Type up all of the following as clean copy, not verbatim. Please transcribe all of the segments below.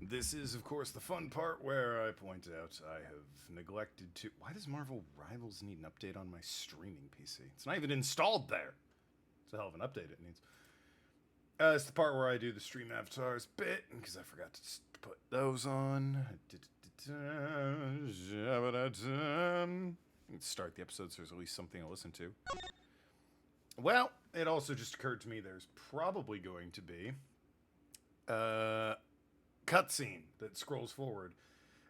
This is, of course, the fun part where I point out I have neglected to... Why does Marvel Rivals need an update on my streaming PC? It's not even installed there. It's a hell of an update it needs. It's the part where I do the stream avatars bit, because I forgot to put those on. Let's start the episode so there's at least something to listen to. Well, it also just occurred to me there's probably going to be cutscene that scrolls forward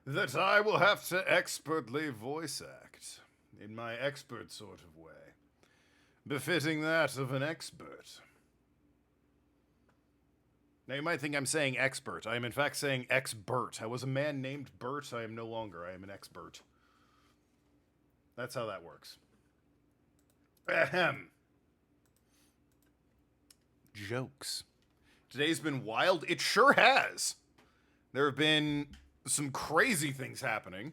that I will have to expertly voice act in my expert sort of way, befitting that of an expert. Now you might think I'm saying expert. I am in fact saying ex-Bert. I was a man named Bert. I am no longer. I am an expert. That's how that works. Ahem. Jokes. Today's been wild. It sure has. There have been some crazy things happening,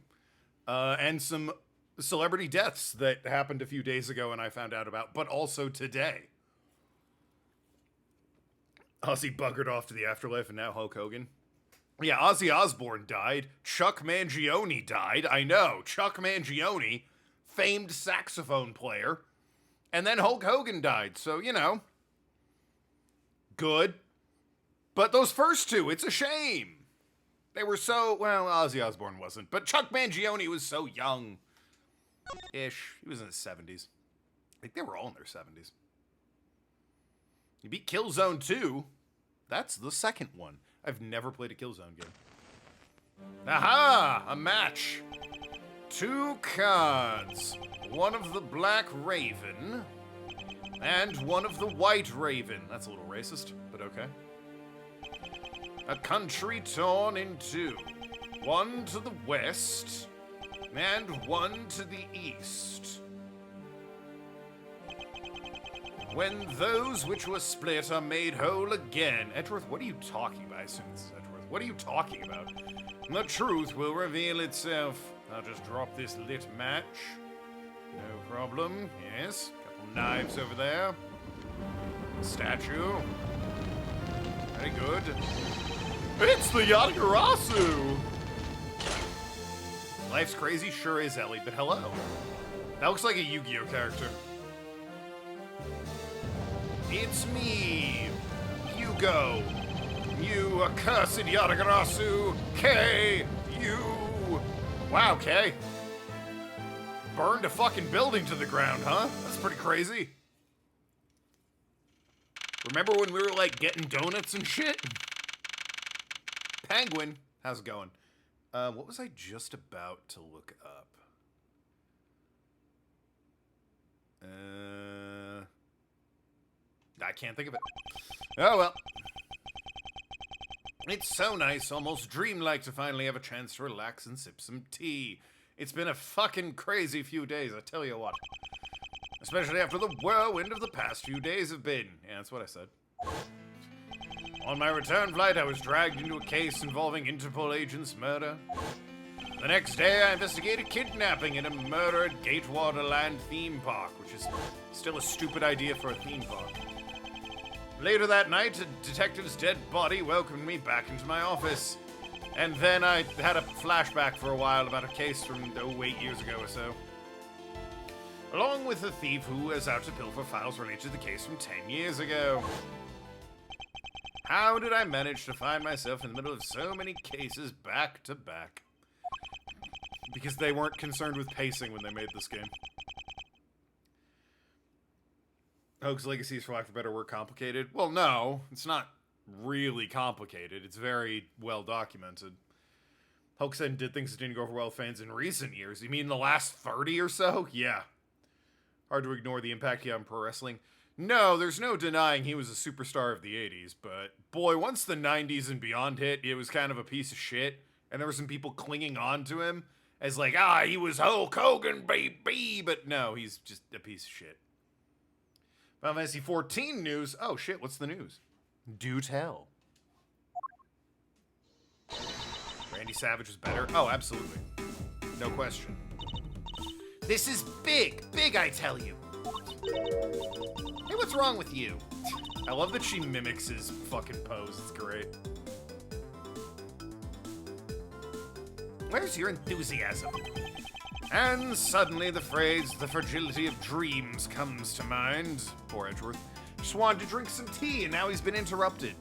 and some celebrity deaths that happened a few days ago and I found out about, but also today. Ozzy buggered off to the afterlife and now Hulk Hogan. Yeah, Ozzy Osbourne died. Chuck Mangione died. I know, Chuck Mangione, famed saxophone player. And then Hulk Hogan died, so, you know. Good. But those first two, it's a shame. They were so, well, Ozzy Osbourne wasn't, but Chuck Mangione was so young-ish. He was in his 70s. I think they were all in their 70s. He beat Killzone 2. That's the second one. I've never played a Killzone game. Aha! A match. 2 cards. One of the Black Raven and one of the White Raven. That's a little racist, but okay. A country torn in 2. One to the west and one to the east. When those which were split are made whole again. Edgeworth, what are you talking about? I assume this is Edgeworth. What are you talking about? The truth will reveal itself. I'll just drop this lit match. No problem. Yes. Couple knives over there. Statue. Very good. It's the Yatagarasu! Life's crazy? Sure is, Ellie, but hello. That looks like a Yu-Gi-Oh character. It's me, Hugo. You accursed Yatagarasu. K. You. Wow, K. Burned a fucking building to the ground, huh? That's pretty crazy. Remember when we were, like, getting donuts and shit? Penguin. How's it going? What was I just about to look up? I can't think of it. Oh, well. It's so nice, almost dreamlike to finally have a chance to relax and sip some tea. It's been a fucking crazy few days, I tell you what. Especially after the whirlwind of the past few days have been. Yeah, that's what I said. On my return flight, I was dragged into a case involving Interpol agents' murder. The next day, I investigated kidnapping and a murder at Gatewater Land theme park, which is still a stupid idea for a theme park. Later that night, a detective's dead body welcomed me back into my office. And then I had a flashback for a while about a case from 8 years ago or so. Along with a thief who was out to pilfer files related to the case from 10 years ago. How did I manage to find myself in the middle of so many cases back to back? Because they weren't concerned with pacing when they made this game. Hoax Legacies, for lack of a better word, complicated? Well, no, it's not really complicated. It's very well documented. Hoax said did things that didn't go over well with fans in recent years. You mean the last 30 or so? Yeah. Hard to ignore the impact he had on pro wrestling. No, there's no denying he was a superstar of the 80s, but boy, once the 90s and beyond hit, it was kind of a piece of shit, and there were some people clinging on to him as like, he was Hulk Hogan, baby, but no, he's just a piece of shit. Final Fantasy 14 news. Oh shit, what's the news? Do tell. Randy Savage was better? Oh, absolutely. No question. This is big, big, I tell you. Hey, what's wrong with you? I love that she mimics his fucking pose. It's great. Where's your enthusiasm? And suddenly the phrase, the fragility of dreams, comes to mind. Poor Edgeworth. Just wanted to drink some tea, and now he's been interrupted.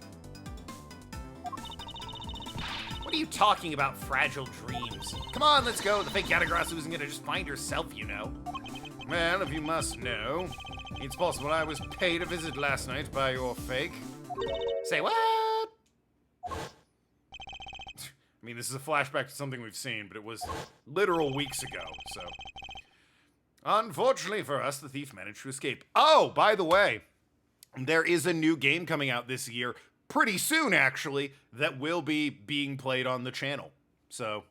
What are you talking about, fragile dreams? Come on, let's go. The fake Yatagarasu isn't gonna just find herself, you know. Well, if you must know, it's possible I was paid a visit last night by your fake. Say what? I mean, this is a flashback to something we've seen, but it was literal weeks ago, so. Unfortunately for us, the thief managed to escape. Oh, by the way, there is a new game coming out this year, pretty soon actually, that will be being played on the channel. So,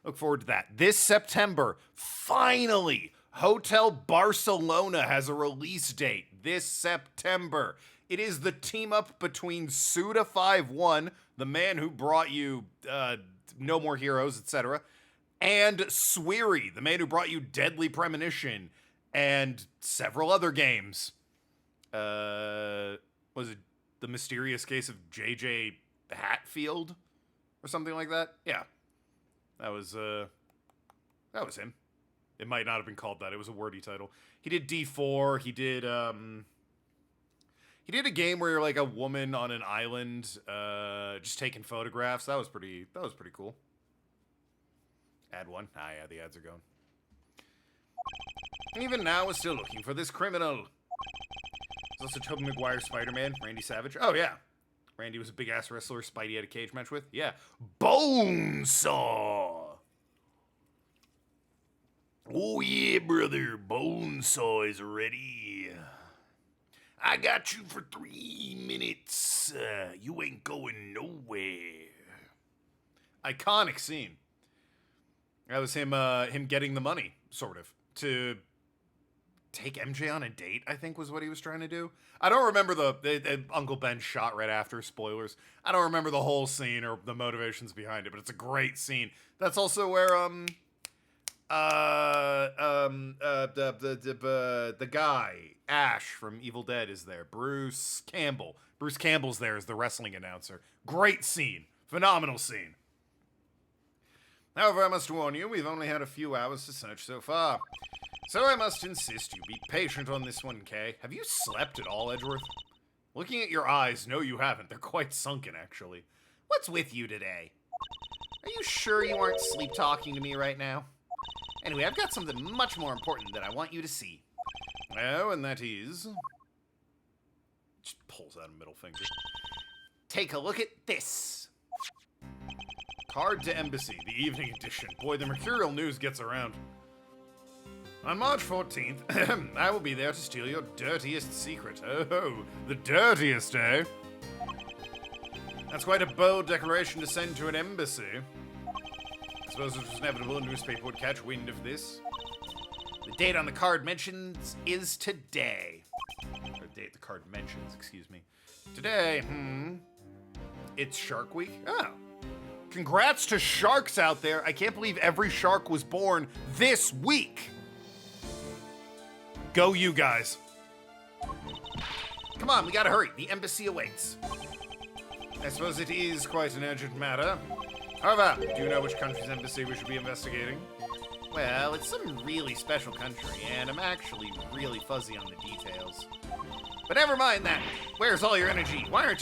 look forward to that. This September, finally, Hotel Barcelona has a release date. This September. It is the team-up between Suda51, the man who brought you No More Heroes, etc., and Sweary, the man who brought you Deadly Premonition, and several other games. Was it The Mysterious Case of J.J. Hatfield? Or something like that? Yeah. That was him. It might not have been called that. It was a wordy title. He did D4. He did a game where you're like a woman on an island, just taking photographs. That was pretty cool. Ad one. Ah, yeah, the ads are going. Even now, we're still looking for this criminal. There's also Tobey Maguire Spider-Man, Randy Savage. Oh, yeah. Randy was a big-ass wrestler Spidey had a cage match with. Yeah. Bonesaw! Oh, yeah, brother. Bonesaw is ready. I got you for 3 minutes. You ain't going nowhere. Iconic scene. That was him getting the money, sort of, to take MJ on a date, I think was what he was trying to do. I don't remember the Uncle Ben shot right after, spoilers. I don't remember the whole scene or the motivations behind it, but it's a great scene. That's also where, the guy, Ash from Evil Dead is there. Bruce Campbell. Bruce Campbell's there as the wrestling announcer. Great scene. Phenomenal scene. However, I must warn you, we've only had a few hours to search so far. So I must insist you be patient on this one, Kay. Have you slept at all, Edgeworth? Looking at your eyes, no you haven't. They're quite sunken, actually. What's with you today? Are you sure you aren't sleep-talking to me right now? Anyway, I've got something much more important that I want you to see. Oh, and that is... Just pulls out a middle finger. Take a look at this. Card to Embassy, the evening edition. Boy, the mercurial news gets around. On March 14th, I will be there to steal your dirtiest secret. Oh, the dirtiest, eh? That's quite a bold declaration to send to an embassy. I suppose it was inevitable a newspaper would catch wind of this. The date on the card mentions is today. Or the date the card mentions, excuse me. Today, it's Shark Week. Oh. Congrats to sharks out there. I can't believe every shark was born this week. Go you guys. Come on, we gotta hurry. The embassy awaits. I suppose it is quite an urgent matter. However, do you know which country's embassy we should be investigating? Well, it's some really special country, and I'm actually really fuzzy on the details. But never mind that. Where's all your energy? Why are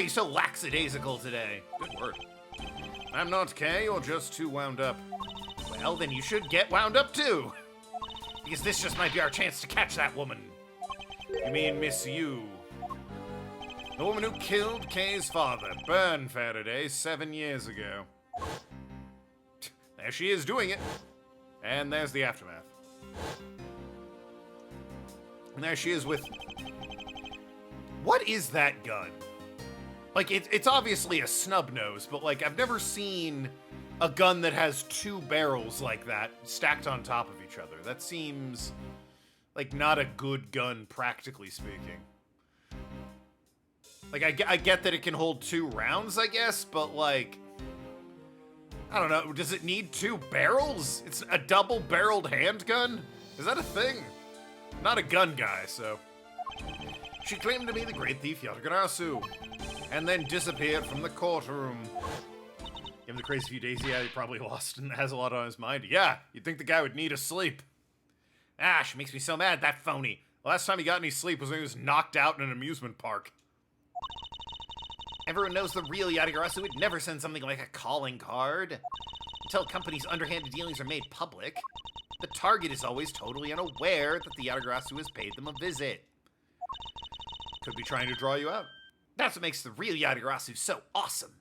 you so lackadaisical today? Good word. I'm not, Kay, you're just too wound up. Well, then you should get wound up too. Because this just might be our chance to catch that woman. You mean Miss Yu? The woman who killed Kay's father, Burn Faraday, 7 years ago. There she is doing it. And there's the aftermath. And there she is with... What is that gun? Like, it's obviously a snub nose, but, like, I've never seen a gun that has 2 barrels like that stacked on top of each other. That seems like not a good gun, practically speaking. Like, I get that it can hold 2 rounds, I guess, but, like... I don't know, does it need 2 barrels? It's a double-barreled handgun? Is that a thing? I'm not a gun guy, so... She claimed to be the great thief Yatagarasu, and then disappeared from the courtroom. Given the crazy few days, yeah, he probably lost and has a lot on his mind. Yeah, you'd think the guy would need a sleep. Ah, she makes me so mad, that phony. The last time he got any sleep was when he was knocked out in an amusement park. Everyone knows the real Yatagarasu would never send something like a calling card. Until companies' underhanded dealings are made public, the target is always totally unaware that the Yatagarasu has paid them a visit. Could be trying to draw you out. That's what makes the real Yatagarasu so awesome.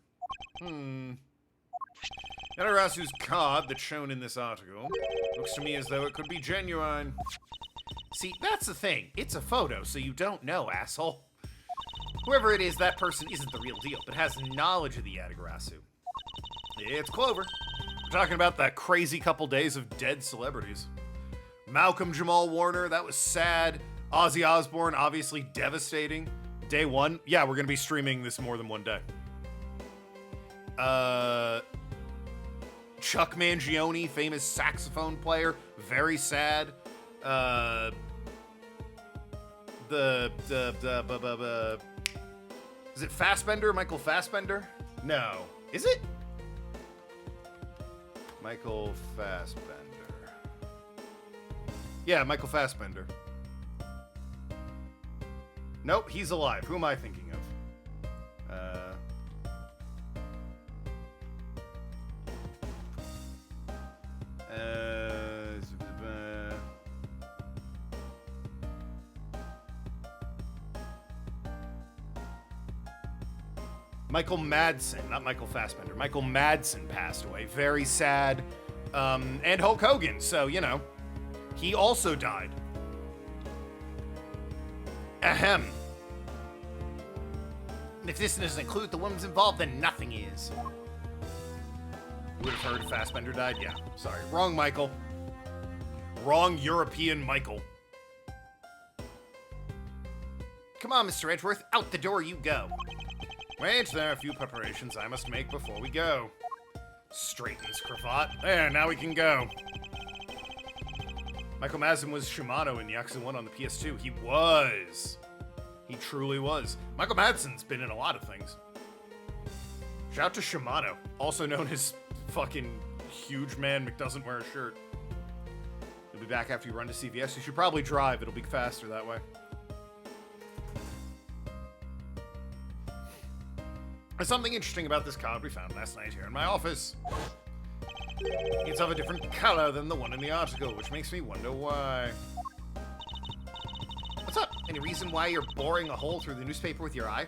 Yatagarasu's card that's shown in this article looks to me as though it could be genuine. See, that's the thing. It's a photo, so you don't know, asshole. Whoever it is, that person isn't the real deal, but has knowledge of the Yatagarasu. It's Clover. We're talking about that crazy couple days of dead celebrities. Malcolm Jamal Warner, that was sad. Ozzy Osbourne, obviously devastating. Day one, yeah, we're gonna be streaming this more than one day. Chuck Mangione, famous saxophone player, very sad. Is it Fassbender? Michael Fassbender? No. Is it? Michael Fassbender. Yeah, Michael Fassbender. Nope, he's alive. Who am I thinking of? Michael Madsen, not Michael Fassbender. Michael Madsen passed away. Very sad. And Hulk Hogan, so, you know, he also died. Ahem. If this doesn't include the woman's involved, then nothing is. You would have heard if Fassbender died? Yeah, sorry. Wrong Michael. Wrong European Michael. Come on, Mr. Edgeworth, out the door you go. Wait, there are a few preparations I must make before we go. Straighten his cravat. There, now we can go. Michael Madsen was Shimano in Yakuza 1 on the PS2. He was. He truly was. Michael Madsen's been in a lot of things. Shout out to Shimano, also known as fucking huge man McDoesn't wear a shirt. You'll be back after you run to CVS. You should probably drive. It'll be faster that way. There's something interesting about this card we found last night here in my office. It's of a different color than the one in the article, which makes me wonder why. What's up? Any reason why you're boring a hole through the newspaper with your eye?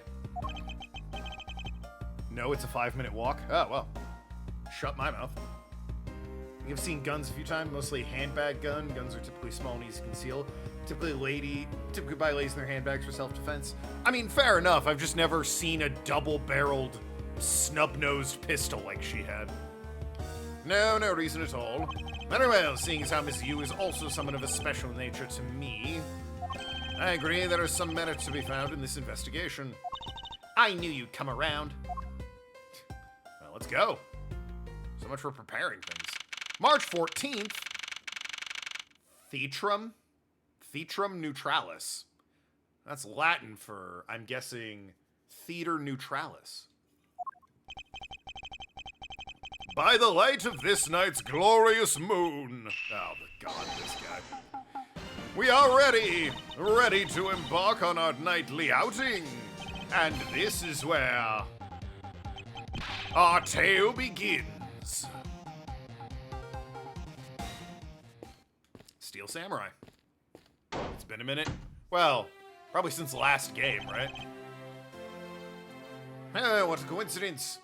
No, it's a 5-minute walk. Oh, well. Shut my mouth. You've seen guns a few times, mostly handbag gun. Guns are typically small and easy to conceal. Typically by ladies in their handbags for self-defense. I mean, fair enough. I've just never seen a double-barreled, snub-nosed pistol like she had. No reason at all. Very well, seeing as how Miss Yu is also someone of a special nature to me. I agree there is some merit to be found in this investigation. I knew you'd come around. Well, let's go. So much for preparing things. March 14th, Theatrum Neutralis. That's Latin for, I'm guessing, Theater Neutralis. By the light of this night's glorious moon. Oh, the god, this guy. We are ready to embark on our nightly outing. And this is where our tale begins. Steel Samurai. It's been a minute. Well, probably since the last game, right? What a coincidence.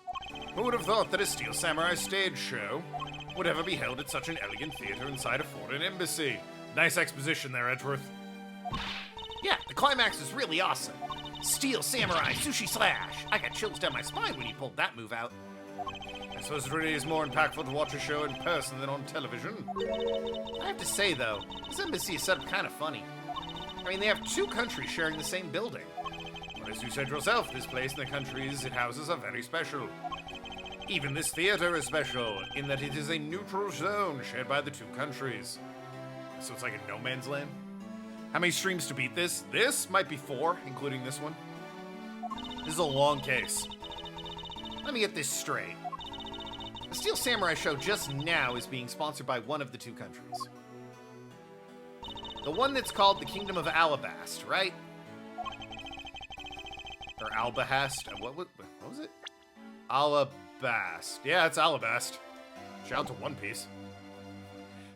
Who would have thought that a Steel Samurai stage show would ever be held at such an elegant theater inside a foreign embassy? Nice exposition there, Edgeworth. Yeah, the climax is really awesome. Steel Samurai Sushi Slash. I got chills down my spine when he pulled that move out. I suppose it really is more impactful to watch a show in person than on television. I have to say, though, this embassy is set up kind of funny. I mean, they have two countries sharing the same building. But as you said yourself, this place and the countries it houses are very special. Even this theater is special, in that it is a neutral zone shared by the two countries. So it's like a no man's land? How many streams to beat this? This might be 4, including this one. This is a long case. Let me get this straight. The Steel Samurai show just now is being sponsored by one of the two countries. The one that's called the Kingdom of Alabast, right? Or Albahast? What was it? Alabast. Yeah, it's Alabast. Shout out to One Piece.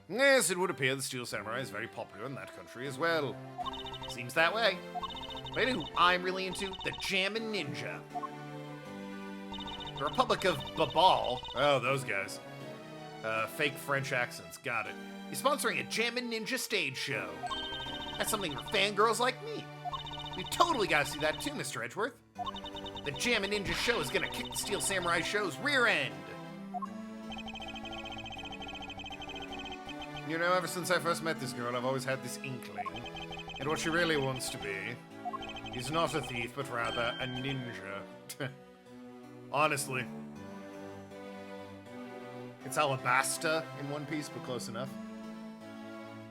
Yes, it would appear the Steel Samurai is very popular in that country as well. Seems that way. But who I'm really into? The Jammin' Ninja. The Republic of Babal. Oh, those guys. Fake French accents. Got it. He's sponsoring a Jammin' Ninja stage show. That's something for fangirls like me. We totally gotta see that too, Mr. Edgeworth. The Jammin' Ninja show is gonna kick the Steel Samurai show's rear end. You know, ever since I first met this girl, I've always had this inkling. And what she really wants to be is not a thief, but rather a ninja. Honestly. It's Alabasta in One Piece, but close enough.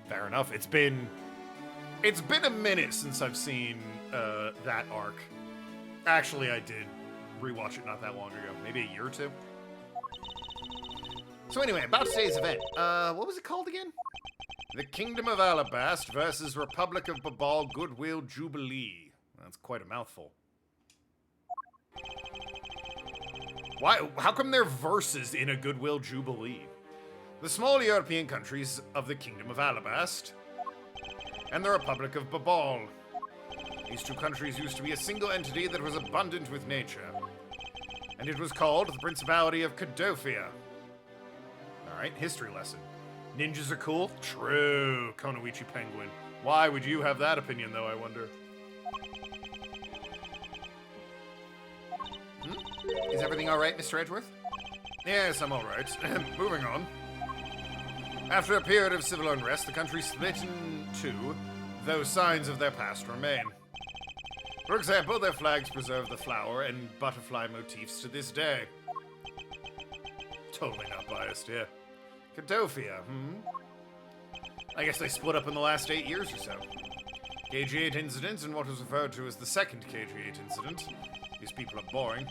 Fair enough. It's been a minute since I've seen that arc. Actually, I did rewatch it not that long ago. Maybe a year or two. So anyway, about today's event. What was it called again? The Kingdom of Alabast versus Republic of Babal Goodwill Jubilee. That's quite a mouthful. Why? How come they're verses in a Goodwill Jubilee? The small European countries of the Kingdom of Alabast and the Republic of Babal. These two countries used to be a single entity that was abundant with nature. And it was called the Principality of Cadofia. Alright, history lesson. Ninjas are cool? True, Konoichi Penguin. Why would you have that opinion, though, I wonder? Is everything alright, Mr. Edgeworth? Yes, I'm alright. Moving on. After a period of civil unrest, the country split in two, though signs of their past remain. For example, their flags preserve the flower and butterfly motifs to this day. Totally not biased, yeah. Cadofia, I guess they split up in the last 8 years or so. KG-8 incident and what was referred to as the second KG-8 incident. These people are boring.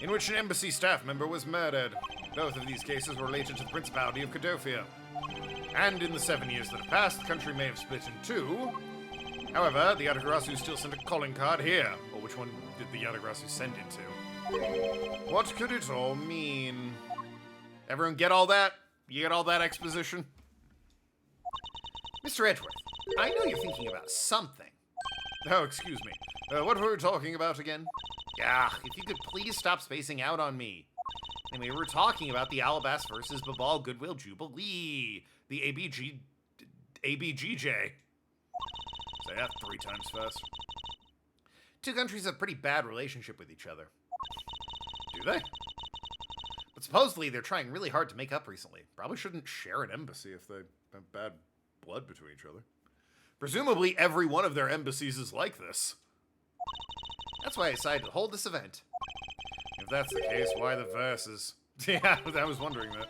In which an embassy staff member was murdered. Both of these cases were related to the Principality of Cadofia. And in the 7 years that have passed, the country may have split in two. However, the Yatagarasu still sent a calling card here. Or which one did the Yatagarasu send it to? What could it all mean? Everyone get all that? You get all that exposition? Mr. Edgeworth, I know you're thinking about something. Oh, excuse me. What were we talking about again? Yeah, if you could please stop spacing out on me. Anyway, we were talking about the Alabast versus Babal Goodwill Jubilee. The ABGJ. Say that 3 times fast. Two countries have a pretty bad relationship with each other. Do they? But supposedly they're trying really hard to make up recently. Probably shouldn't share an embassy if they have bad blood between each other. Presumably every one of their embassies is like this. That's why I decided to hold this event. If that's the case, why the verses? Yeah, I was wondering that.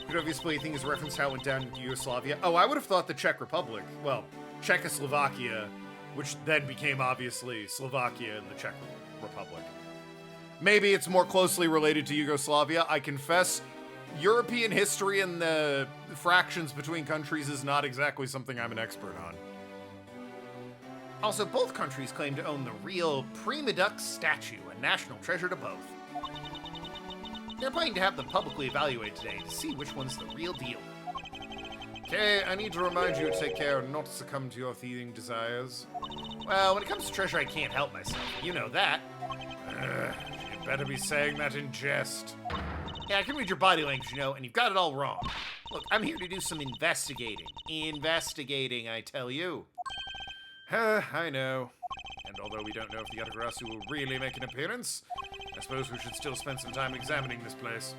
Could obviously think is a reference to how it went down in Yugoslavia. Oh, I would have thought the Czech Republic. Well, Czechoslovakia, which then became obviously Slovakia and the Czech Republic. Maybe it's more closely related to Yugoslavia. I confess, European history and the fractions between countries is not exactly something I'm an expert on. Also, both countries claim to own the real Prima Duck statue, a national treasure to both. They're planning to have them publicly evaluated today to see which one's the real deal. Okay, I need to remind you to take care not to succumb to your thieving desires. Well, when it comes to treasure, I can't help myself. You know that. You'd better be saying that in jest. Yeah, I can read your body language, you know, and you've got it all wrong. Look, I'm here to do some investigating. Investigating, I tell you. I know. And although we don't know if the Yatagarasu will really make an appearance, I suppose we should still spend some time examining this place.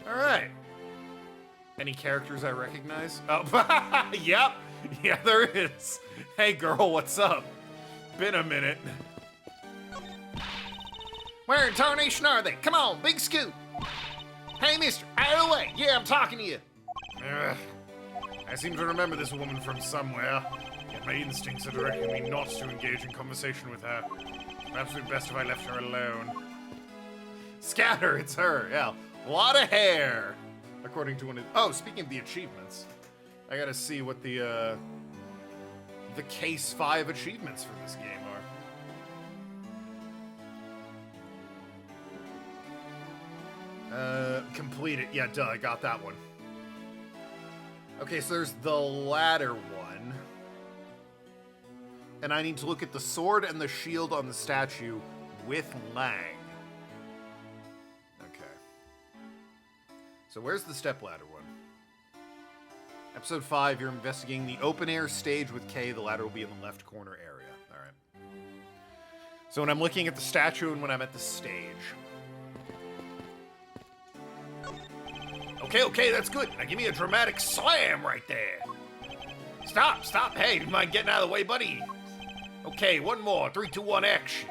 Alright. Any characters I recognize? Oh, yep. Yeah, there is. Hey girl, what's up? Been a minute. Where in tarnation are they? Come on, big scoop. Hey mister, out of the way. Yeah, I'm talking to you. I seem to remember this woman from somewhere. Yet my instincts are directing me not to engage in conversation with her. Perhaps it would be best if I left her alone. Scatter, it's her, yeah. A lot of hair, according to one of... Oh, speaking of the achievements, I gotta see what the Case 5 achievements for this game are. Complete it. Yeah, duh, I got that one. Okay, so there's the ladder one. And I need to look at the sword and the shield on the statue with Lang. Okay. So where's the stepladder one? Episode 5, you're investigating the open-air stage with Kay. The ladder will be in the left corner area. All right. So when I'm looking at the statue and when I'm at the stage. Okay, that's good. Now give me a dramatic slam right there. Stop. Hey, you mind getting out of the way, buddy? Okay, one more. 3, 2, 1, action.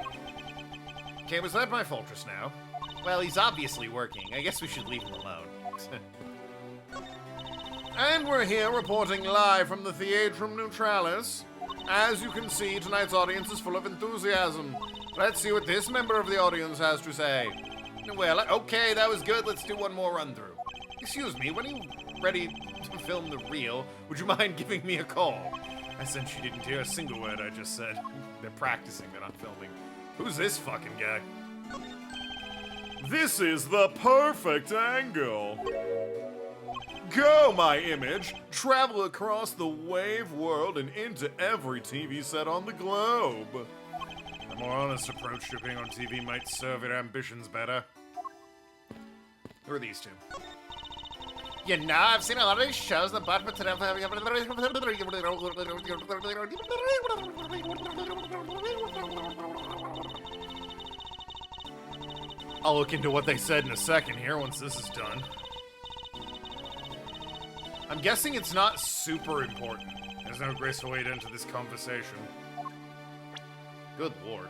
Okay, was that my fault just now? Well, he's obviously working. I guess we should leave him alone. And we're here reporting live from the Theatrum Neutralis. As you can see, tonight's audience is full of enthusiasm. Let's see what this member of the audience has to say. Well, okay, that was good. Let's do one more run-through. Excuse me, when are you ready to film the reel, would you mind giving me a call? I sense you didn't hear a single word I just said. They're practicing, they're not filming. Who's this fucking guy? This is the perfect angle. Go, my image. Travel across the wave world and into every TV set on the globe. A more honest approach to being on TV might serve your ambitions better. Who are these two? You know, I've seen a lot of these shows, the bottom of I'll look into what they said in a second here once this is done. I'm guessing it's not super important. There's no graceful way to enter this conversation. Good lord.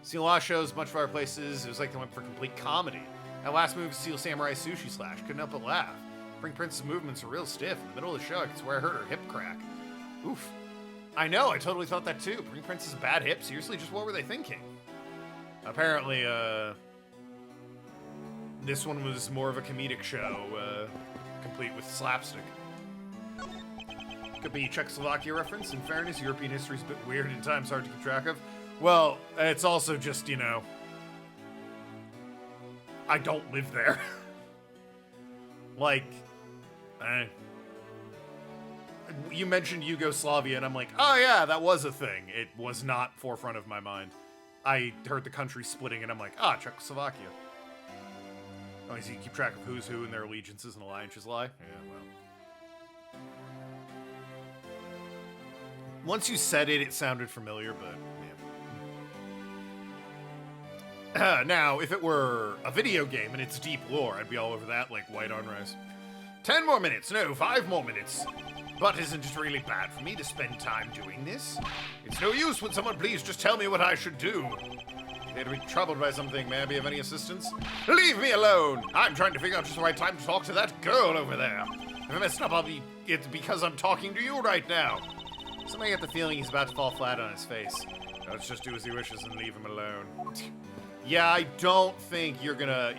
Seen a lot of shows, much far places. It was like they went for complete comedy. That last movie, Steel Samurai Sushi Slash, couldn't help but laugh. Pink Princess movements are real stiff. In the middle of the show, I could swear I heard her hip crack. Oof. I know, I totally thought that too. Pink Princess bad hip? Seriously, just what were they thinking? Apparently, this one was more of a comedic show, complete with slapstick. Could be Czechoslovakia reference. In fairness, European history's a bit weird and times hard to keep track of. Well, it's also just, you know, I don't live there. Like, you mentioned Yugoslavia, and I'm like, oh yeah, that was a thing. It was not forefront of my mind. I heard the country splitting, and I'm like, Czechoslovakia. Oh, so you keep track of who's who and their allegiances and alliances lie? Yeah, well. Once you said it, it sounded familiar, but yeah. Now, if it were a video game and it's deep lore, I'd be all over that like white on rice. 10 more minutes, no, 5 more minutes. But isn't it really bad for me to spend time doing this? It's no use. Would someone please just tell me what I should do? They'd be troubled by something. May I be of any assistance? Leave me alone! I'm trying to figure out just the right time to talk to that girl over there. If I messed up, it's because I'm talking to you right now. Somebody get the feeling he's about to fall flat on his face. Let's just do as he wishes and leave him alone. Yeah, I don't think you're gonna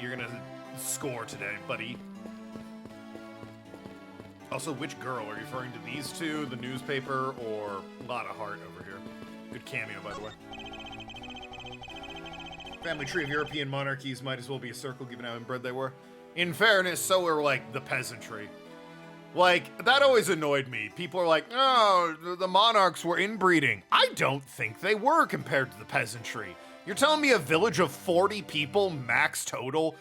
score today, buddy. Also, which girl? Are you referring to these two, the newspaper, or Lotta Hart over here? Good cameo, by the way. Family tree of European monarchies might as well be a circle given how inbred they were. In fairness, so were, like, the peasantry. Like, that always annoyed me. People are like, oh, the monarchs were inbreeding. I don't think they were compared to the peasantry. You're telling me a village of 40 people, max total,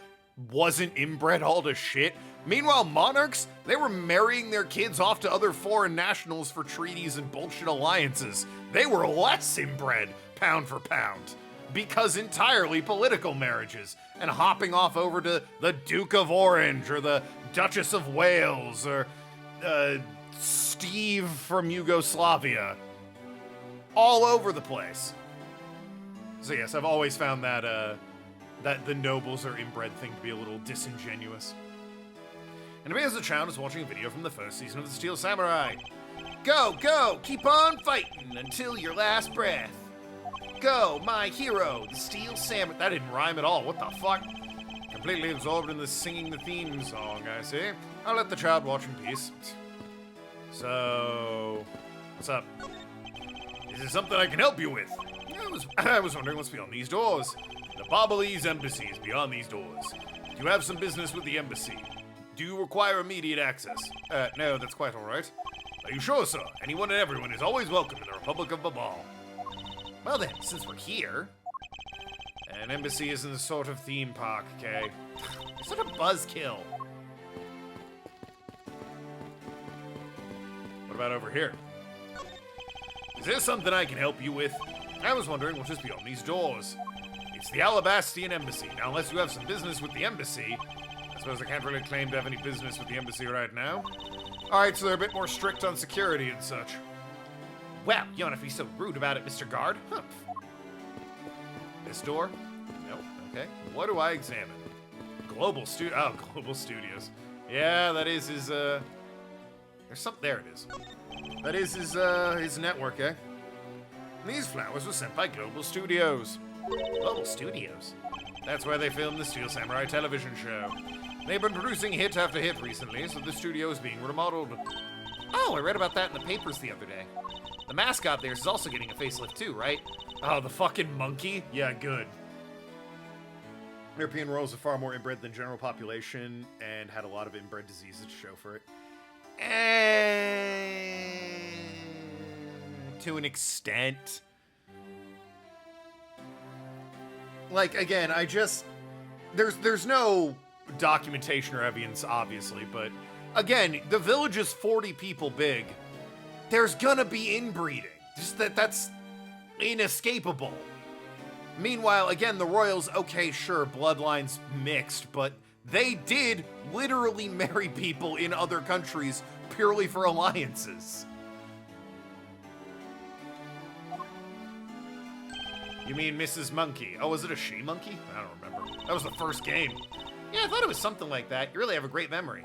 wasn't inbred all to shit? Meanwhile, monarchs, they were marrying their kids off to other foreign nationals for treaties and bullshit alliances. They were less inbred, pound for pound, because entirely political marriages, and hopping off over to the Duke of Orange, or the Duchess of Wales, or Steve from Yugoslavia. All over the place. So yes, I've always found that, that the nobles are inbred thing to be a little disingenuous. Anybody has a child is watching a video from the first season of the Steel Samurai. Go, go, keep on fighting until your last breath. Go, my hero, the Steel Samurai. That didn't rhyme at all, what the fuck? completely absorbed in the singing the theme song, I see. I'll let the child watch in peace. So, what's up? Is there something I can help you with? I was wondering what's beyond these doors. The Bobblese Embassy is beyond these doors. Do you have some business with the embassy? Do you require immediate access? No, that's quite alright. Are you sure, sir? Anyone and everyone is always welcome in the Republic of Babal. Well then, since we're here... An embassy isn't the sort of theme park, okay? Sort of buzzkill. What about over here? Is there something I can help you with? I was wondering what is beyond these doors. It's the Alabastian Embassy. Now, unless you have some business with the embassy, I suppose I can't really claim to have any business with the embassy right now. Alright, so they're a bit more strict on security and such. Well, you don't have to be so rude about it, Mr. Guard. Humph. This door? Nope. Okay. What do I examine? Global Studios. Yeah, that is his, There's something... There it is. That is his network, eh? These flowers were sent by Global Studios. Global Studios? That's where they filmed the Steel Samurai television show. They've been producing hit after hit recently, so the studio is being remodeled. Oh, I read about that in the papers the other day. The mascot there is also getting a facelift too, right? Oh, the fucking monkey? Yeah, good. European royals are far more inbred than general population and had a lot of inbred diseases to show for it. To an extent. Like, again, there's no documentation or evidence, obviously, but again, the village is 40 people big. There's gonna be inbreeding. Just that's inescapable. Meanwhile, again, the royals, okay, sure, bloodlines mixed, but they did literally marry people in other countries purely for alliances. You mean Mrs. Monkey? Oh, was it a she-monkey? I don't remember. That was the first game. Yeah, I thought it was something like that. You really have a great memory.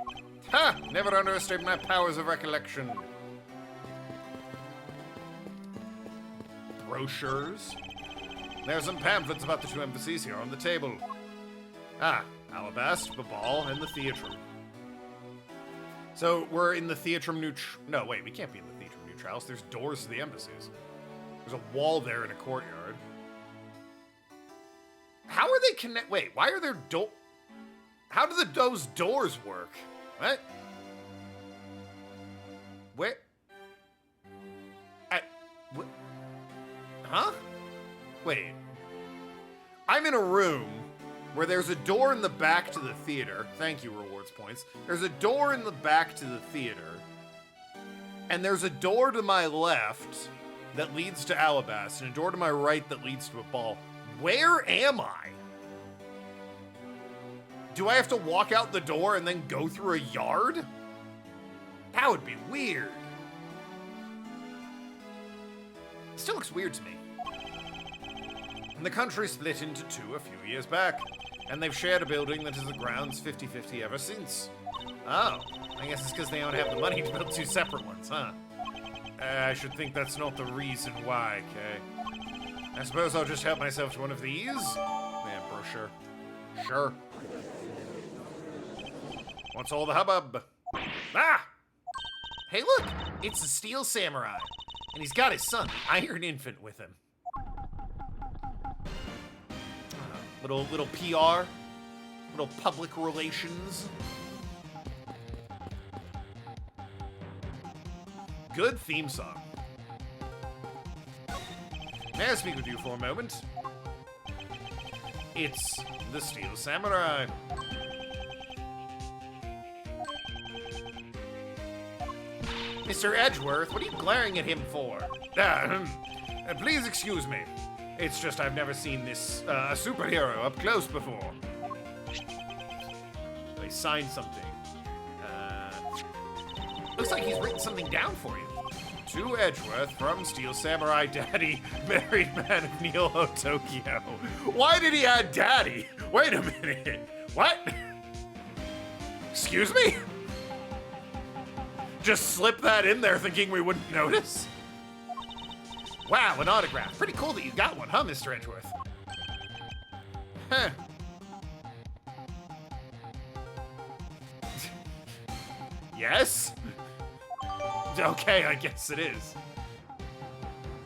Ha! Never underestimate my powers of recollection. Brochures. There's some pamphlets about the two embassies here on the table. Ah, Alabast, Babal, and the Theatrum. So, we're in the Theatrum No, wait, we can't be in the Theatrum Neutralis. There's doors to the embassies. There's a wall there in a courtyard. How are they Wait, why are there How do those doors work? What? Where? What? Huh? Wait. I'm in a room where there's a door in the back to the theater. Thank you, rewards points. There's a door in the back to the theater. And there's a door to my left that leads to Alabast, and a door to my right that leads to a ball. Where am I? Do I have to walk out the door and then go through a yard? That would be weird. It still looks weird to me. And the country split into two a few years back, and they've shared a building that is the grounds 50-50 ever since. Oh, I guess it's because they don't have the money to build two separate ones, huh? I should think that's not the reason why, okay? I suppose I'll just help myself to one of these? Yeah, brochure. Sure. What's all the hubbub? Ah! Hey, look! It's the Steel Samurai. And he's got his son, Iron Infant, with him. Little PR. Little public relations. Good theme song. May I speak with you for a moment? It's the Steel Samurai. Mr. Edgeworth, what are you glaring at him for? Please excuse me. It's just I've never seen this superhero up close before. They signed something. Looks like he's written something down for you. To Edgeworth from Steel Samurai Daddy, married man of Neo Tokyo. Why did he add Daddy? Wait a minute. What? Excuse me? Just slip that in there thinking we wouldn't notice? Wow, an autograph. Pretty cool that you got one, huh, Mr. Edgeworth? Huh. Yes? Okay, I guess it is.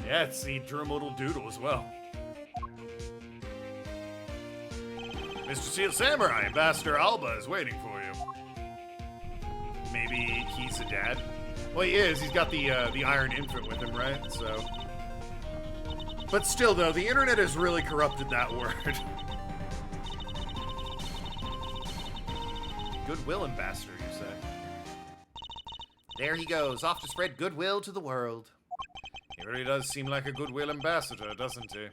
Yeah, it's the Drum Little Doodle as well. Mr. Steel Samurai, Ambassador Alba is waiting for you. Maybe he's a dad? Well, he is. He's got the Iron Infant with him, right? So... But still, though, the internet has really corrupted that word. Goodwill Ambassador, you say? There he goes, off to spread goodwill to the world. He really does seem like a goodwill ambassador, doesn't he?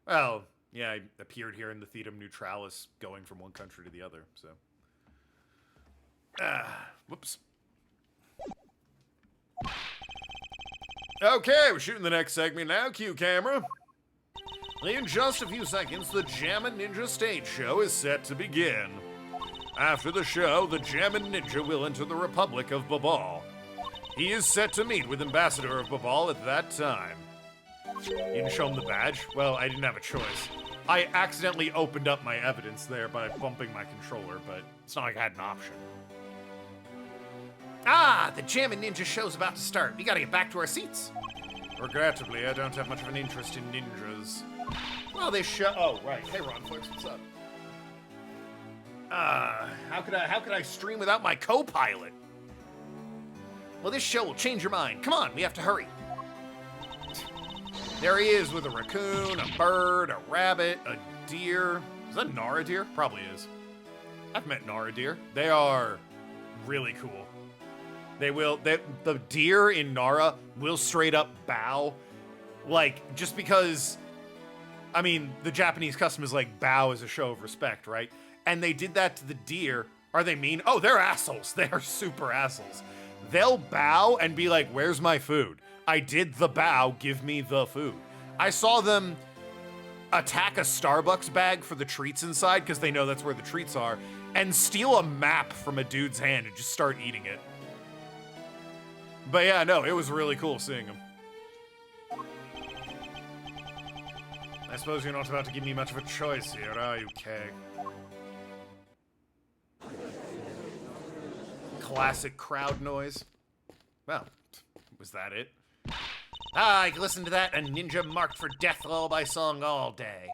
Well, yeah, he appeared here in the Thetum Neutralis, going from one country to the other, so... Whoops. Okay, we're shooting the next segment now. Cue camera. In just a few seconds, the Jammin' Ninja stage show is set to begin. After the show, the Jammin' Ninja will enter the Republic of Babal. He is set to meet with Ambassador of Babal at that time. You didn't show him the badge? Well, I didn't have a choice. I accidentally opened up my evidence there by bumping my controller, but it's not like I had an option. Ah, the Jammin' Ninja show's about to start. We gotta get back to our seats. Regrettably, I don't have much of an interest in ninjas. Well, they show... Oh, right. Hey, Ron Flex, what's up? How could I stream without my co-pilot? Well, this show will change your mind. Come on, we have to hurry. There he is with a raccoon, a bird, a rabbit, a deer. Is that Nara deer? Probably is. I've met Nara deer. They are really cool. The deer in Nara will straight up bow. Like, just because, I mean, the Japanese custom is like bow as a show of respect, right? And they did that to the deer. Are they mean? Oh, they're assholes. They are super assholes. They'll bow and be like, where's my food? I did the bow, give me the food. I saw them attack a Starbucks bag for the treats inside, because they know that's where the treats are, and steal a map from a dude's hand and just start eating it. But yeah, no, it was really cool seeing them. I suppose you're not about to give me much of a choice here, are you, Kay? Classic crowd noise. Well, was that it? Ah, I listened to that, a ninja marked for death lullaby song all day.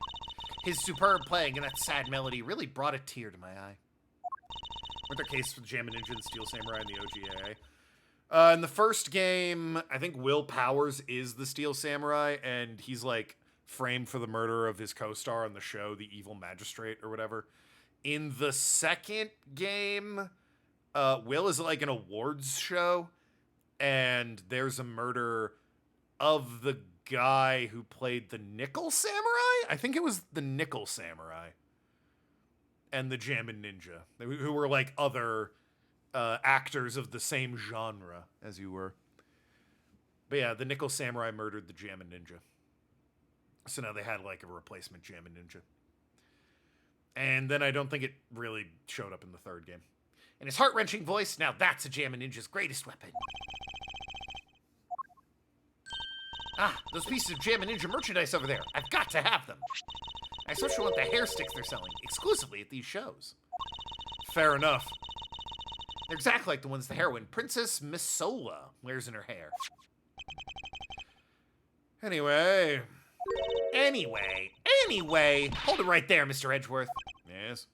His superb playing and that sad melody really brought a tear to my eye. Weren't there cases with Jammin' Ninja and Steel Samurai in the OGA? In the first game, I think Will Powers is the Steel Samurai, and he's like framed for the murder of his co-star on the show, The Evil Magistrate or whatever. In the second game, Will is like an awards show, and there's a murder of the guy who played the Nickel Samurai? I think it was the Nickel Samurai. And the Jammin' Ninja, who were like other actors of the same genre as you were. But yeah, the Nickel Samurai murdered the Jammin' Ninja. So now they had like a replacement Jammin' Ninja. And then I don't think it really showed up in the third game. And his heart-wrenching voice, now that's a Jammin' Ninja's greatest weapon. Ah, those pieces of Jammin' Ninja merchandise over there. I've got to have them. I especially want the hair sticks they're selling, exclusively at these shows. Fair enough. They're exactly like the ones the heroine, Princess Missola, wears in her hair. Anyway, hold it right there, Mr. Edgeworth. Yes?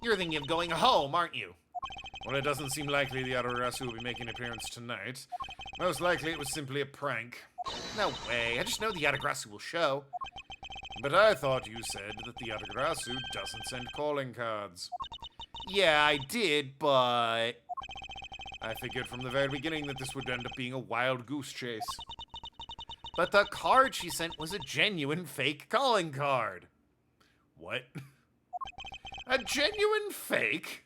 You're thinking of going home, aren't you? Well, it doesn't seem likely the Ararasu will be making an appearance tonight. Most likely it was simply a prank. No way, I just know the Yatagrasu will show. But I thought you said that the Yatagrasu doesn't send calling cards. Yeah, I did, but... I figured from the very beginning that this would end up being a wild goose chase. But the card she sent was a genuine fake calling card. What? A genuine fake?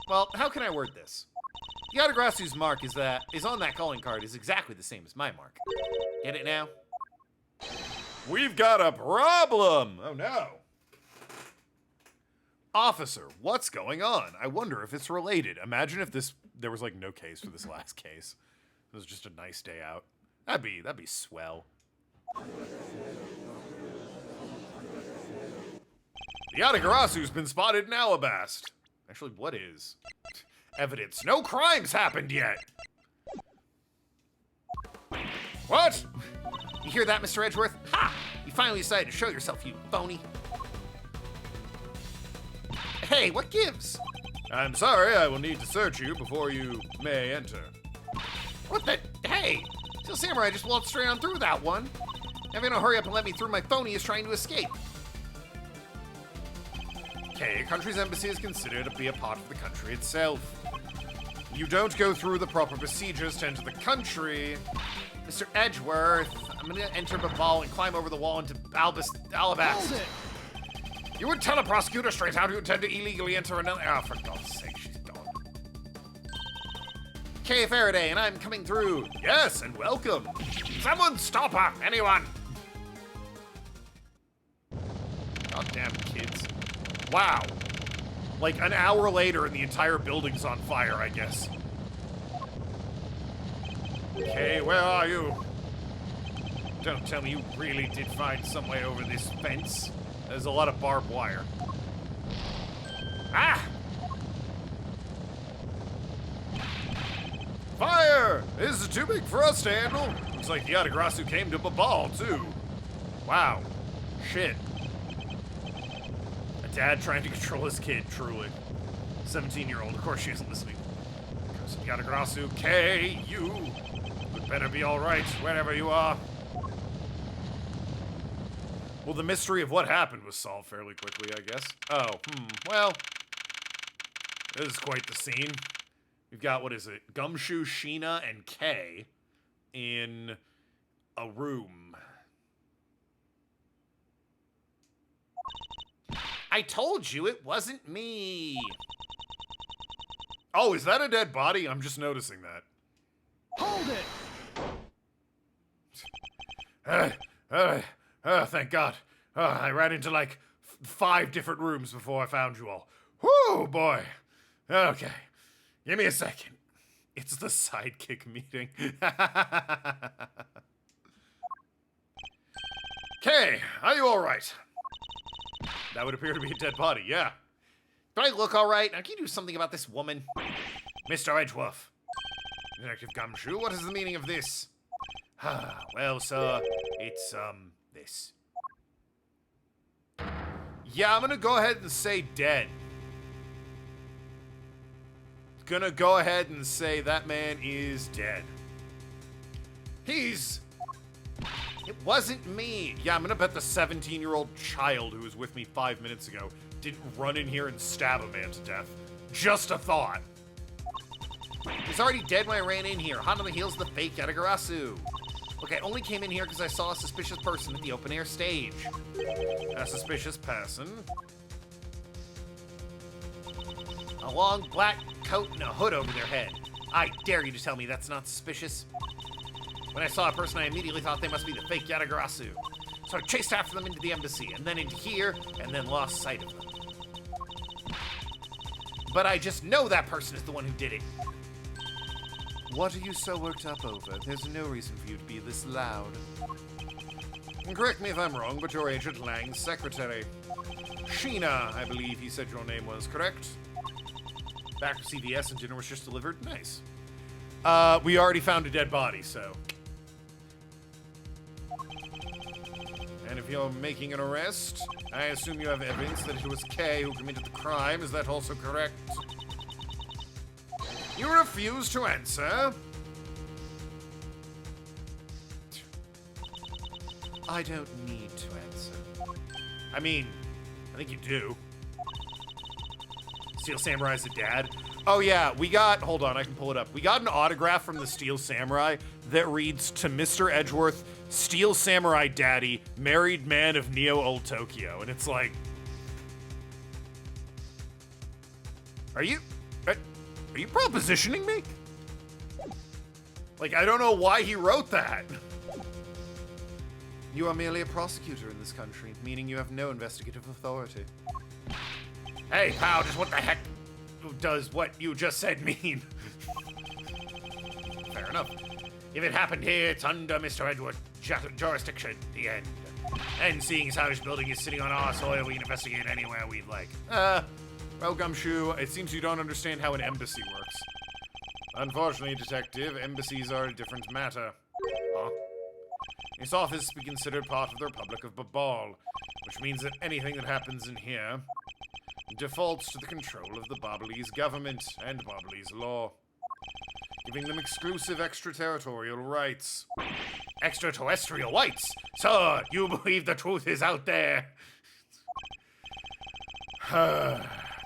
Well, how can I word this? The Yatagrasu's mark is on that calling card is exactly the same as my mark. Get it now? We've got a problem! Oh no. Officer, what's going on? I wonder if it's related. Imagine if there was like no case for this last case. It was just a nice day out. That'd be swell. The Yatagarasu's been spotted in Alabast. Actually, what is? evidence. No crimes happened yet. What? You hear that, Mr. Edgeworth? Ha! You finally decided to show yourself, you phony. Hey, what gives? I'm sorry, I will need to search you before you may enter. What the? Hey! Steel Samurai just waltzed straight on through that one. If you don't hurry up and let me through, my phony is trying to escape. Okay, a country's embassy is considered to be a part of the country itself. You don't go through the proper procedures to enter the country. Mr. Edgeworth, I'm gonna enter Babal and climb over the wall into Alabast. You would tell a prosecutor straight how you intend to illegally enter another. Oh, for God's sake, she's gone. Kay Faraday, and I'm coming through. Yes, and welcome. Someone stop her, anyone. Goddamn kids. Wow. Like an hour later and the entire building's on fire, I guess. Okay, where are you? Don't tell me you really did find some way over this fence. There's a lot of barbed wire. Ah! Fire! This is too big for us to handle. Looks like the Yatagrasu came to Babal, too. Wow. Shit. A dad trying to control his kid, truly. 17-year-old, of course she isn't listening. Yatagrasu, K, you would better be alright, wherever you are. Well, the mystery of what happened was solved fairly quickly, I guess. Oh, well, this is quite the scene. We've got, what is it, Gumshoe, Sheena, and Kay in a room. I told you it wasn't me. Oh, is that a dead body? I'm just noticing that. Hold it! Thank God. I ran into like 5 different rooms before I found you all. Whoo, boy. Okay. Give me a second. It's the sidekick meeting. Okay, are you all right? That would appear to be a dead body, yeah. Do I look all right? Now, can you do something about this woman? Mr. Edgeworth. Detective Gumshoe, what is the meaning of this? Well, sir, it's, this. Yeah, I'm gonna go ahead and say dead. Gonna go ahead and say that man is dead. It wasn't me. Yeah, I'm gonna bet the 17-year-old child who was with me 5 minutes ago didn't run in here and stab a man to death. Just a thought. He's already dead when I ran in here, hot on the heels of the fake Yatagarasu. Look, I only came in here because I saw a suspicious person at the open-air stage. A suspicious person? A long black coat and a hood over their head. I dare you to tell me that's not suspicious. When I saw a person, I immediately thought they must be the fake Yatagarasu. So I chased after them into the embassy, and then into here, and then lost sight of them. But I just know that person is the one who did it. What are you so worked up over? There's no reason for you to be this loud. And correct me if I'm wrong, but you're Agent Lang's secretary. Sheena, I believe he said your name was, correct? Back from CVS and dinner was just delivered? Nice. We already found a dead body, so. And if you're making an arrest, I assume you have evidence that it was Kay who committed the crime. Is that also correct? You refuse to answer? I don't need to answer. I mean, I think you do. Steel Samurai's the dad. Oh yeah, we got, hold on, I can pull it up. We got an autograph from the Steel Samurai that reads, "To Mr. Edgeworth, Steel Samurai Daddy, married man of Neo Old Tokyo." And it's like, are you propositioning me? Like, I don't know why he wrote that. You are merely a prosecutor in this country, meaning you have no investigative authority. Hey, pal, just what the heck does what you just said mean? Fair enough. If it happened here, it's under Mr. Edward's jurisdiction. The end. And seeing as how his building is sitting on our soil, we can investigate anywhere we'd like. Well, Gumshoe, it seems you don't understand how an embassy works. Unfortunately, Detective, embassies are a different matter. Huh? This office is to be considered part of the Republic of Babal, which means that anything that happens in here defaults to the control of the Babalese government and Babalese law, giving them exclusive extraterritorial rights. Extraterrestrial rights? Sir, you believe the truth is out there?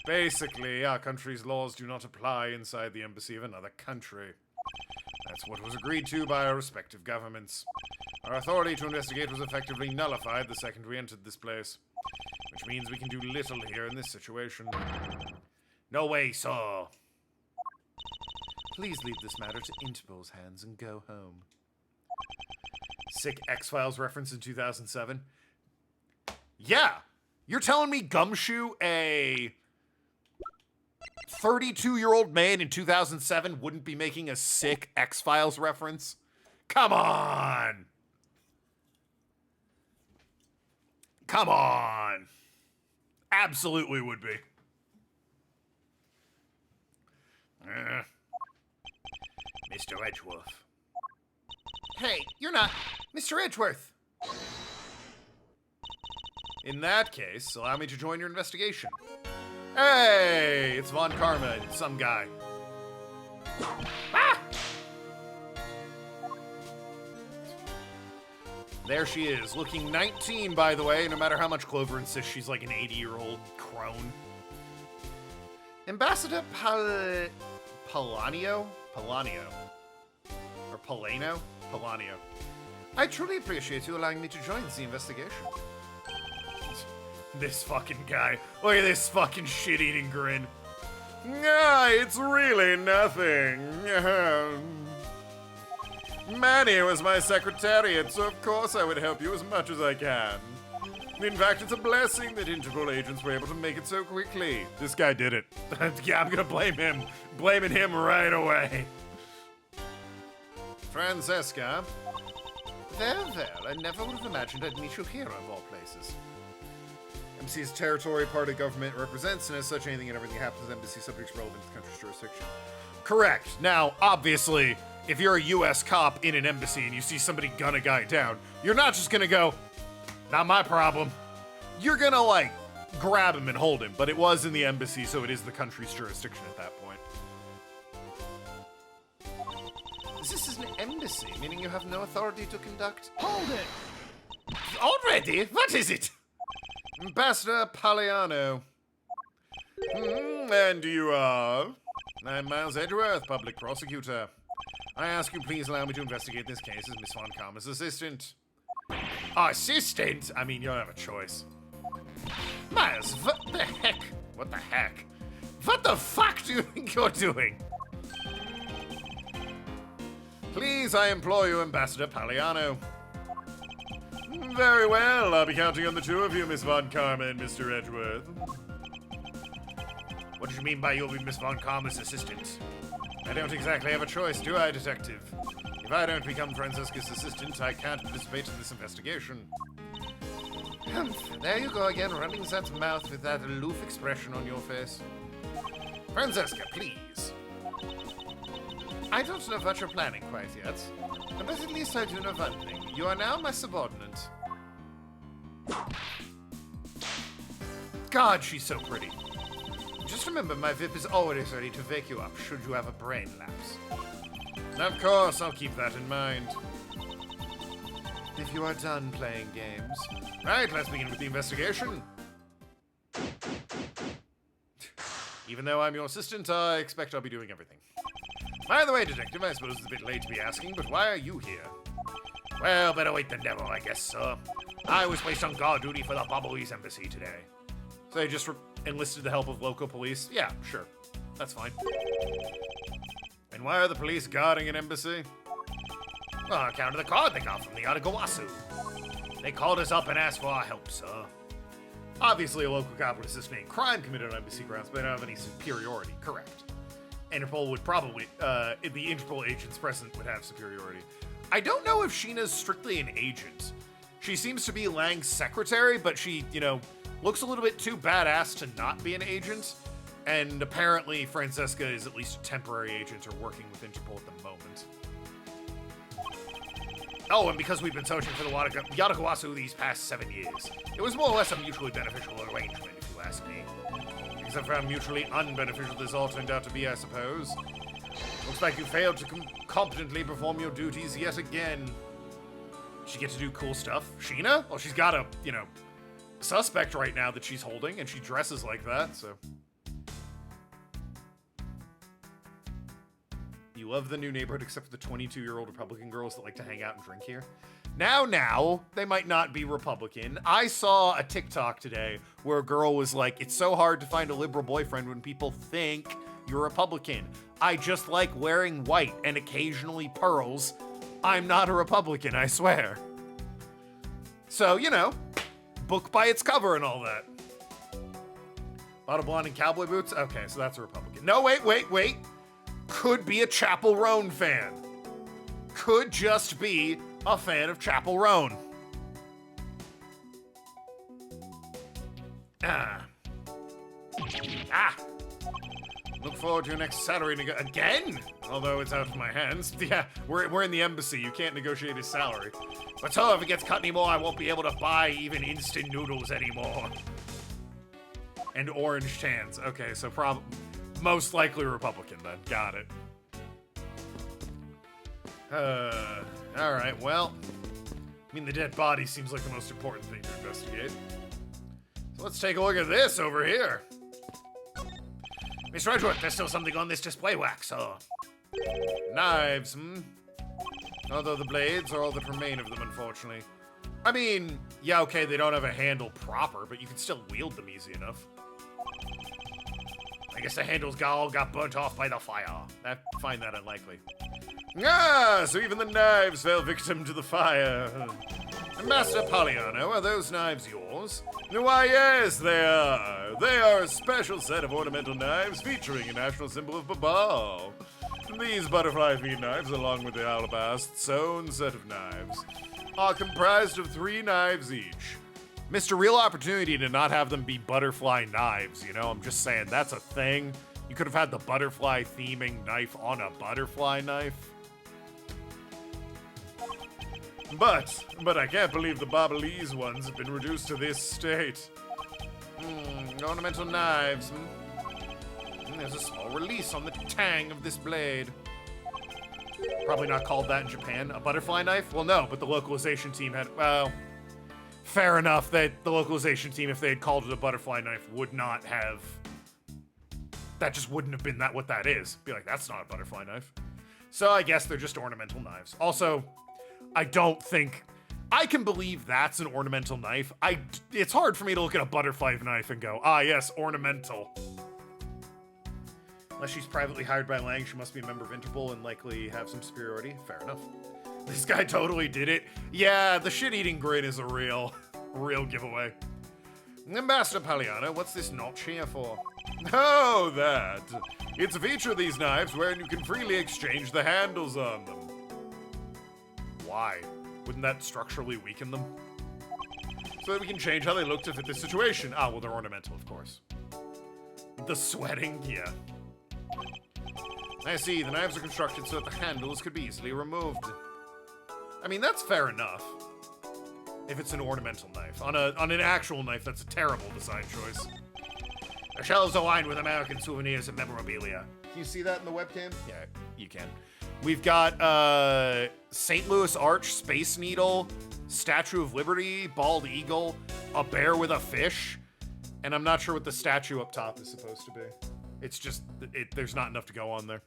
Basically, our country's laws do not apply inside the embassy of another country. That's what was agreed to by our respective governments. Our authority to investigate was effectively nullified the second we entered this place, which means we can do little here in this situation. No way, sir. Please leave this matter to Interpol's hands and go home. Sick X-Files reference in 2007. Yeah! You're telling me Gumshoe, a 32-year-old man in 2007, wouldn't be making a sick X-Files reference? Come on! Come on! Absolutely would be. Mr. Edgeworth. Hey, you're not Mr. Edgeworth. In that case, allow me to join your investigation. Hey, it's Von Karma, some guy. Ah! There she is, looking 19, by the way, no matter how much Clover insists she's like an 80-year-old crone. Ambassador Palanio? Or Palano? Palanio. I truly appreciate you allowing me to join the investigation. This fucking guy. Look at this fucking shit-eating grin. Ah, it's really nothing. Manny was my secretariat, so of course I would help you as much as I can. In fact, it's a blessing that Interpol agents were able to make it so quickly. This guy did it. Yeah, I'm gonna blame him. Blaming him right away. Francesca. Well, I never would have imagined I'd meet you here of all places. Embassy's territory, part of government represents, and as such, anything and everything that happens in embassy subjects relevant to the country's jurisdiction. Correct. Now, obviously, if you're a U.S. cop in an embassy and you see somebody gun a guy down, you're not just gonna go, not my problem. You're gonna, like, grab him and hold him, but it was in the embassy, so it is the country's jurisdiction at that point. This is an embassy, meaning you have no authority to conduct. Hold it! Already? What is it? Ambassador Paliano. And you are? I'm Miles Edgeworth, public prosecutor. I ask you please allow me to investigate this case as Miss Von Karma's assistant. Assistant? I mean, you don't have a choice. Miles, what the heck? What the heck? What the fuck do you think you're doing? Please, I implore you, Ambassador Paliano. Very well, I'll be counting on the two of you, Miss Von Karma and Mr. Edgeworth. What do you mean by you'll be Miss Von Karma's assistant? I don't exactly have a choice, do I, Detective? If I don't become Francesca's assistant, I can't participate in this investigation. There you go again, running that mouth with that aloof expression on your face. Francesca, please. I don't know what you're planning quite yet, but at least I do know one thing. You are now my subordinate. God, she's so pretty. Just remember, my VIP is always ready to wake you up should you have a brain lapse. Of course, I'll keep that in mind. If you are done playing games. Right, let's begin with the investigation. Even though I'm your assistant, I expect I'll be doing everything. By the way, Detective, I suppose it's a bit late to be asking, but why are you here? Well, better wait than never, I guess, sir. I was placed on guard duty for the Babalese embassy today. So they just enlisted the help of local police? Yeah, sure. That's fine. And why are the police guarding an embassy? Well, on account of the card they got from the Adagawasu. They called us up and asked for our help, sir. Obviously, a local cop would assist in a crime committed on embassy grounds, but they don't have any superiority. Correct. Interpol would probably, the Interpol agents present would have superiority. I don't know if Sheena's strictly an agent. She seems to be Lang's secretary, but she, looks a little bit too badass to not be an agent. And apparently Francesca is at least a temporary agent or working with Interpol at the moment. Oh, and because we've been searching for the Yatagawasu these past 7 years, it was more or less a mutually beneficial arrangement, if you ask me. Except for how mutually unbeneficial this all turned out to be, I suppose. Looks like you failed to competently perform your duties yet again. She get to do cool stuff. Sheena? Well, she's got a, suspect right now that she's holding, and she dresses like that, so... You love the new neighborhood except for the 22-year-old Republican girls that like to hang out and drink here. Now, they might not be Republican. I saw a TikTok today where a girl was like, it's so hard to find a liberal boyfriend when people think you're Republican. I just like wearing white and occasionally pearls. I'm not a Republican, I swear. So, book by its cover and all that. Bottle blonde and cowboy boots? Okay, so that's a Republican. No, wait. Could be a Chapel Roan fan. Could just be a fan of Chapel Roan. Look forward to your next salary again? Although it's out of my hands. Yeah, we're in the embassy. You can't negotiate his salary. But so if it gets cut anymore, I won't be able to buy even instant noodles anymore. And orange tans. Okay, so most likely Republican then. Got it. Alright, well. I mean, the dead body seems like the most important thing to investigate. So let's take a look at this over here. Mr. Edgeworth, there's still something on this display wax, huh? Knives, Although the blades are all that remain of them, unfortunately. I mean, yeah, okay, they don't have a handle proper, but you can still wield them easy enough. I guess the handles all got burnt off by the fire. I find that unlikely. So even the knives fell victim to the fire. Master Poliano, are those knives yours? Why, yes, they are. They are a special set of ornamental knives featuring a national symbol of Babal. These butterfly feet knives, along with the alabaster's own set of knives, are comprised of 3 knives each. Missed a real opportunity to not have them be butterfly knives, I'm just saying, that's a thing. You could have had the butterfly theming knife on a butterfly knife. But I can't believe the Babalese ones have been reduced to this state. Ornamental knives. There's a small release on the tang of this blade. Probably not called that in Japan. A butterfly knife? Well, no, but the localization team had, well... Fair enough that the localization team, if they had called it a butterfly knife, would not have... That just wouldn't have been what that is. Be like, that's not a butterfly knife. So I guess they're just ornamental knives. Also, I don't think... I can believe that's an ornamental knife. It's hard for me to look at a butterfly knife and go, yes, ornamental. Unless she's privately hired by Lang, she must be a member of Interpol and likely have some superiority. Fair enough. This guy totally did it. Yeah, the shit-eating grin is a real giveaway. Master Poliano, what's this notch here for? Oh, that. It's a feature of these knives wherein you can freely exchange the handles on them. Why? Wouldn't that structurally weaken them? So that we can change how they look to fit this situation. Well, they're ornamental, of course. The sweating, yeah. I see, the knives are constructed so that the handles could be easily removed. I mean, that's fair enough. If it's an ornamental knife. On an actual knife, that's a terrible design choice. The shelves are lined with American souvenirs and memorabilia. Can you see that in the webcam? Yeah, you can. We've got St. Louis Arch, Space Needle, Statue of Liberty, Bald Eagle, a bear with a fish, and I'm not sure what the statue up top is supposed to be. It's just, there's not enough to go on there.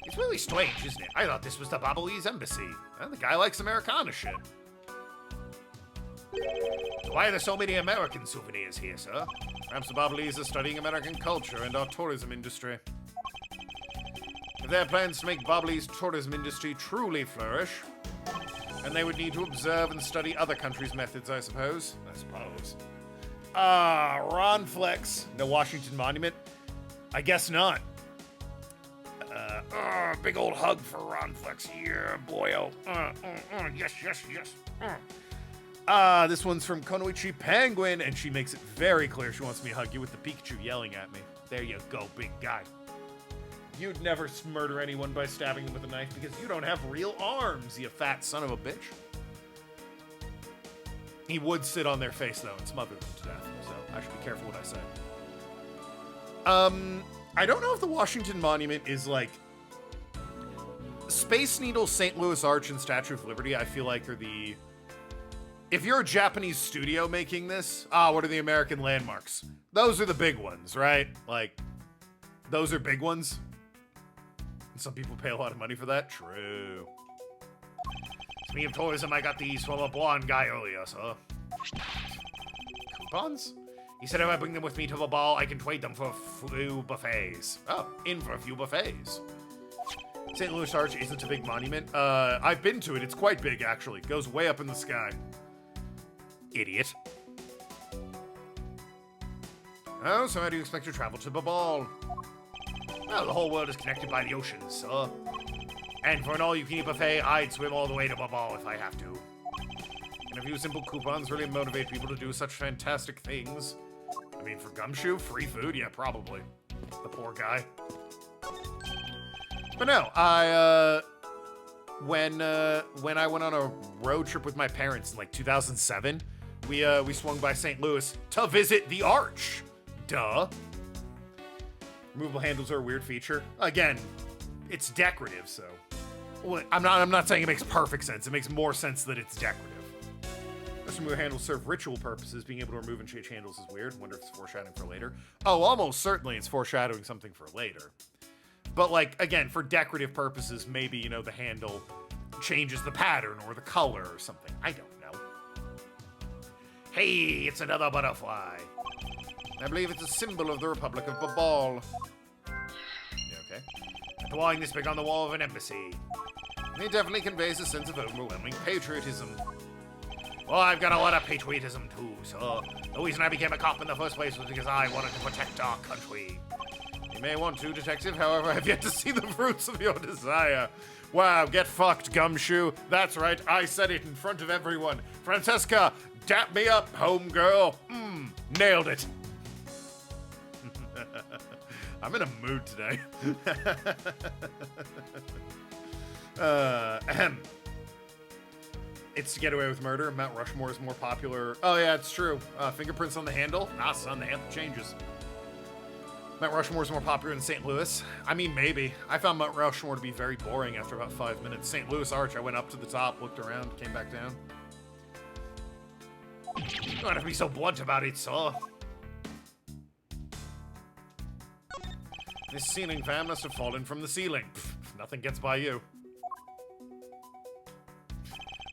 It's really strange, isn't it? I thought this was the Babalese embassy. The guy likes Americana shit. Why are there so many American souvenirs here, sir? Perhaps the Babalese are studying American culture and our tourism industry. If they have plans to make Babalese tourism industry truly flourish, then they would need to observe and study other countries' methods, I suppose. Ron Flex. No Washington Monument? I guess not. Big old hug for Ron Flex. Yeah, boyo. Yes. This one's from Konoichi Penguin, and she makes it very clear she wants me to hug you with the Pikachu yelling at me. There you go, big guy. You'd never murder anyone by stabbing them with a knife because you don't have real arms, you fat son of a bitch. He would sit on their face, though, and smother them to death, so I should be careful what I say. I don't know if the Washington Monument is, like... Space Needle, St. Louis Arch, and Statue of Liberty, I feel like, are the... If you're a Japanese studio making this, what are the American landmarks? Those are the big ones, right? Like, those are big ones. And some people pay a lot of money for that. True. Speaking of tourism, I got these from a blonde guy earlier, sir. Coupons? He said if I bring them with me to the ball, I can trade them for a few buffets. Oh, in for a few buffets. St. Louis Arch isn't a big monument. I've been to it. It's quite big, actually. It goes way up in the sky. Idiot. Oh, so how do you expect to travel to the ball? Well, the whole world is connected by the oceans, sir. And for an all-you-can-eat buffet, I'd swim all the way to the ball if I have to. And a few simple coupons really motivate people to do such fantastic things. I mean, for Gumshoe, free food? Yeah, probably. The poor guy. But no, when I went on a road trip with my parents in like 2007, we swung by St. Louis to visit the Arch. Duh. Removable handles are a weird feature. Again, it's decorative, so. Well, I'm not saying it makes perfect sense. It makes more sense that it's decorative. Most removable handles serve ritual purposes. Being able to remove and change handles is weird. Wonder if it's foreshadowing for later. Oh, almost certainly it's foreshadowing something for later. But, like, again, for decorative purposes, maybe, you know, the handle changes the pattern or the color or something. I don't know. Hey, it's another butterfly. I believe it's a symbol of the Republic of Babal. Yeah, okay. A drawing this big on the wall of an embassy. It definitely conveys a sense of overwhelming patriotism. Well, I've got a lot of patriotism, too, so the reason I became a cop in the first place was because I wanted to protect our country. You may want to, Detective. However, I have yet to see the fruits of your desire. Wow, get fucked, Gumshoe. That's right, I said it in front of everyone. Francesca, dap me up, homegirl. Nailed it. I'm in a mood today. It's to get away with murder. Mount Rushmore is more popular. Oh, yeah, it's true. Fingerprints on the handle? Nah, son, the handle changes. Mount Rushmore is more popular in St. Louis. I mean, maybe. I found Mount Rushmore to be very boring after about 5 minutes. St. Louis Arch, I went up to the top, looked around, came back down. You don't have to be so blunt about it, sir. This ceiling fan must have fallen from the ceiling. Pfft, nothing gets by you.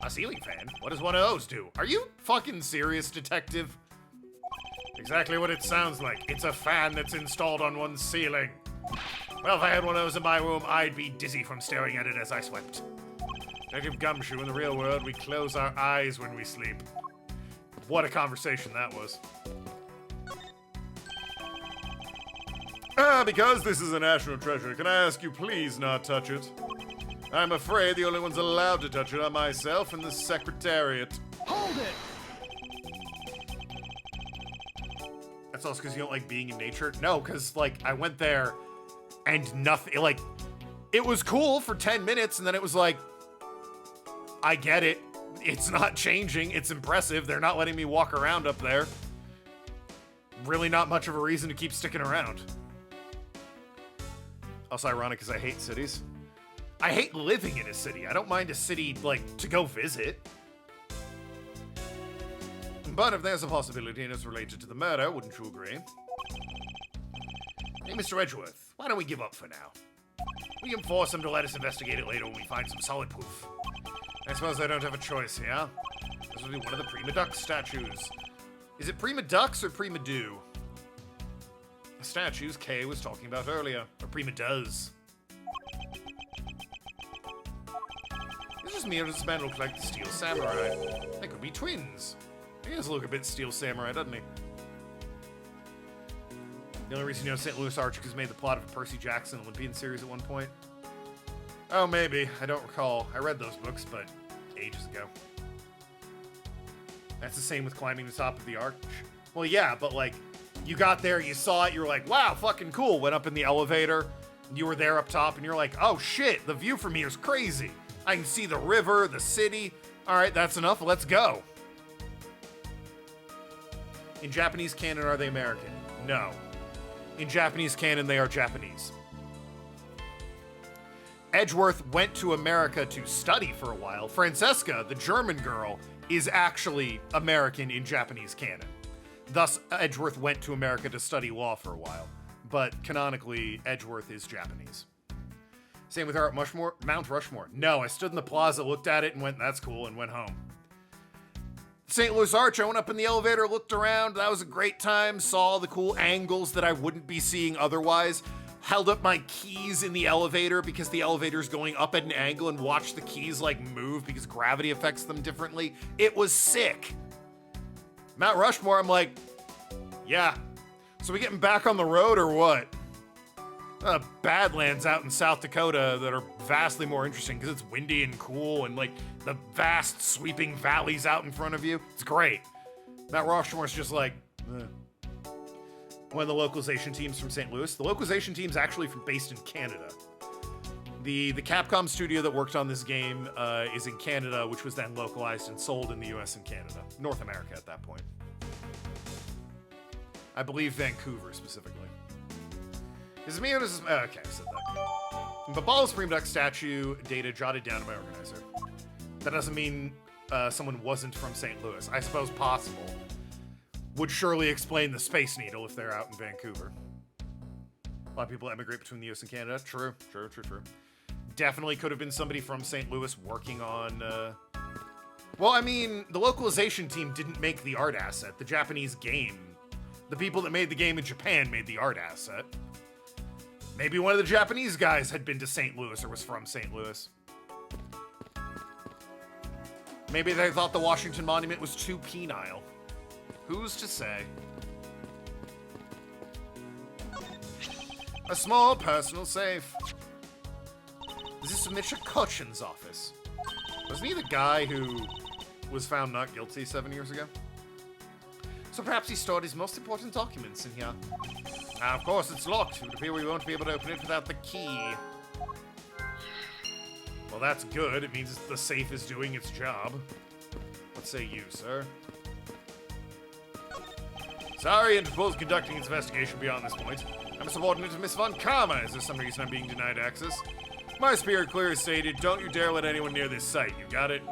A ceiling fan? What does one of those do? Are you fucking serious, Detective? Exactly what it sounds like. It's a fan that's installed on one's ceiling. Well, if I had one of those in my room, I'd be dizzy from staring at it as I slept. Detective Gumshoe, in the real world, we close our eyes when we sleep. What a conversation that was. Because this is a national treasure, can I ask you please not touch it? I'm afraid the only ones allowed to touch it are myself and the Secretariat. Hold it! That's also because you don't like being in nature? No, because, like, I went there and nothing, like, it was cool for 10 minutes and then it was like, I get it. It's not changing. It's impressive. They're not letting me walk around up there. Really not much of a reason to keep sticking around. Also ironic because I hate cities. I hate living in a city. I don't mind a city, like, to go visit. But if there's a possibility and it's related to the murder, wouldn't you agree? Hey, Mr. Edgeworth, why don't we give up for now? We can force them to let us investigate it later when we find some solid proof. I suppose I don't have a choice, yeah? This will be one of the Prima Duck statues. Is it Prima Ducks or Prima Do? The statues Kay was talking about earlier. Or Prima Does. It's just me or does this man look like the Steel Samurai? They could be twins. He does look a bit Steel Samurai, doesn't he? The only reason you know St. Louis Arch is made the plot of a Percy Jackson Olympian series at one point. Oh, maybe. I don't recall. I read those books, but ages ago. That's the same with climbing the top of the arch. Well, yeah, but like, you got there, you saw it, you were like, wow, fucking cool. Went up in the elevator, you were there up top, and you're like, oh shit, the view from here is crazy. I can see the river, the city. All right, that's enough, let's go. In Japanese canon, are they American? No. In Japanese canon, they are Japanese. Edgeworth went to America to study for a while. Francesca, the German girl, is actually American in Japanese canon. Thus, Edgeworth went to America to study law for a while. But canonically, Edgeworth is Japanese. Same with Mount Rushmore. No, I stood in the plaza, looked at it, and went, that's cool, and went home. St. Louis Arch, I went up in the elevator, looked around. That was a great time. Saw the cool angles that I wouldn't be seeing otherwise. Held up my keys in the elevator because the elevator's going up at an angle, and watched the keys like move because gravity affects them differently. It was sick. Mount Rushmore, I'm like, yeah. So we getting back on the road or what? Badlands out in South Dakota that are vastly more interesting because it's windy and cool and like the vast sweeping valleys out in front of you. It's great. Mount Rushmore's just like, One of the localization teams from St. Louis. The localization team's actually based in Canada. The Capcom studio that worked on this game is in Canada, which was then localized and sold in the US and Canada. North America at that point. I believe Vancouver specifically. Is it me or does this... okay, I said that. Babala's Supreme Duck statue data jotted down in my organizer. That doesn't mean someone wasn't from St. Louis. I suppose possible. Would surely explain the Space Needle if they're out in Vancouver. A lot of people emigrate between the US and Canada. True. Definitely could have been somebody from St. Louis working on... Well, I mean, the localization team didn't make the art asset. The Japanese game. The people that made the game in Japan made the art asset. Maybe one of the Japanese guys had been to St. Louis or was from St. Louis. Maybe they thought the Washington Monument was too penile. Who's to say? A small personal safe. Is this Mr. Kochin's office? Wasn't he the guy who was found not guilty 7 years ago? So perhaps he stored his most important documents in here. Of course, it's locked. It would appear we won't be able to open it without the key. Well, that's good. It means the safe is doing its job. What say you, sir? Sorry, Interpol's conducting its investigation beyond this point. I'm a subordinate to Miss Von Karma. Is there some reason I'm being denied access? My spirit clearly stated, don't you dare let anyone near this site. You got it?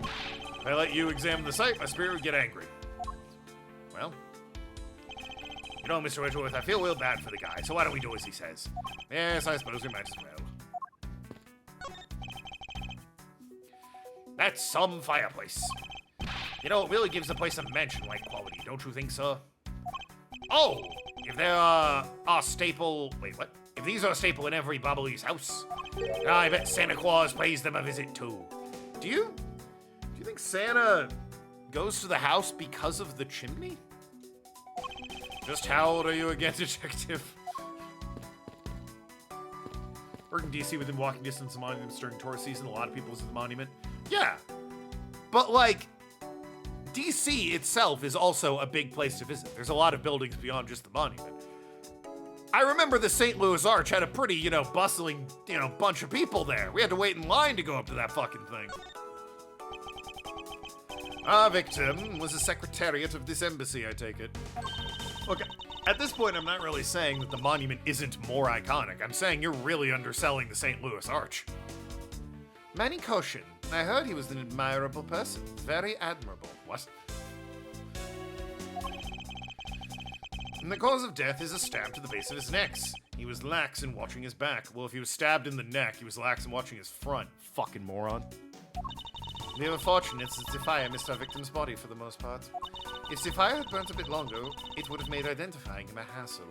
If I let you examine the site, my spirit would get angry. Well... You know, Mr. Edgeworth, I feel real bad for the guy, so why don't we do as he says? Yes, I suppose we might as well. That's some fireplace. You know, it really gives the place a mansion-like quality, don't you think, sir? Oh! If they're a staple... Wait, what? If these are a staple in every Babalu's house, I bet Santa Claus pays them a visit, too. Do you think Santa goes to the house because of the chimney? Just how old are you again, detective? Working DC within walking distance of monuments during tourist season. A lot of people visit the monument. Yeah. But, like, DC itself is also a big place to visit. There's a lot of buildings beyond just the monument. I remember the St. Louis Arch had a pretty, bustling, bunch of people there. We had to wait in line to go up to that fucking thing. Our victim was a secretariat of this embassy, I take it. Look, at this point, I'm not really saying that the monument isn't more iconic. I'm saying you're really underselling the St. Louis Arch. Manny Koshin. I heard he was an admirable person. Very admirable. What? And the cause of death is a stab to the base of his neck. He was lax in watching his back. Well, if he was stabbed in the neck, he was lax in watching his front. Fucking moron. We were fortunate since the fire missed our victim's body for the most part. If the fire had burnt a bit longer, it would have made identifying him a hassle.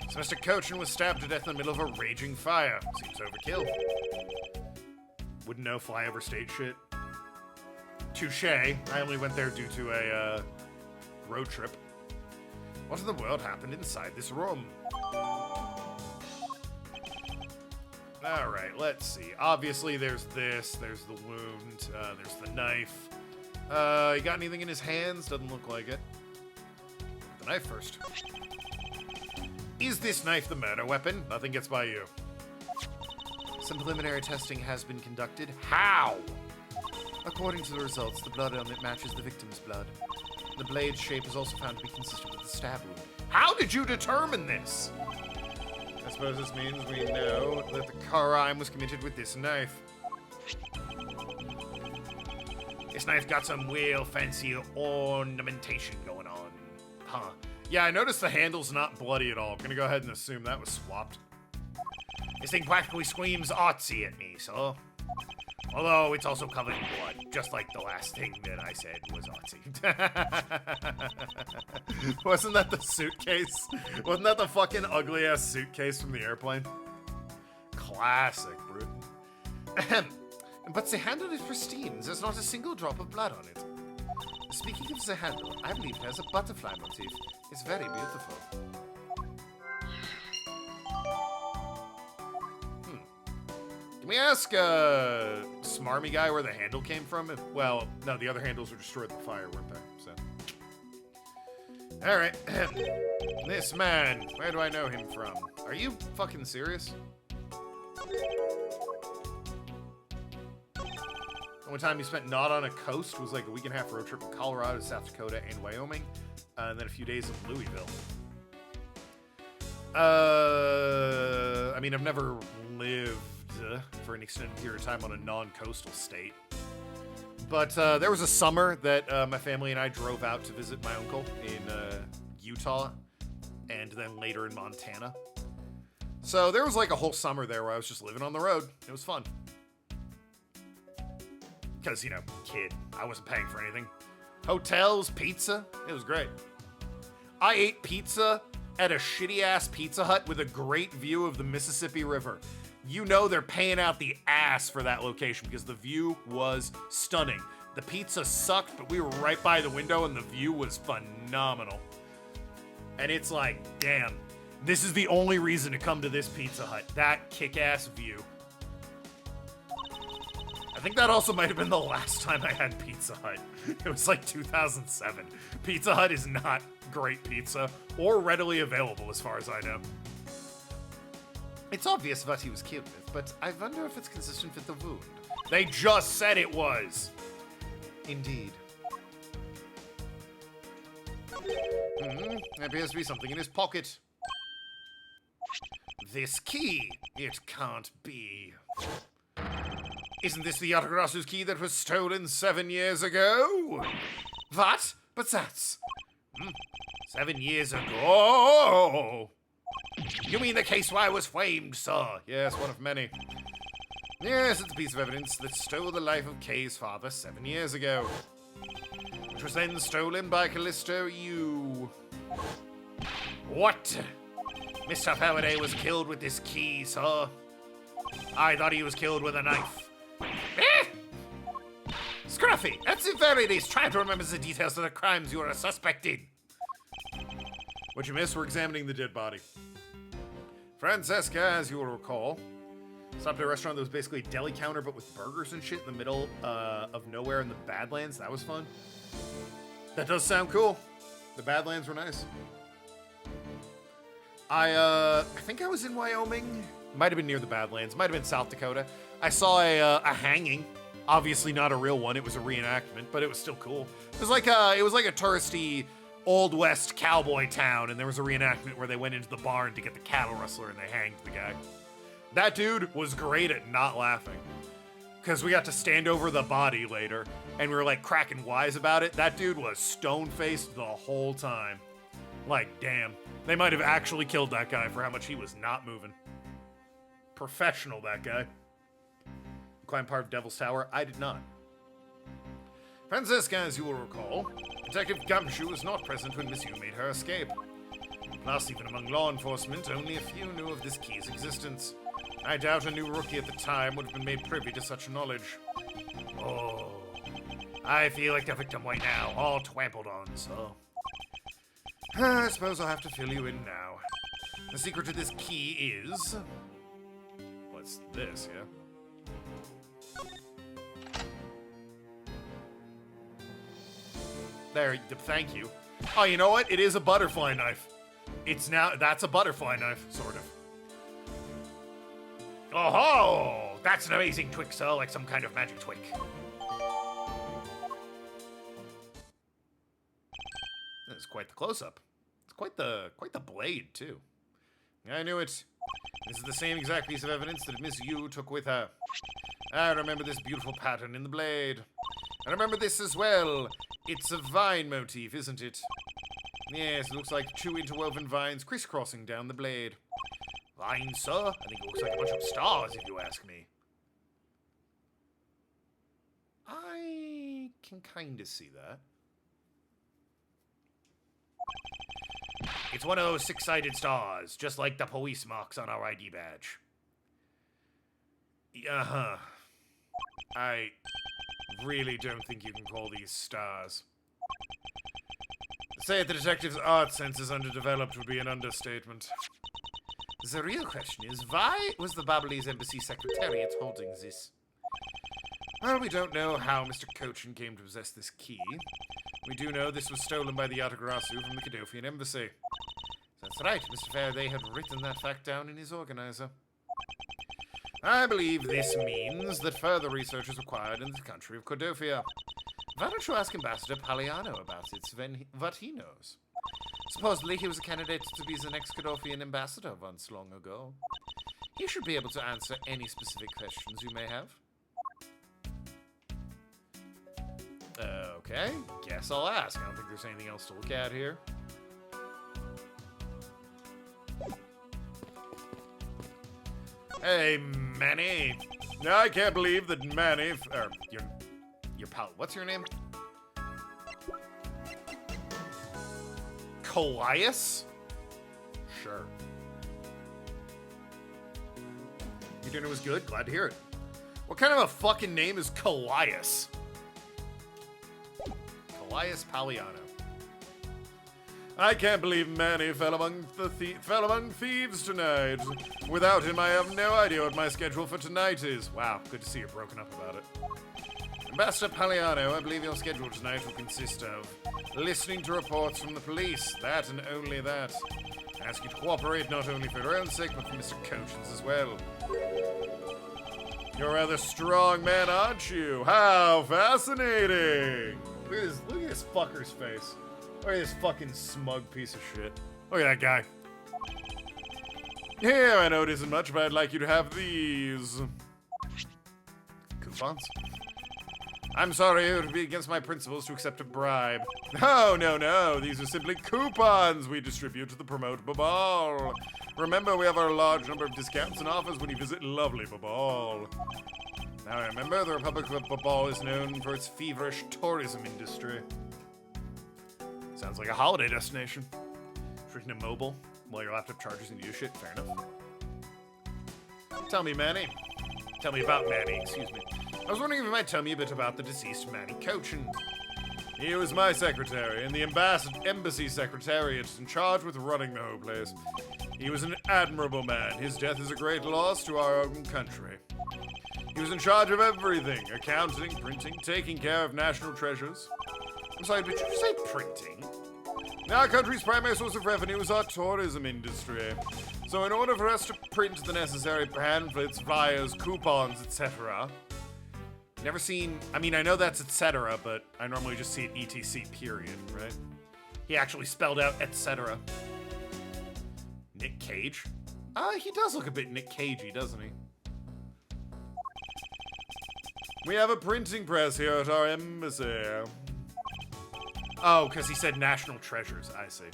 So Mr. Cochin was stabbed to death in the middle of a raging fire. Seems overkill. Wouldn't know flyover state shit. Touche. I only went there due to a road trip. What in the world happened inside this room? Alright, let's see. Obviously, there's this, there's the wound, there's the knife. He got anything in his hands? Doesn't look like it. The knife first. Is this knife the murder weapon? Nothing gets by you. Some preliminary testing has been conducted. How? According to the results, the blood on it matches the victim's blood. The blade's shape is also found to be consistent with the stab wound. How did you determine this? I suppose this means we know that the crime was committed with this knife. This knife got some real fancy ornamentation going on. Huh. Yeah, I noticed the handle's not bloody at all. I'm gonna go ahead and assume that was swapped. This thing practically screams artsy at me, so. Although it's also covered in blood, just like the last thing that I said was artsy. Wasn't that the suitcase? Wasn't that the fucking ugly-ass suitcase from the airplane? Classic, bro. But the handle is pristine. There's not a single drop of blood on it. Speaking of the handle, I believe it has a butterfly motif. It's very beautiful. Can we ask Smarmy guy where the handle came from? Well, no, the other handles were destroyed in the fire, weren't they? So. Alright. This man, where do I know him from? Are you fucking serious? The only time you spent not on a coast was like a week and a half road trip in Colorado, South Dakota, and Wyoming. And then a few days in Louisville. I mean, I've never lived for an extended period of time on a non-coastal state. But there was a summer that my family and I drove out to visit my uncle in Utah, and then later in Montana. So there was like a whole summer there where I was just living on the road. It was fun. Because, you know, kid, I wasn't paying for anything. Hotels, pizza, it was great. I ate pizza at a shitty-ass Pizza Hut with a great view of the Mississippi River. You know they're paying out the ass for that location because the view was stunning. The pizza sucked, but we were right by the window and the view was phenomenal. And it's like, damn, this is the only reason to come to this Pizza Hut. That kick-ass view. I think that also might have been the last time I had Pizza Hut. It was like 2007. Pizza Hut is not great pizza or readily available as far as I know. It's obvious what he was killed with, but I wonder if it's consistent with the wound. They just said it was. Indeed. There appears to be something in his pocket. This key. It can't be. Isn't this the Yatagrasu's key that was stolen 7 years ago? What? But that's... 7 years ago? You mean the case where I was framed, sir? Yes, one of many. Yes, it's a piece of evidence that stole the life of Kay's father 7 years ago. Which was then stolen by Callisto you. What? Mr. Faraday was killed with this key, sir. I thought he was killed with a knife. Scruffy, at the very least, try to remember the details of the crimes you are a suspect in. What you missed, we're examining the dead body. Francesca, as you will recall, stopped at a restaurant that was basically a deli counter but with burgers and shit in the middle of nowhere in the Badlands. That was fun. That does sound cool. The Badlands were nice. I think I was in Wyoming. Might have been near the Badlands. Might have been South Dakota. I saw a hanging. Obviously not a real one. It was a reenactment, but it was still cool. It was like a touristy Old West cowboy town, and there was a reenactment where they went into the barn to get the cattle rustler and they hanged the guy. That dude was great at not laughing. Because we got to stand over the body later, and we were like cracking wise about it. That dude was stone-faced the whole time. Like, damn. They might have actually killed that guy for how much he was not moving. Professional, that guy. Climbed part of Devil's Tower? I did not. Francisca, as you will recall, Detective Gumshoe was not present when Miss Yu made her escape. Plus, even among law enforcement, only a few knew of this key's existence. I doubt a new rookie at the time would have been made privy to such knowledge. Oh, I feel like the victim right now, all trampled on, so... I suppose I'll have to fill you in now. The secret to this key is... What's this, yeah? There, thank you. Oh, you know what? It is a butterfly knife. That's a butterfly knife, sort of. Oh, that's an amazing twig, sir, like some kind of magic twig. That's quite the close-up. It's quite the blade, too. I knew it. This is the same exact piece of evidence that Miss Yu took with her. I remember this beautiful pattern in the blade. I remember this as well. It's a vine motif, isn't it? Yes, it looks like 2 interwoven vines crisscrossing down the blade. Vines, sir? I think it looks like a bunch of stars, if you ask me. I can kind of see that. It's one of those 6-sided stars, just like the police marks on our ID badge. Uh-huh. I really don't think you can call these stars. To say the detective's art sense is underdeveloped would be an understatement. The real question is, why was the Babalese Embassy Secretariat holding this? Well, we don't know how Mr. Cochin came to possess this key. We do know this was stolen by the Yatagarasu from the Cadofian Embassy. That's right, Mr. Faraday had written that fact down in his organizer. I believe this means that further research is required in the country of Cordofia. Why don't you ask Ambassador Paliano about it, what he knows? Supposedly he was a candidate to be the next Cadofian ambassador once long ago. He should be able to answer any specific questions you may have. Okay, guess I'll ask. I don't think there's anything else to look at here. Hey, Manny. I can't believe that Manny, or your pal, what's your name? Colias? Sure. Your dinner was good? Glad to hear it. What kind of a fucking name is Colias? Colias Paliano. I can't believe Manny fell among thieves tonight. Without him, I have no idea what my schedule for tonight is. Wow, good to see you're broken up about it. Ambassador Paliano, I believe your schedule tonight will consist of listening to reports from the police, that and only that. I ask you to cooperate not only for your own sake, but for Mr. Cochin's as well. You're a rather strong man, aren't you? How fascinating! Look at this fucker's face. Look at this fucking smug piece of shit. Look at that guy. Here, I know it isn't much, but I'd like you to have these. Coupons? I'm sorry, it would be against my principles to accept a bribe. No. These are simply coupons we distribute to the promote Babal. Remember, we have our large number of discounts and offers when you visit lovely Babal. Now, I remember the Republic of Babal is known for its feverish tourism industry. Sounds like a holiday destination. Freaking mobile while your laptop charges and you do shit. Fair enough. Tell me, Manny. Tell me about Manny, excuse me. I was wondering if you might tell me a bit about the deceased Manny Cochin. He was my secretary in the Embassy Secretariat in charge with running the whole place. He was an admirable man. His death is a great loss to our own country. He was in charge of everything. Accounting, printing, taking care of national treasures. I'm sorry, did you say printing? Our country's primary source of revenue is our tourism industry. So in order for us to print the necessary pamphlets, flyers, coupons, etc. Never seen, I mean, I know that's etc., but I normally just see it ETC period, right? He actually spelled out etc. Nick Cage? He does look a bit Nick Cagey, doesn't he? We have a printing press here at our embassy. Oh, because he said national treasures, I see.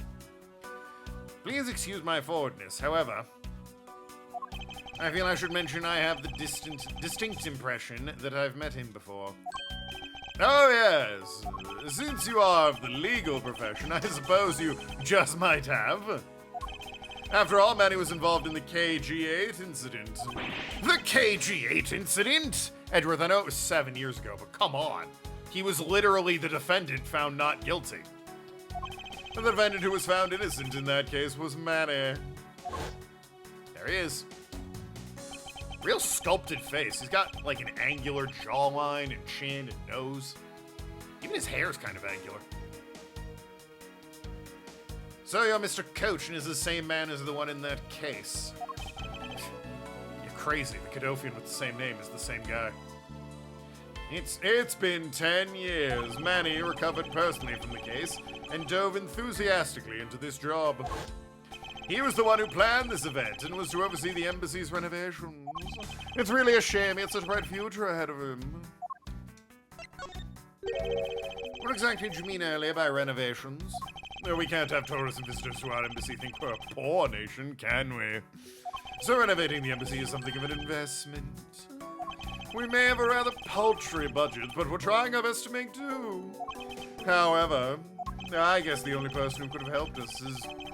Please excuse my forwardness, however, I feel I should mention I have the distinct impression that I've met him before. Oh yes, since you are of the legal profession, I suppose you just might have. After all, Manny was involved in the KG-8 incident. The KG-8 incident? Edward, I know it was 7 years ago, but come on. He was literally the defendant found not guilty. The defendant who was found innocent in that case was Manny. There he is. Real sculpted face. He's got like an angular jawline and chin and nose. Even his hair's kind of angular. So you're Mr. Coach and is the same man as the one in that case. You're crazy. The Cadofian with the same name is the same guy. It's been 10 years. Manny recovered personally from the case and dove enthusiastically into this job. He was the one who planned this event and was to oversee the embassy's renovations. It's really a shame he had such a bright future ahead of him. What exactly did you mean earlier by renovations? No, we can't have tourists and visitors to our embassy think we're a poor nation, can we? So renovating the embassy is something of an investment. We may have a rather paltry budget, but we're trying our best to make do. However, I guess the only person who could have helped us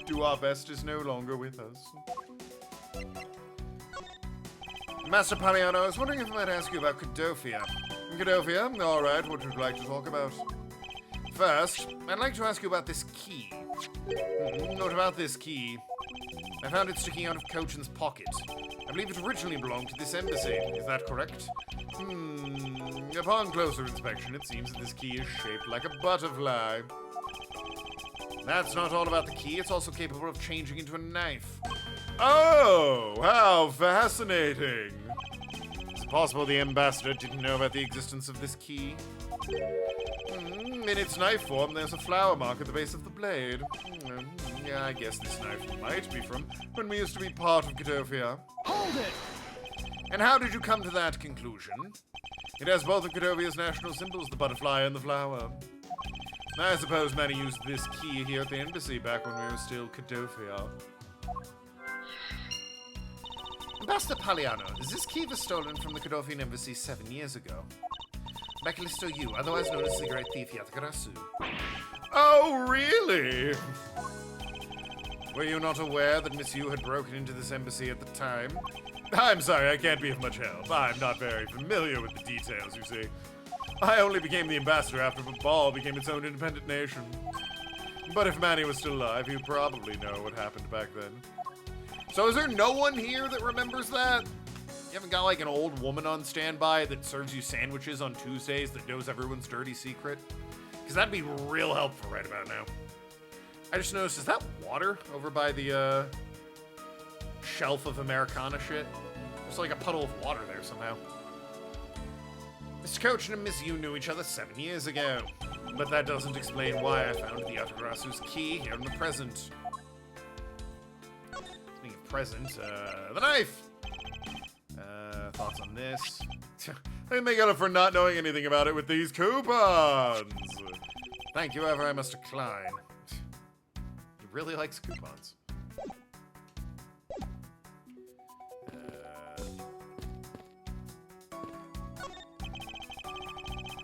do our best is no longer with us. Master Palliano, I was wondering if I might ask you about Cadofia. Cadofia, all right, what would you like to talk about? First, I'd like to ask you about this key. What about this key? I found it sticking out of Cochin's pocket. I believe it originally belonged to this embassy. Is that correct? Upon closer inspection, it seems that this key is shaped like a butterfly. That's not all about the key. It's also capable of changing into a knife. Oh, how fascinating. Is it possible the ambassador didn't know about the existence of this key? In its knife form, there's a flower mark at the base of the blade. Yeah, I guess this knife might be from when we used to be part of Cadofia. Hold it! And how did you come to that conclusion? It has both of Cadovia's national symbols, the butterfly and the flower. I suppose Manny used this key here at the embassy back when we were still Cadofia. Ambassador Palliano, is this key was stolen from the Cadofian embassy 7 years ago? Bacalisto you, otherwise known as the Great Thief Yatagarasu. Oh, really? Were you not aware that Miss Yu had broken into this embassy at the time? I'm sorry, I can't be of much help. I'm not very familiar with the details, you see. I only became the ambassador after Babal became its own independent nation. But if Manny was still alive, he'd probably know what happened back then. So is there no one here that remembers that? You haven't got like an old woman on standby that serves you sandwiches on Tuesdays that knows everyone's dirty secret? Because that'd be real helpful right about now. I just noticed, is that water over by the shelf of Americana shit? There's like a puddle of water there somehow. Mr. Coach and Miss Yu knew each other 7 years ago. But that doesn't explain why I found the Atagarasu's key here in the present. Speaking of present, the knife! Thoughts on this? They make up for not knowing anything about it with these coupons! Thank you ever, Mr. Klein. He really likes coupons.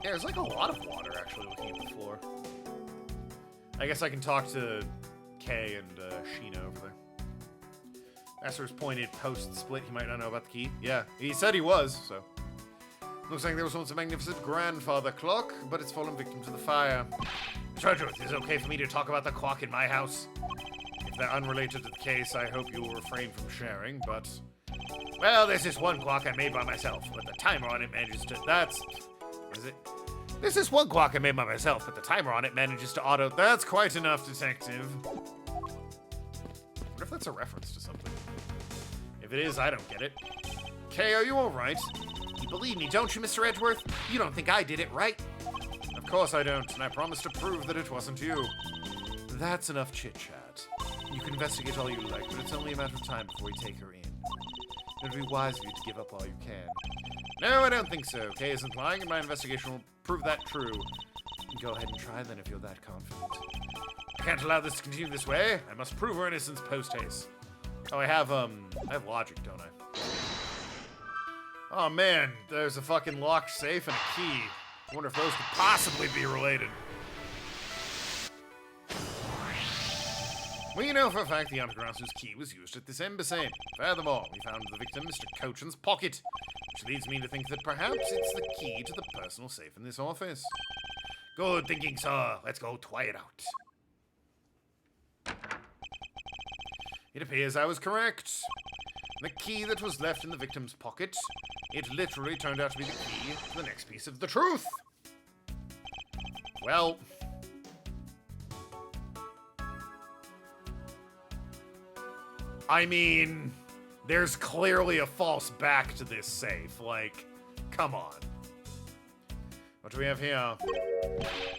Yeah, there's like a lot of water actually looking at the floor. I guess I can talk to Kay and Sheena over there. Master's pointed post-split, he might not know about the key. Yeah, he said he was, so. Looks like there was once a magnificent grandfather clock, but it's fallen victim to the fire. Treasure, is it okay for me to talk about the clock in my house? If they're unrelated to the case, I hope you will refrain from sharing, but... Well, there's this one clock I made by myself, but the timer on it manages to... Is it? There's this one clock I made by myself, but the timer on it manages to auto... That's quite enough, detective. I wonder if that's a reference to something. If it is, I don't get it. Kay, are you alright? You believe me, don't you, Mr. Edgeworth? You don't think I did it, right? Of course I don't, and I promise to prove that it wasn't you. That's enough chit-chat. You can investigate all you like, but it's only a matter of time before we take her in. It would be wise of you to give up all you can. No, I don't think so. Kay isn't lying, and my investigation will prove that true. Go ahead and try then if you're that confident. I can't allow this to continue this way. I must prove her innocence post-haste. Oh, I have logic, don't I? Oh man, there's a fucking locked safe and a key. I wonder if those could possibly be related. We know for a fact the Atagarasu's key was used at this embassy. Furthermore, we found the victim, Mr. Cochin's pocket, which leads me to think that perhaps it's the key to the personal safe in this office. Good thinking, sir. Let's go try it out. It appears I was correct. The key that was left in the victim's pocket, it literally turned out to be the key to the next piece of the truth. Well, I mean, there's clearly a false back to this safe. Like, come on. What do we have here?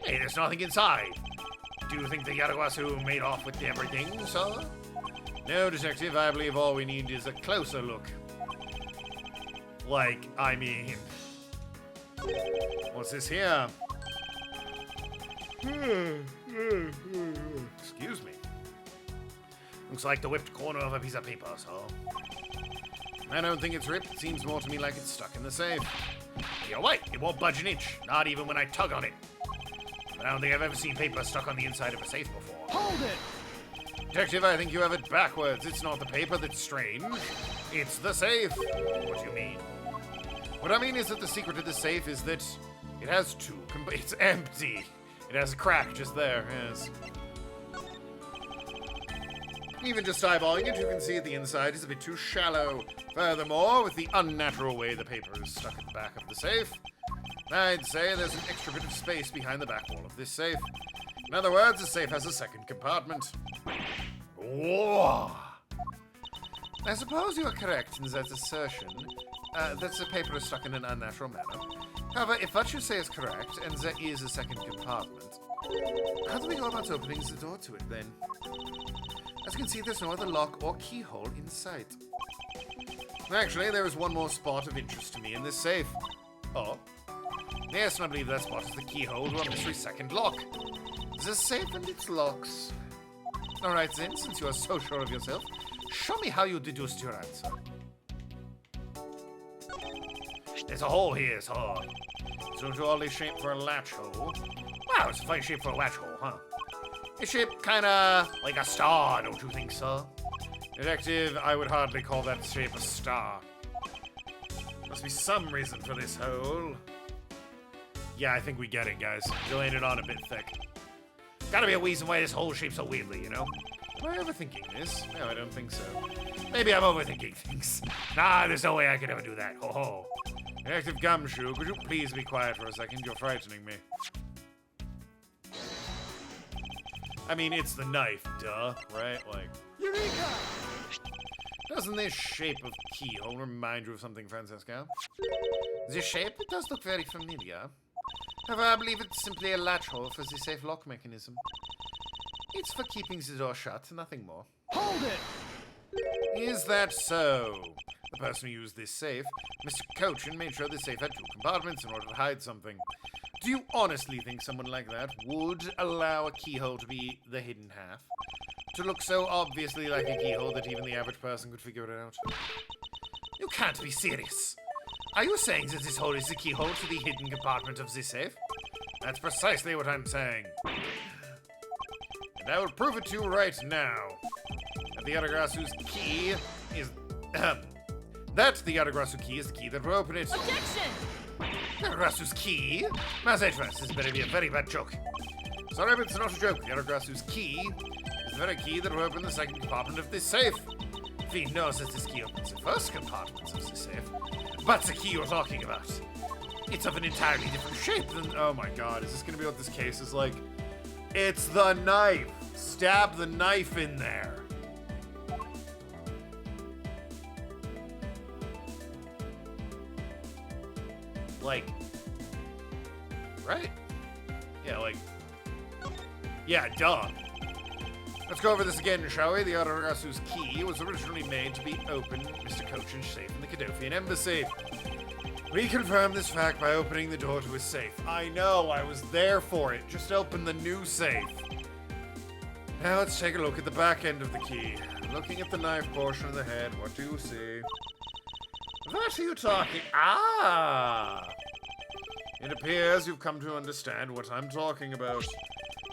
Hey, there's nothing inside. Do you think the Yaraguasu made off with everything, sir? No, Detective, I believe all we need is a closer look. Like, I mean... What's this here? Excuse me. Looks like the whipped corner of a piece of paper, sir. I don't think it's ripped. It seems more to me like it's stuck in the safe. You're right, it won't budge an inch, not even when I tug on it. But I don't think I've ever seen paper stuck on the inside of a safe before. Hold it! Detective, I think you have it backwards. It's not the paper that's strange. It's the safe. What do you mean? What I mean is that the secret to the safe is that it has two. It's empty. It has a crack just there. Yes. Even just eyeballing it, you can see that the inside is a bit too shallow. Furthermore, with the unnatural way the paper is stuck at the back of the safe, I'd say there's an extra bit of space behind the back wall of this safe. In other words, the safe has a second compartment. Whoa! I suppose you are correct in that assertion, that the paper is stuck in an unnatural manner. However, if what you say is correct, and there is a second compartment, how do we go about opening the door to it then? As you can see, there's no other lock or keyhole in sight. Actually, there is one more spot of interest to me in this safe. Oh. Yes, and I believe that spot is the keyhole to a mystery second lock. The safe and its locks. Alright then, since you are so sure of yourself, show me how you deduced your answer. There's a hole here, sir. It's not only shaped for a latch hole. Wow, it's a funny shape for a latch hole, huh? It's shaped kinda like a star, don't you think, sir? Detective, I would hardly call that shape a star. Must be some reason for this hole. Yeah, I think we get it, guys. You laid it on a bit thick. Gotta be a reason why this hole is shaped so weirdly, you know? Am I overthinking this? No, I don't think so. Maybe I'm overthinking things. Nah, there's no way I could ever do that. Ho ho. Detective Gumshoe, could you please be quiet for a second? You're frightening me. I mean, it's the knife, duh, right? Like, Eureka! doesn't this shape of keyhole remind you of something, Francesca? The shape? It does look very familiar. However, I believe it's simply a latch hole for the safe lock mechanism. It's for keeping the door shut, nothing more. Hold it! Is that so? The person who used this safe, Mr. Cochin, made sure the safe had two compartments in order to hide something. Do you honestly think someone like that would allow a keyhole to be the hidden half? To look so obviously like a keyhole that even the average person could figure it out? You can't be serious. Are you saying that this hole is the keyhole to the hidden compartment of this safe? That's precisely what I'm saying. And I will prove it to you right now. That the Yaragrasu's key is... that the Yaragrasu key is the key that will open it. Objection! Yaragrasu's key? Mas Edras, this better be a very bad joke. Sorry, but it's not a joke. The Yaragrasu's key is the very key that will open the second compartment of this safe. He knows that this key opens the first compartment of the safe. But the key you're talking about, it's of an entirely different shape than... Oh my god, is this gonna be what this case is like? It's the knife! Stab the knife in there! Like... Right? Yeah, like... Yeah, duh. Let's go over this again, shall we? The Yaragrasu's key was originally made to be open Mr. Cochin's safe in the Cadofian Embassy. We confirm this fact by opening the door to his safe. I know, I was there for it. Just open the new safe. Now let's take a look at the back end of the key. Looking at the knife portion of the head, what do you see? What are you talking? Ah! It appears you've come to understand what I'm talking about.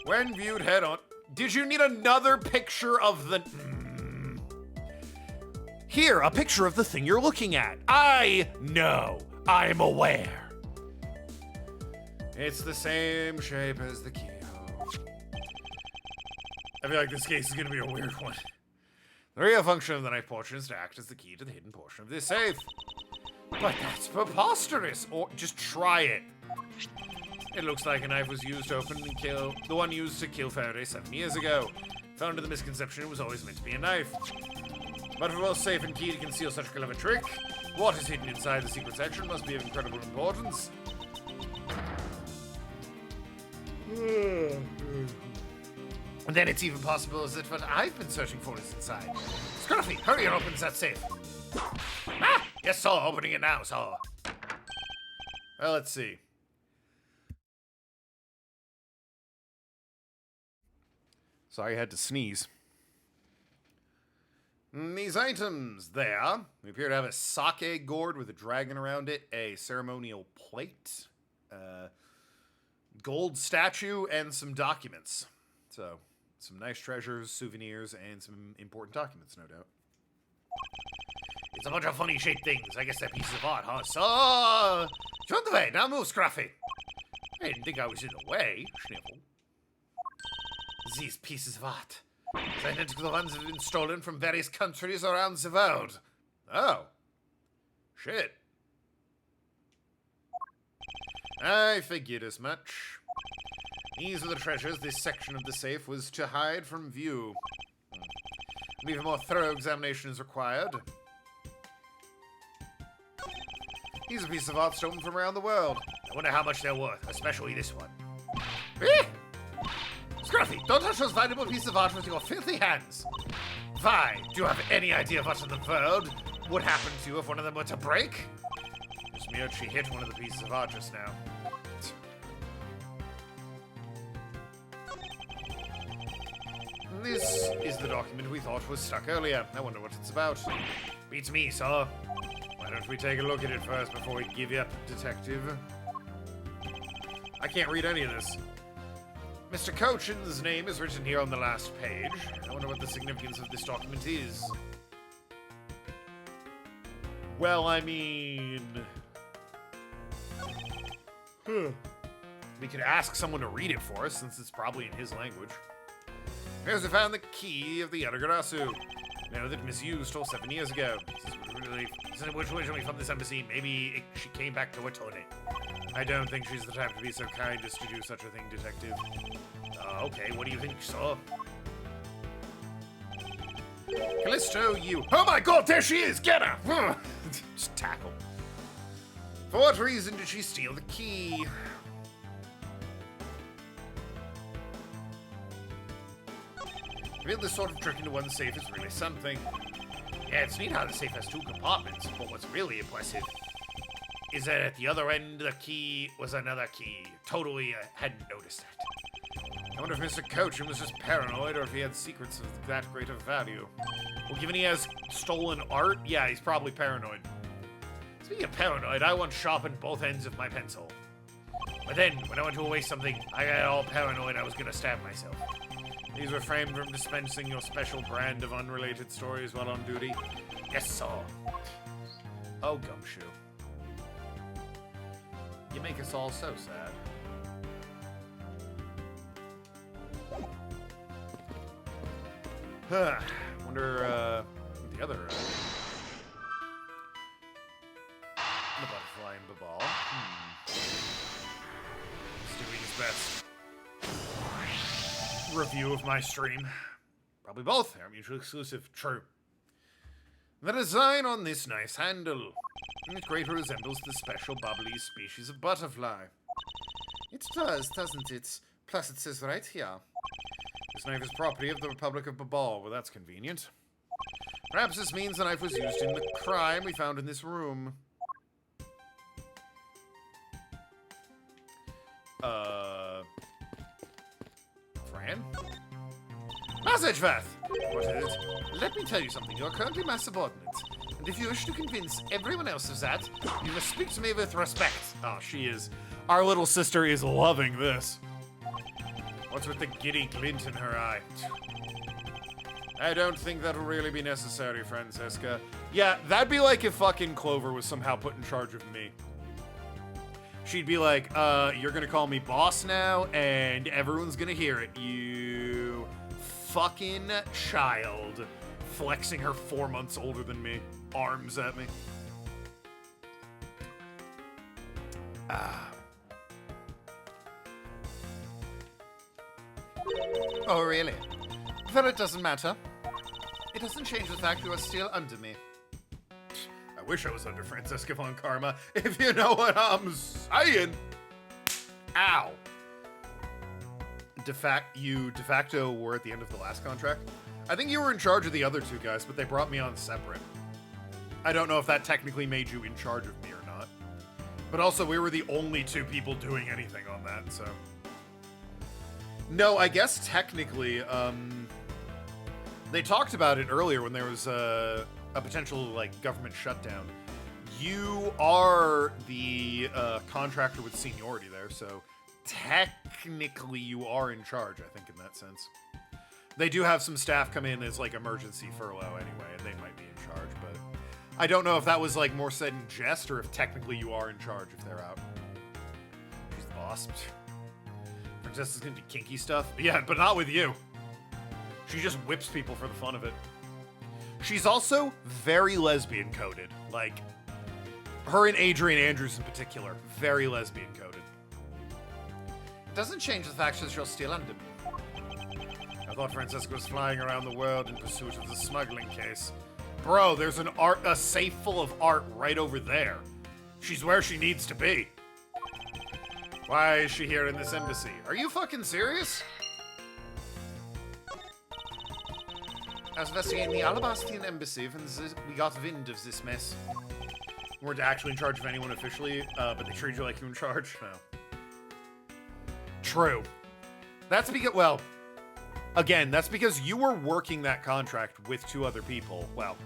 When viewed head on... Did you need another picture of the... Here, a picture of the thing you're looking at. I know. I'm aware. It's the same shape as the keyhole. I feel like this case is going to be a weird one. The real function of the knife portion is to act as the key to the hidden portion of this safe. But that's preposterous. Or just try it. It looks like a knife was used to open and kill the one used to kill Faraday 7 years ago. Fell under the misconception it was always meant to be a knife. But for both safe and key to conceal such a clever trick, what is hidden inside the secret section must be of incredible importance. And then it's even possible that what I've been searching for is inside. Scruffy, hurry and open that safe. Ah! Yes, sir. Opening it now, sir. Well, let's see. Sorry, I had to sneeze. These items there, we appear to have a sake gourd with a dragon around it, a ceremonial plate, gold statue, and some documents. So, some nice treasures, souvenirs, and some important documents, no doubt. It's a bunch of funny shaped things. I guess they're pieces of art, huh? So, jump the way. Now move, Scruffy. I didn't think I was in the way. Sniffle. These pieces of art. It's identical to the ones that have been stolen from various countries around the world. Oh. Shit. I figured as much. These are the treasures this section of the safe was to hide from view. An even more thorough examination is required. These are pieces of art stolen from around the world. I wonder how much they're worth, especially this one. Eh? Scruffy, don't touch those valuable pieces of art with your filthy hands. Vi, do you have any idea what in the world would happen to you if one of them were to break? Just me, she hit one of the pieces of art just now. This is the document we thought was stuck earlier. I wonder what it's about. Beats me, sir. Why don't we take a look at it first before we give you up, detective? I can't read any of this. Mr. Cochin's name is written here on the last page. I wonder what the significance of this document is. Well, I mean... We could ask someone to read it for us, since it's probably in his language. Here's we found the key of the Yatagarasu. Now that Miss Yu stole 7 years ago. Which originally from this embassy, maybe she came back to return it. I don't think she's the type to be so kind as to do such a thing, detective. Okay, what do you think, sir? Callisto, you... Oh my god, there she is! Get her! Just tackle. For what reason did she steal the key? I feel this sort of trick into one safe is really something. Yeah, it's neat how the safe has 2 compartments, but what's really impressive is that at the other end of the key was another key. Totally hadn't noticed that. I wonder if Mr. Cochin was just paranoid or if he had secrets of that great of value. Well, given he has stolen art, yeah, he's probably paranoid. Speaking of paranoid, I once sharpened both ends of my pencil. But then, when I went to erase something, I got all paranoid I was gonna stab myself. These refrained from dispensing your special brand of unrelated stories while on duty. Yes, sir. Oh, Gumshoe. You make us all so sad. Wonder, what the other, the butterfly and Babal. He's doing his best. Review of my stream. Probably both are mutually exclusive. True. The design on this nice handle. It greatly resembles the special bubbly species of butterfly. It does, doesn't it? Plus it says right here. This knife is property of the Republic of Babal. Well, that's convenient. Perhaps this means the knife was used in the crime we found in this room. Fran? Message, Vath! What is it? Let me tell you something. You're currently my subordinate. And if you wish to convince everyone else of that, you must speak to me with respect. Oh, she is. Our little sister is loving this. What's with the giddy glint in her eye? I don't think that'll really be necessary, Francesca. Yeah, that'd be like if fucking Clover was somehow put in charge of me. She'd be like, you're gonna call me boss now, and everyone's gonna hear it. You fucking child. Flexing her 4 months older than me. Arms at me. Oh, really? Well, it doesn't matter. It doesn't change the fact you are still under me. I wish I was under Francesca von Karma, if you know what I'm saying. Ow. You de facto were at the end of the last contract. I think you were in charge of the other two guys, but they brought me on separate. I don't know if that technically made you in charge of me or not. But also, we were the only two people doing anything on that, so... No, I guess technically, they talked about it earlier when there was a potential, like, government shutdown. You are the contractor with seniority there, so technically you are in charge, I think, in that sense. They do have some staff come in as, like, emergency furlough anyway, and they might be in charge, but I don't know if that was, like, more said in jest or if technically you are in charge if they're out. She's the boss. Princess is gonna do kinky stuff. Yeah, but not with you. She just whips people for the fun of it. She's also very lesbian coded. Like, her and Adrian Andrews in particular, very lesbian coded. It doesn't change the fact that you're still under me. I thought Francesca was flying around the world in pursuit of the smuggling case. Bro, there's a safe full of art right over there. She's where she needs to be. Why is she here in this embassy? Are you fucking serious? I was investigating the Alabastian embassy when we got wind of this mess. We weren't actually in charge of anyone officially, but they treated you like you were in charge. No. True. That's because, well, again, that's because you were working that contract with two other people. Well,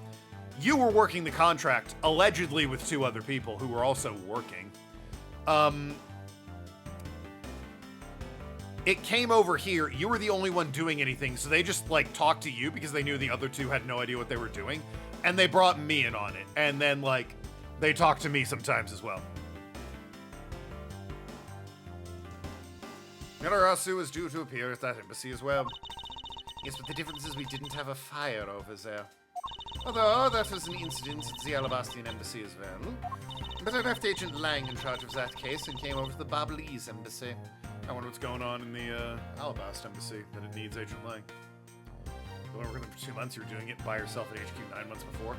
you were working the contract allegedly with two other people who were also working. It came over here, you were the only one doing anything, so they just, like, talked to you because they knew the other two had no idea what they were doing, and they brought me in on it, and then, like, they talked to me sometimes as well. Yarasu is due to appear at that embassy as well. Yes, but the difference is we didn't have a fire over there. Although, that was an incident at the Alabastian embassy as well. But I left Agent Lang in charge of that case and came over to the Babalese embassy. I wonder what's going on in the Alabast embassy that it needs Agent Lang. You were working there for 2 months, you were doing it by yourself at HQ 9 months before.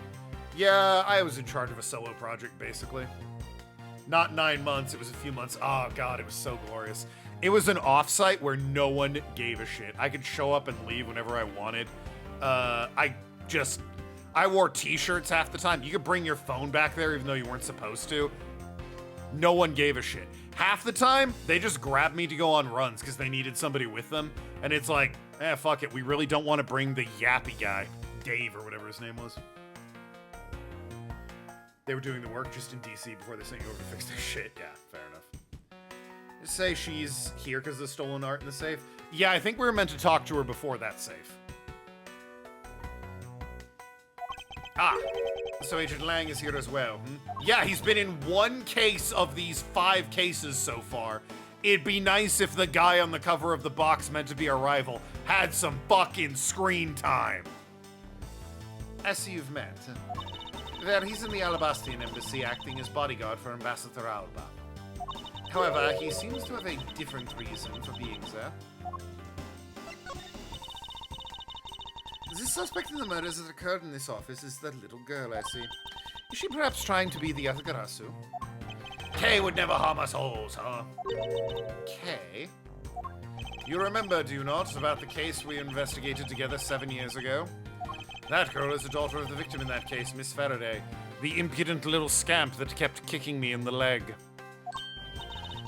Yeah, I was in charge of a solo project, basically. Not 9 months, it was a few months. Oh god, it was so glorious. It was an offsite where no one gave a shit. I could show up and leave whenever I wanted. I wore t-shirts half the time. You could bring your phone back there even though you weren't supposed to. No one gave a shit. Half the time, they just grabbed me to go on runs because they needed somebody with them. And it's like, fuck it. We really don't want to bring the yappy guy, Dave or whatever his name was. They were doing the work just in DC before they sent you over to fix their shit. Yeah, fair enough. Just say she's here because of the stolen art in the safe. Yeah, I think we were meant to talk to her before that safe. Ah, so Agent Lang is here as well. Yeah, he's been in 1 case of these 5 cases so far. It'd be nice if the guy on the cover of the box meant to be our rival had some fucking screen time. I see you've met. Well, he's in the Alabastian embassy acting as bodyguard for Ambassador Alba. However, he seems to have a different reason for being there. The suspect in the murders that occurred in this office is that little girl I see. Is she perhaps trying to be the other Garasu? Kay would never harm us holes, huh? Kay? You remember, do you not, about the case we investigated together 7 years ago? That girl is the daughter of the victim in that case, Miss Faraday. The impudent little scamp that kept kicking me in the leg.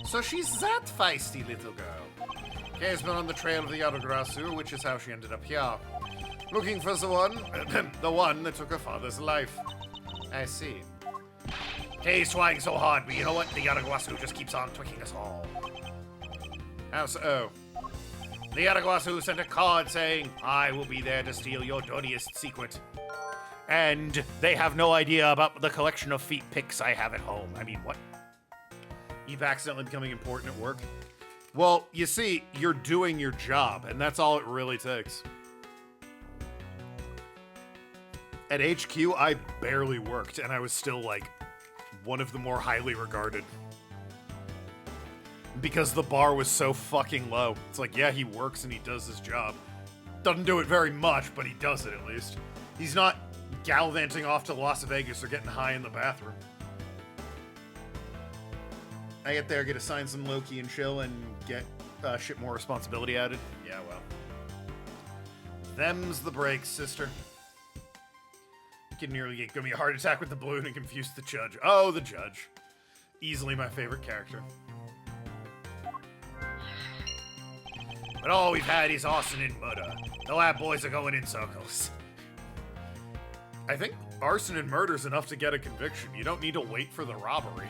So she's that feisty little girl. Kay's been on the trail of the other Garasu, which is how she ended up here. Looking for the one that took her father's life. I see. Kay's trying so hard, but you know what? The Yaraguasu just keeps on twicking us all. How so? The Yaraguasu sent a card saying, I will be there to steal your dirtiest secret. And they have no idea about the collection of feet pics I have at home. I mean, what? You've accidentally becoming important at work? Well, you see, you're doing your job, and that's all it really takes. At HQ, I barely worked, and I was still, like, one of the more highly regarded. Because the bar was so fucking low. It's like, yeah, he works and he does his job. Doesn't do it very much, but he does it at least. He's not gallivanting off to Las Vegas or getting high in the bathroom. I get there, get assigned some low-key and chill, and get shit more responsibility added. Yeah, well. Them's the breaks, sister. You can nearly give me a heart attack with the balloon and confuse the judge. Oh, the judge. Easily my favorite character. But all we've had is arson and murder. The lab boys are going in circles. I think arson and murder's enough to get a conviction. You don't need to wait for the robbery.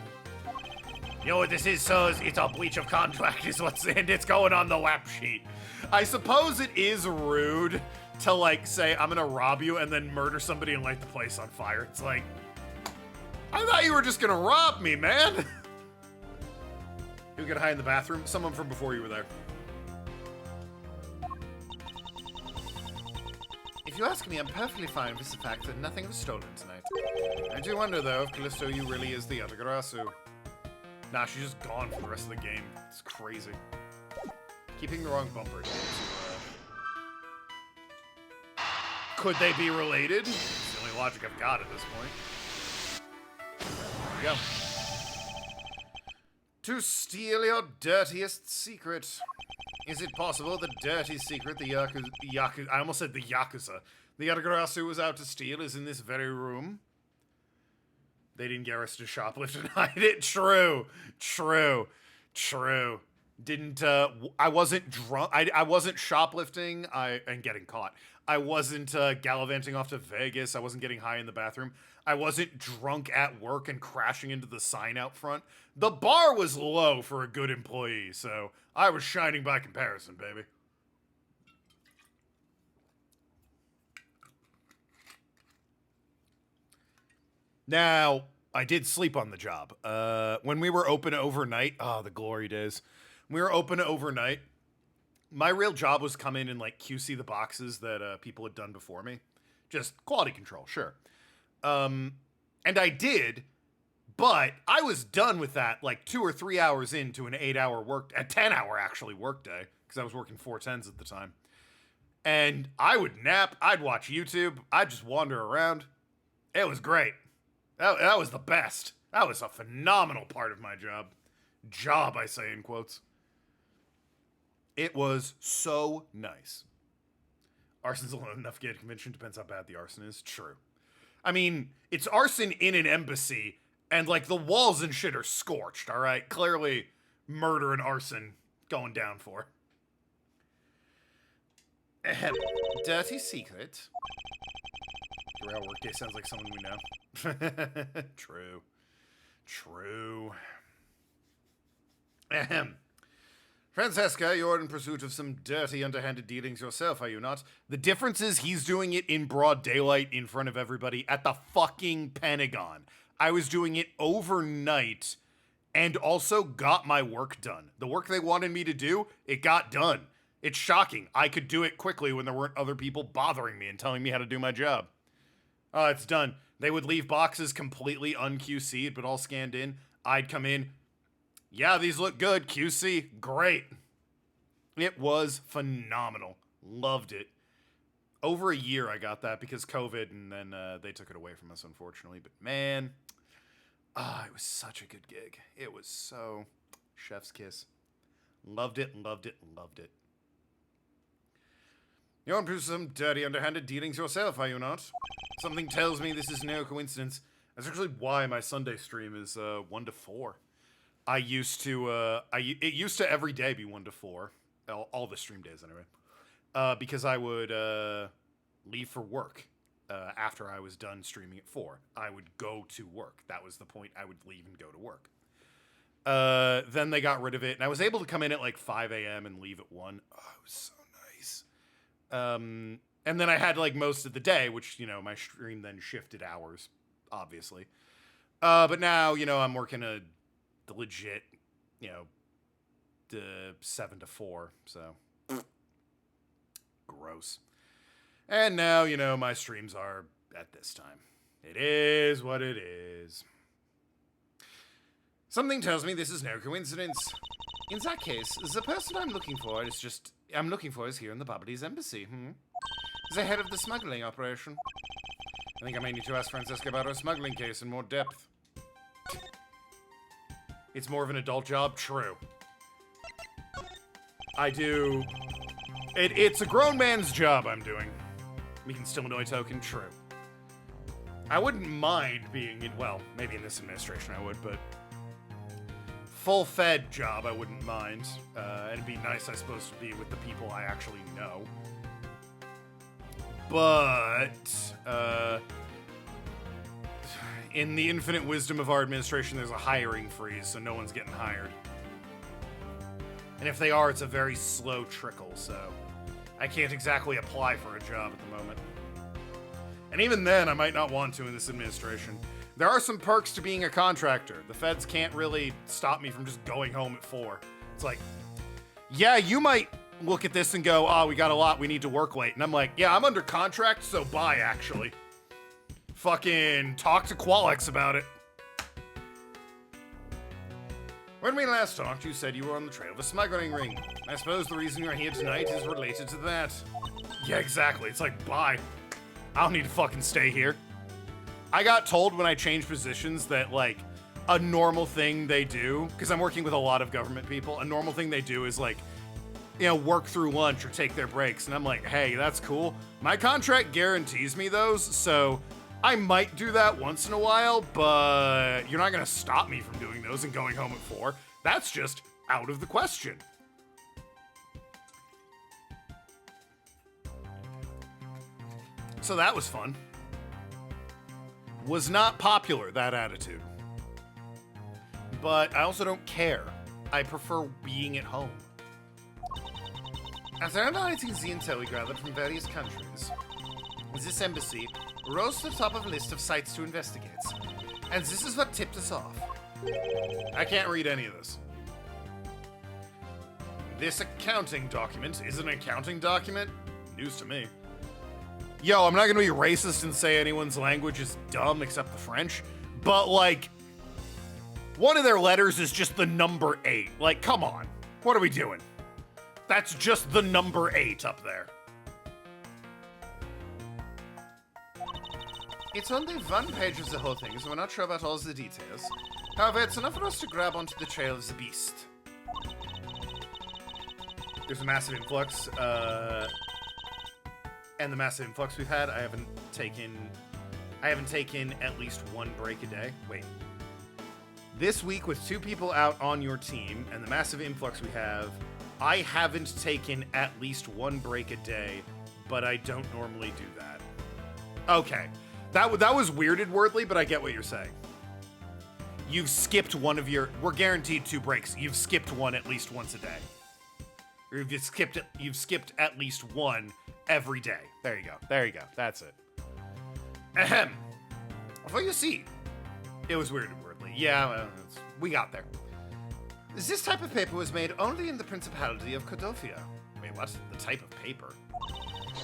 You know what this is, sirs? It's a breach of contract is what's and it's going on the lap sheet. I suppose it is rude to, like, say, I'm gonna rob you and then murder somebody and light the place on fire. It's like, I thought you were just gonna rob me, man. You get high in the bathroom? Someone from before you were there. If you ask me, I'm perfectly fine with the fact that nothing was stolen tonight. I do wonder, though, if Callisto you really is the Yatagarasu. Nah, she's just gone for the rest of the game. It's crazy. Keeping the wrong bumper. Could they be related? It's the only logic I've got at this point. There we go. To steal your dirtiest secret. Is it possible the dirty secret the Yakuza... I almost said the Yakuza. The Yatagarasu was out to steal is in this very room? They didn't get us to shoplift and hide it. True. True. True. Didn't, I wasn't drunk. I wasn't shoplifting and getting caught. I wasn't gallivanting off to Vegas. I wasn't getting high in the bathroom. I wasn't drunk at work and crashing into the sign out front. The bar was low for a good employee, so I was shining by comparison, baby. Now, I did sleep on the job. When we were open overnight, the glory days. When we were open overnight, my real job was come in and, like, QC the boxes that people had done before me. Just quality control, sure. And I did, but I was done with that, like, 2 or 3 hours into an 8-hour a 10-hour, actually, work day, because I was working 410s at the time. And I would nap, I'd watch YouTube, I'd just wander around. It was great. That was the best. That was a phenomenal part of my job. Job, I say in quotes. It was so nice. Arson's alone enough to get a convention. Depends how bad the arson is. True. I mean, it's arson in an embassy, and, like, the walls and shit are scorched, alright? Clearly, murder and arson going down for. Ahem. Dirty secret. Your real workday sounds like someone we know. True. True. Ahem. Francesca, you're in pursuit of some dirty, underhanded dealings yourself, are you not? The difference is he's doing it in broad daylight in front of everybody at the fucking Pentagon. I was doing it overnight and also got my work done. The work they wanted me to do, it got done. It's shocking. I could do it quickly when there weren't other people bothering me and telling me how to do my job. Oh, it's done. They would leave boxes completely un-QC'd, but all scanned in. I'd come in. Yeah, these look good. QC, great. It was phenomenal. Loved it. Over a year I got that because COVID, and then they took it away from us, unfortunately. But man, it was such a good gig. It was so chef's kiss. Loved it, loved it, loved it. You're on to some dirty, underhanded dealings yourself, are you not? Something tells me this is no coincidence. That's actually why my Sunday stream is 1 to 4. I used to, it used to every day be 1 to 4. All the stream days, anyway. Because I would leave for work after I was done streaming at 4. I would go to work. That was the point. I would leave and go to work. Then they got rid of it, and I was able to come in at like 5 a.m. and leave at 1. Oh, it was so nice. And then I had like most of the day, which, you know, my stream then shifted hours, obviously. But now, you know, I'm working the legit, you know, the 7 to 4, so gross. And now, you know, my streams are at this time. It is what it is. Something tells me this is no coincidence. In that case, the person I'm looking for is here in the Babylon's embassy. the head of the smuggling operation. I think I may need to ask Francesca about her smuggling case in more depth. It's more of an adult job? True. I do... It's a grown man's job I'm doing. We can still annoy Token? True. I wouldn't mind being in... Well, maybe in this administration I would, but... Full-fed job I wouldn't mind. And it'd be nice, I suppose, to be with the people I actually know. But... in the infinite wisdom of our administration, there's a hiring freeze, so no one's getting hired. And if they are, it's a very slow trickle, so I can't exactly apply for a job at the moment. And even then, I might not want to in this administration. There are some perks to being a contractor. The feds can't really stop me from just going home at 4. It's like, yeah, you might look at this and go, oh, we got a lot, we need to work late. And I'm like, yeah, I'm under contract, so bye, actually. Fucking talk to Qualex about it. When we last talked, you said you were on the trail of a smuggling ring. I suppose the reason you're here tonight is related to that. Yeah, exactly. It's like, bye. I don't need to fucking stay here. I got told when I changed positions that, like, a normal thing they do, because I'm working with a lot of government people, a normal thing they do is, like, you know, work through lunch or take their breaks. And I'm like, hey, that's cool. My contract guarantees me those, so I might do that once in a while, but you're not going to stop me from doing those and going home at 4. That's just out of the question. So that was fun. Was not popular, that attitude. But I also don't care. I prefer being at home. After analyzing the intel we gathered from various countries, this embassy rose to the top of a list of sites to investigate. And this is what tipped us off. I can't read any of this. This accounting document is an accounting document? News to me. Yo, I'm not gonna be racist and say anyone's language is dumb except the French, but like, one of their letters is just the number 8. Like, come on. What are we doing? That's just the number 8 up there. It's only one page of the whole thing, so we're not sure about all the details. However, it's enough for us to grab onto the trail of the beast. There's a massive influx, and the massive influx we've had, I haven't taken at least one break a day. Wait. This week, with 2 people out on your team, and the massive influx we have, I haven't taken at least one break a day, but I don't normally do that. Okay. That was weirded wordly, but I get what you're saying. You've skipped one of your... We're guaranteed 2 breaks. You've skipped one at least once a day. Or you've skipped at least one every day. There you go. There you go. That's it. Ahem. Well, you see, it was weirded wordly. Yeah, well, we got there. This type of paper was made only in the Principality of Codofia. Wait, what? The type of paper?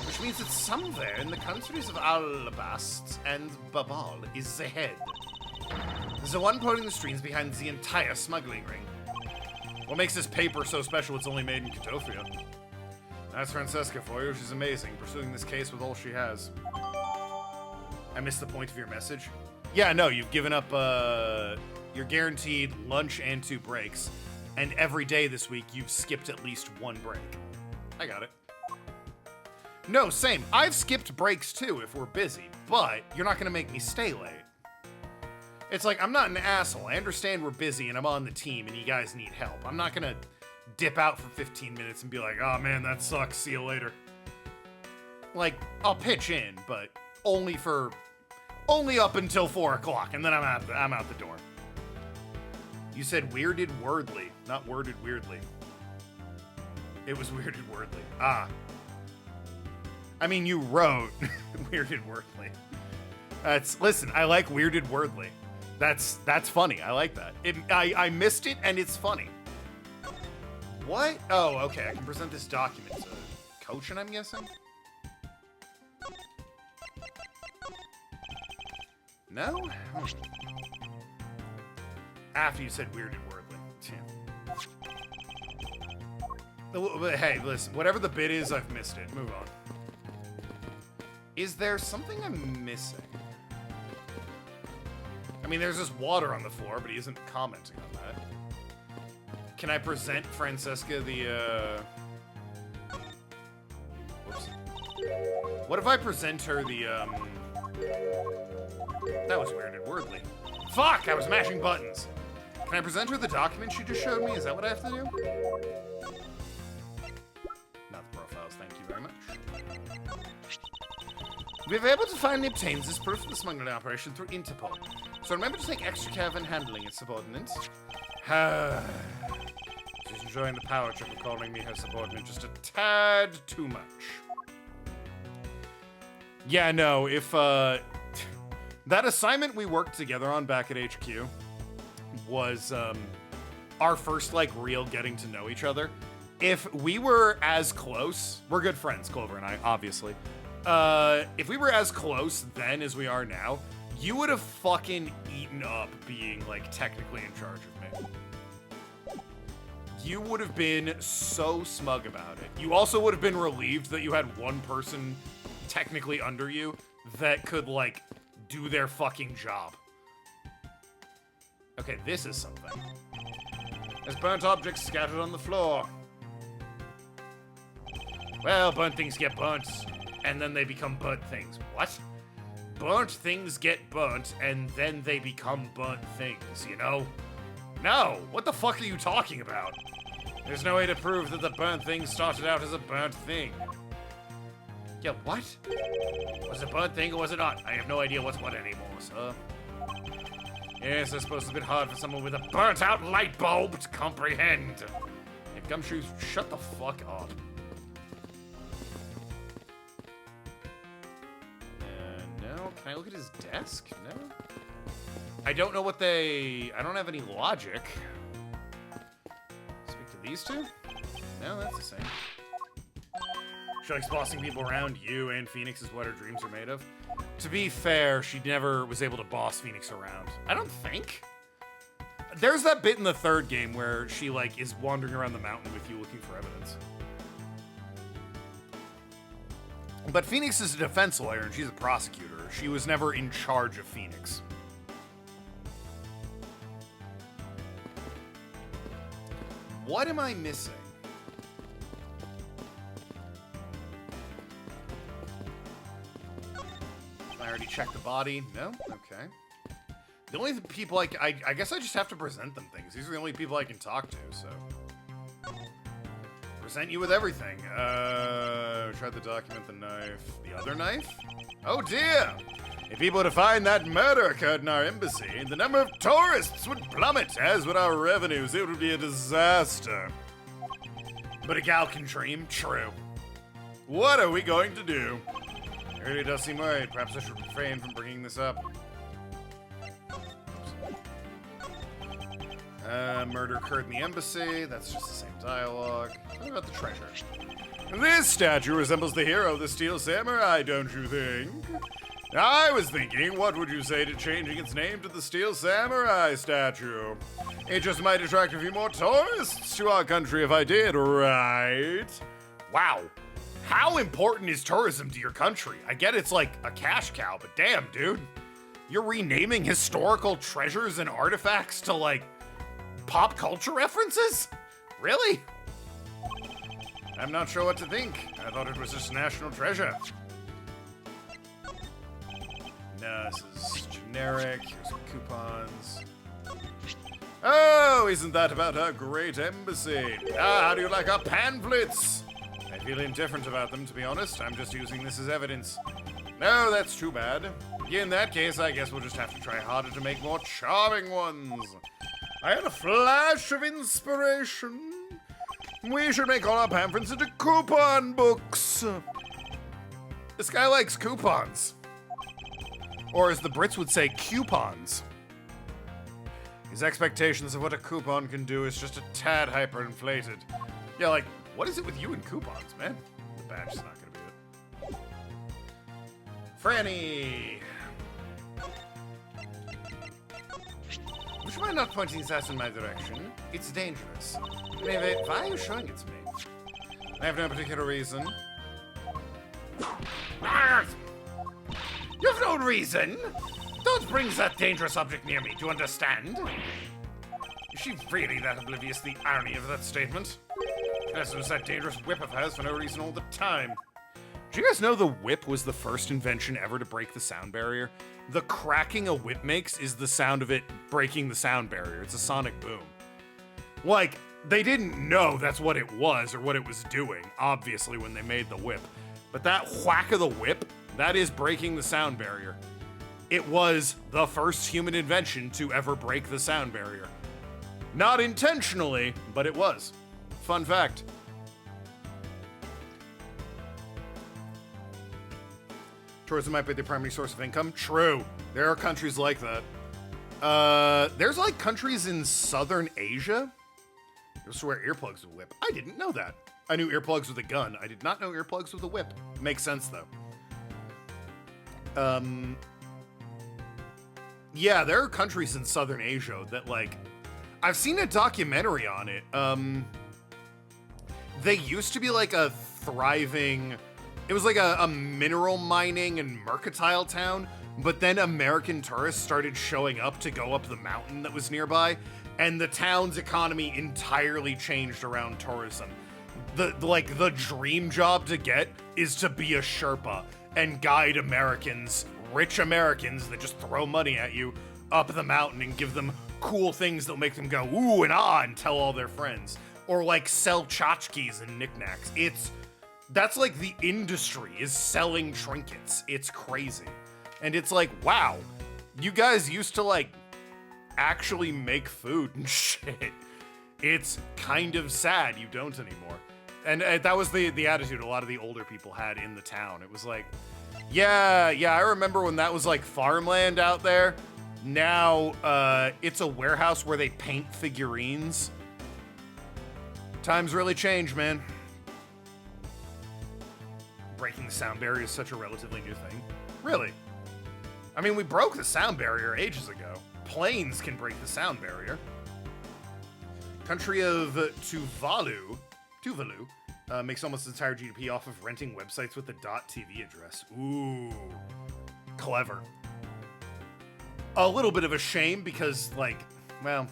Which means that somewhere in the countries of Alabast and Babal is the head. The one pulling the strings behind the entire smuggling ring. What makes this paper so special it's only made in Codofia? That's Francesca for you. She's amazing, pursuing this case with all she has. I missed the point of your message. Yeah, no, you've given up, you're guaranteed lunch and 2 breaks. And every day this week, you've skipped at least 1 break. I got it. No, same. I've skipped breaks too if we're busy, but you're not gonna make me stay late. It's like, I'm not an asshole. I understand we're busy and I'm on the team and you guys need help. I'm not gonna dip out for 15 minutes and be like, oh man, that sucks, see you later. Like, I'll pitch in, but only up until 4 o'clock, and then I'm out the door. You said weirded wordly, not worded weirdly. It was weirded wordly. Ah. I mean, you wrote weirded wordly. Listen, I like weirded wordly. That's funny. I like that. I missed it, and it's funny. What? Oh, okay. I can present this document to Cochin, I'm guessing? No? After you said weirded wordly. Hey, listen. Whatever the bit is, I've missed it. Move on. Is there something I'm missing? I mean, there's just water on the floor, but he isn't commenting on that. Can I present Francesca the, Whoops. What if I present her the, That was weirded wordly. Fuck! I was mashing buttons. Can I present her the document she just showed me? Is that what I have to do? Not the profiles, thank you very much. We were able to finally obtain this proof of the smuggling operation through Interpol. So remember to take extra care when handling its subordinates. She's enjoying the power trip of calling me her subordinate just a tad too much. Yeah, no, if, that assignment we worked together on back at HQ was, our first, like, real getting to know each other. If we were as close, we're good friends, Clover and I, obviously. If we were as close then as we are now, you would have fucking eaten up being, like, technically in charge of me. You would have been so smug about it. You also would have been relieved that you had one person technically under you that could, like, do their fucking job. Okay, this is something. There's burnt objects scattered on the floor. Well, burnt things get burnt, and then they become burnt things. What? Burnt things get burnt, and then they become burnt things, you know? No! What the fuck are you talking about? There's no way to prove that the burnt thing started out as a burnt thing. Yeah, what? Was it a burnt thing or was it not? I have no idea what's what anymore, sir. Yes, I suppose it's a bit hard for someone with a burnt-out light bulb to comprehend. Hey, Gumshoes, shut the fuck up. No. Can I look at his desk? No. I don't know what they... I don't have any logic. Speak to these two? No, that's the same. She likes bossing people around. You and Phoenix is what her dreams are made of. To be fair, she never was able to boss Phoenix around. I don't think. There's that bit in the third game where she, like, is wandering around the mountain with you looking for evidence. But Phoenix is a defense lawyer and she's a prosecutor. She was never in charge of Phoenix. What am I missing? I already checked the body. No? Okay. The only people I guess I just have to present them things. These are the only people I can talk to, so. Present you with everything. Tried to document the knife. The other knife? Oh dear! If people were to find that murder occurred in our embassy, the number of tourists would plummet, as would our revenues. It would be a disaster. But a gal can dream. True. What are we going to do? It really does seem worried. Perhaps I should refrain from bringing this up. Murder occurred in the embassy. That's just the same dialogue. What about the treasure? This statue resembles the hero, the Steel Samurai, don't you think? I was thinking, what would you say to changing its name to the Steel Samurai statue? It just might attract a few more tourists to our country if I did, right? Wow. How important is tourism to your country? I get it's like a cash cow, but damn, dude. You're renaming historical treasures and artifacts to, like, pop culture references? Really? I'm not sure what to think. I thought it was just national treasure. No, this is generic. Here's some coupons. Oh, isn't that about our great embassy? Ah, how do you like our pamphlets? I feel indifferent about them, to be honest. I'm just using this as evidence. No, that's too bad. In that case, I guess we'll just have to try harder to make more charming ones. I had a flash of inspiration. We should make all our pamphlets into coupon books. This guy likes coupons. Or as the Brits would say, coupons. His expectations of what a coupon can do is just a tad hyperinflated. Yeah, like, what is it with you and coupons, man? The badge is not gonna be it. Franny! Would you mind not pointing that in my direction? It's dangerous. Anyway, why are you showing it to me? I have no particular reason. You've no reason. Don't bring that dangerous object near me, do you understand? Is she really that oblivious to the irony of that statement? She has to use that dangerous whip of hers for no reason all the time. Do you guys know the whip was the first invention ever to break the sound barrier? The cracking a whip makes is the sound of it breaking the sound barrier. It's a sonic boom. Like, they didn't know that's what it was or what it was doing, obviously, when they made the whip. But that whack of the whip, that is breaking the sound barrier. It was the first human invention to ever break the sound barrier. Not intentionally, but it was. Fun fact. Tourism might be the primary source of income. True. There are countries like that. There's like countries in Southern Asia. You swear earplugs with a whip. I didn't know that. I knew earplugs with a gun. I did not know earplugs with a whip. Makes sense though. Yeah, there are countries in Southern Asia that like, I've seen a documentary on it. They used to be like a thriving, it was like a mineral mining and mercantile town, but then American tourists started showing up to go up the mountain that was nearby, and the town's economy entirely changed around tourism. The dream job to get is to be a Sherpa and guide Americans, rich Americans that just throw money at you, up the mountain and give them cool things that'll make them go ooh and ah and tell all their friends. Or like sell tchotchkes and knickknacks. That's like the industry is selling trinkets. It's crazy. And it's like, wow, you guys used to like actually make food and shit. It's kind of sad you don't anymore. And that was the attitude a lot of the older people had in the town. It was like, yeah, I remember when that was like farmland out there. Now it's a warehouse where they paint figurines. Times really change, man. Breaking the sound barrier is such a relatively new thing. Really? I mean, we broke the sound barrier ages ago. Planes can break the sound barrier. Country of Tuvalu makes almost its entire GDP off of renting websites with the .tv address. Ooh, clever. A little bit of a shame because, like, well,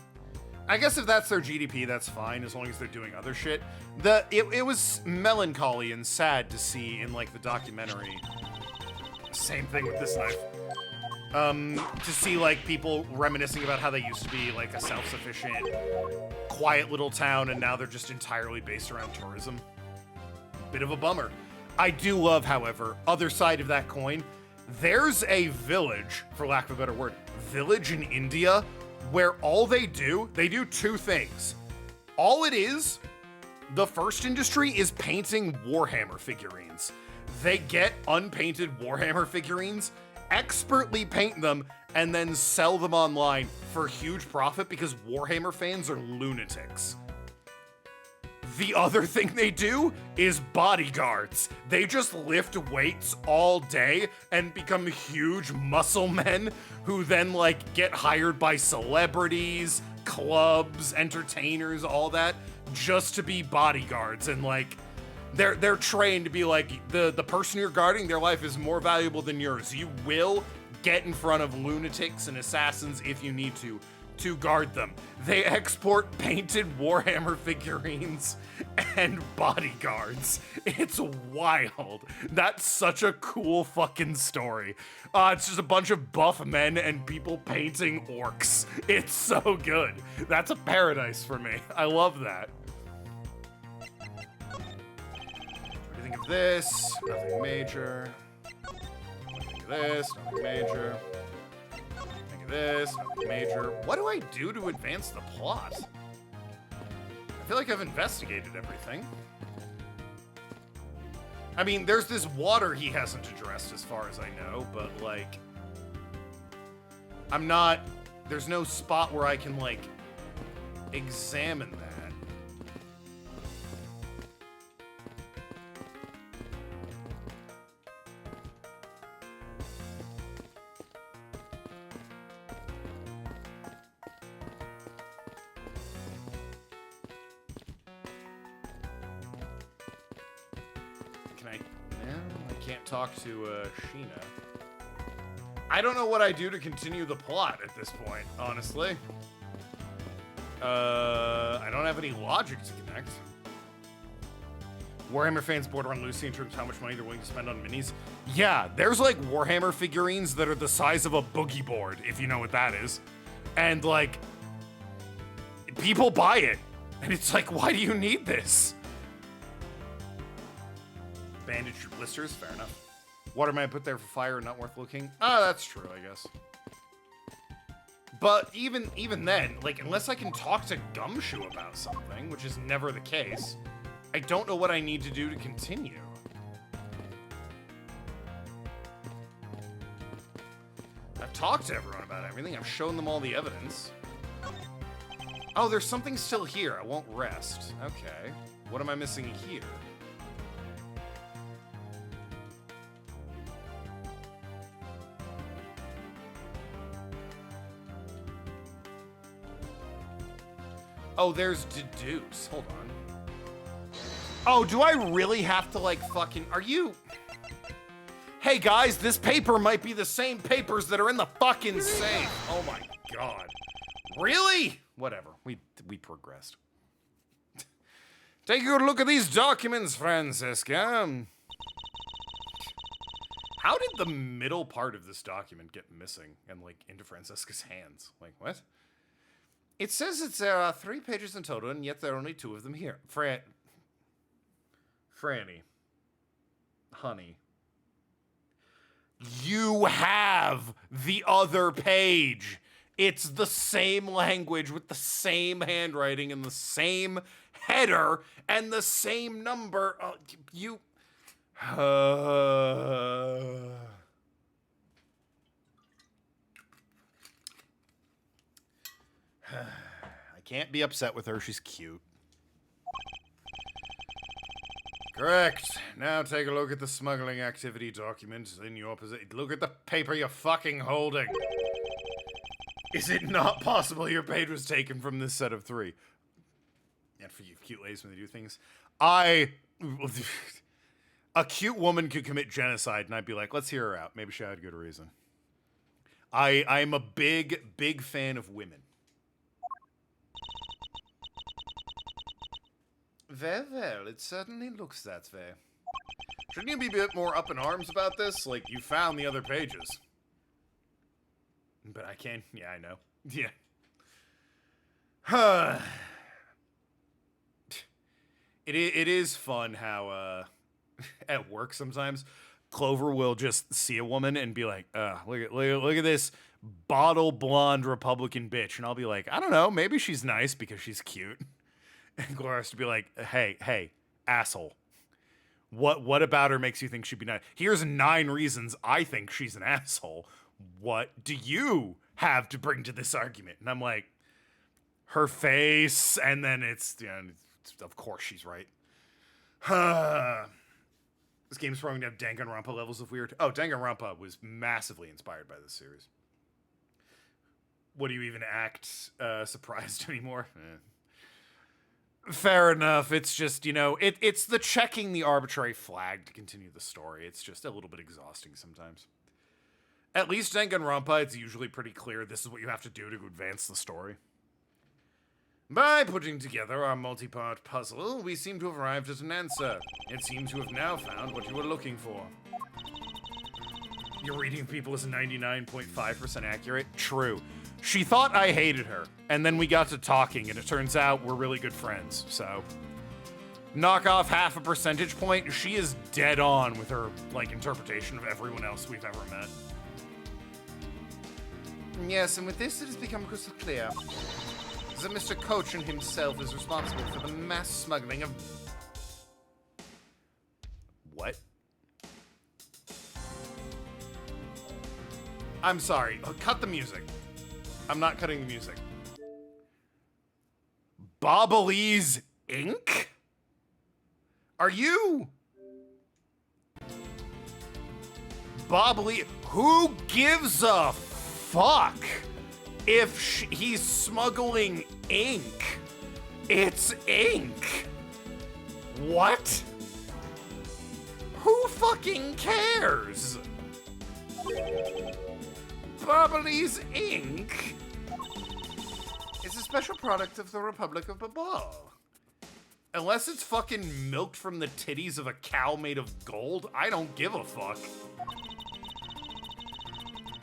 I guess if that's their GDP, that's fine as long as they're doing other shit. It was melancholy and sad to see in like the documentary. Same thing with this knife. To see like people reminiscing about how they used to be like a self-sufficient, quiet little town, and now they're just entirely based around tourism. Bit of a bummer. I do love, however, other side of that coin. There's a village, for lack of a better word, village in India where all they do two things. All it is, the first industry is painting Warhammer figurines. They get unpainted Warhammer figurines, expertly paint them, and then sell them online for huge profit because Warhammer fans are lunatics. The other thing they do is bodyguards. They just lift weights all day and become huge muscle men who then like get hired by celebrities, clubs, entertainers, all that, just to be bodyguards. And like they're trained to be like the person you're guarding, their life is more valuable than yours. You will get in front of lunatics and assassins if you need to guard them. They export painted Warhammer figurines and bodyguards. It's wild. That's such a cool fucking story. It's just a bunch of buff men and people painting orcs. It's so good. That's a paradise for me. I love that. What do you think of this? Nothing major. What do you think of this? Nothing major. This, nothing major. What do I do to advance the plot? I feel like I've investigated everything. I mean, there's this water he hasn't addressed as far as I know, but like, there's no spot where I can like examine that. Talk to Sheena. I don't know what I do to continue the plot at this point, honestly. I don't have any logic to connect. Warhammer fans border on Lucy in terms of how much money they're willing to spend on minis. Yeah, there's like Warhammer figurines that are the size of a boogie board, if you know what that is. And like, people buy it. And it's like, why do you need this? Bandage your blisters, fair enough. Water might put there for fire, not worth looking. Oh, that's true, I guess. But even then, like, unless I can talk to Gumshoe about something, which is never the case, I don't know what I need to do to continue. I've talked to everyone about everything. I've shown them all the evidence. Oh, there's something still here. I won't rest. Okay. What am I missing here? Oh, there's deduce. Hold on. Oh, do I really have to, like, fucking... Are you... Hey, guys, this paper might be the same papers that are in the fucking safe. Oh, my God. Really? Whatever. We progressed. Take a good look at these documents, Francisca. How did the middle part of this document get missing and, like, into Francisca's hands? Like, what? It says there are 3 pages in total, and yet there are only 2 of them here. Franny. Honey. You have the other page. It's the same language with the same handwriting and the same header and the same number. You... I can't be upset with her. She's cute. Correct. Now take a look at the smuggling activity document in your possession. Look at the paper you're fucking holding. Is it not possible your page was taken from this set of 3? And for you cute ladies when they do things. A cute woman could commit genocide and I'd be like, let's hear her out. Maybe she had good reason. I'm a big fan of women. Well, it certainly looks that way. Shouldn't you be a bit more up in arms about this? Like, you found the other pages. But I can't. Yeah, I know. Yeah. It is fun how, at work sometimes, Clover will just see a woman and be like, look at this bottle blonde Republican bitch. And I'll be like, I don't know, maybe she's nice because she's cute. And Gloria has to be like, hey, asshole. What about her makes you think she'd be nice? Here's 9 reasons I think she's an asshole. What do you have to bring to this argument? And I'm like, her face, and then it's, of course she's right. This game's probably gonna have Danganronpa levels of weird. Oh, Danganronpa was massively inspired by this series. What do you even act surprised anymore? Fair enough. It's just, it's the checking the arbitrary flag to continue the story. It's just a little bit exhausting sometimes. At least Danganronpa, it's usually pretty clear this is what you have to do to advance the story. By putting together our multi-part puzzle, we seem to have arrived at an answer. It seems you have now found what you were looking for. Your reading of people is 99.5% accurate? True. She thought I hated her, and then we got to talking, and it turns out we're really good friends, so... Knock off half a percentage point, she is dead on with her, interpretation of everyone else we've ever met. Yes, and with this it has become crystal clear that Mr. Cochin himself is responsible for the mass smuggling of... What? I'm sorry. Cut the music. I'm not cutting the music. Bobbleese Inc? Are you... Bobbly... Who gives a fuck if he's smuggling ink? It's ink. What? Who fucking cares? Bubblies Inc. is a special product of the Republic of Babal. Unless it's fucking milked from the titties of a cow made of gold, I don't give a fuck.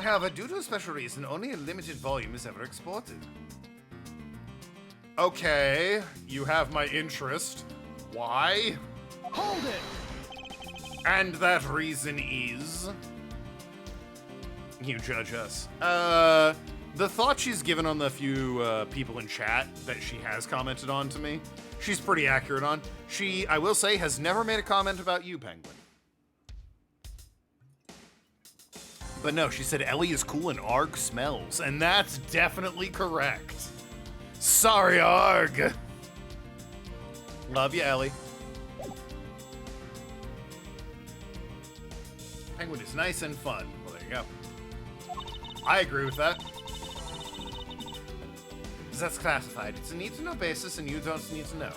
However, due to a special reason, only a limited volume is ever exported. Okay, you have my interest. Why? Hold it! And that reason is... You judge us. The thought she's given on the few people in chat that she has commented on to me, she's pretty accurate on. She, I will say, has never made a comment about you, Penguin. But no, she said Ellie is cool and Arg smells, and that's definitely correct. Sorry, Arg. Love you, Ellie. Penguin is nice and fun. Well, there you go. I agree with that. Because that's classified. It's a need-to-know basis, and you don't need to know.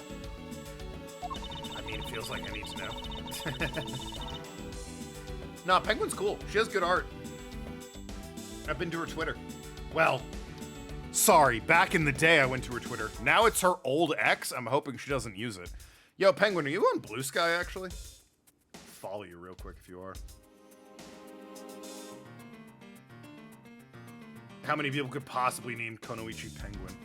I mean, it feels like I need to know. Nah, Penguin's cool. She has good art. I've been to her Twitter. Well, sorry, back in the day I went to her Twitter. Now it's her old ex. I'm hoping she doesn't use it. Yo, Penguin, are you on Blue Sky, actually? Follow you real quick if you are. How many people could possibly name Konoichi Penguin?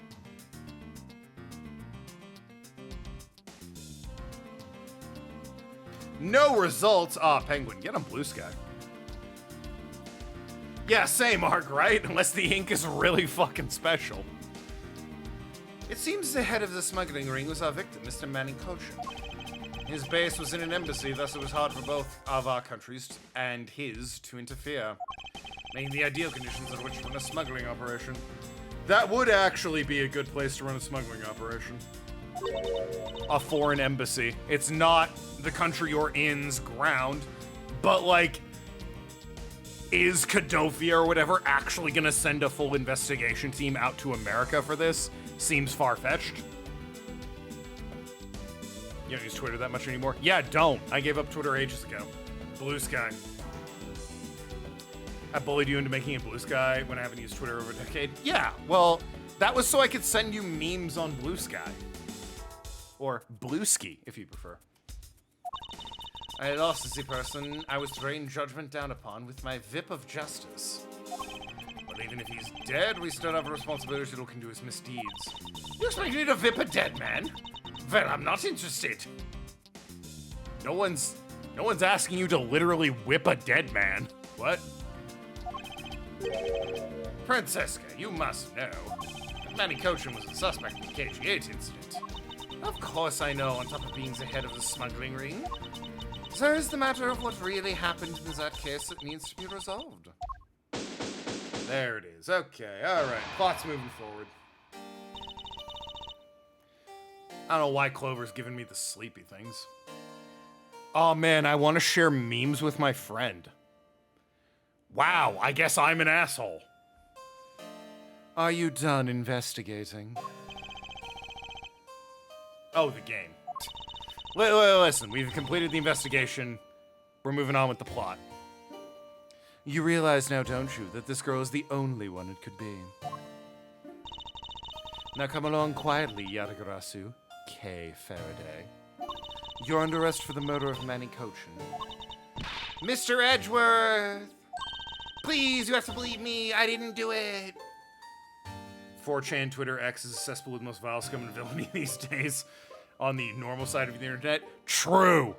No results. Ah, Penguin, get on Blue Sky. Yeah, same, Mark, right? Unless the ink is really fucking special. It seems the head of the smuggling ring was our victim, Mr. Manning Kochin. His base was in an embassy, thus it was hard for both of our countries and his to interfere, making the ideal conditions in which to run a smuggling operation. That would actually be a good place to run a smuggling operation. A foreign embassy. It's not the country you're in's ground, but like, is Kadofia or whatever actually gonna send a full investigation team out to America for this? Seems far-fetched. You don't use Twitter that much anymore? Yeah, don't. I gave up Twitter ages ago. Blue Sky. I bullied you into making it Blue Sky when I haven't used Twitter over a decade. Yeah, well, that was so I could send you memes on Blue Sky. Or Blueski, if you prefer. I lost the person I was to rain judgment down upon with my VIP of justice. But even if he's dead, we still have a responsibility to look into his misdeeds. You expect me to VIP a dead man? Well, I'm not interested. No one's asking you to literally whip a dead man. What? Francesca, you must know. Manny Kochin was a suspect in the KG-8 incident. Of course I know, on top of being the head of the smuggling ring. So is the matter of what really happened in that case that needs to be resolved. There it is. Okay, alright. Plot's moving forward. I don't know why Clover's giving me the sleepy things. Oh man, I want to share memes with my friend. Wow, I guess I'm an asshole. Are you done investigating? Oh, the game. Listen, we've completed the investigation. We're moving on with the plot. You realize now, don't you, that this girl is the only one it could be? Now come along quietly, Yatagarasu, K. Faraday. You're under arrest for the murder of Manny Kochin. Mr. Edgeworth! Please, you have to believe me, I didn't do it! 4chan Twitter X is a cesspool with the most vile scum and villainy these days. On the normal side of the internet. True!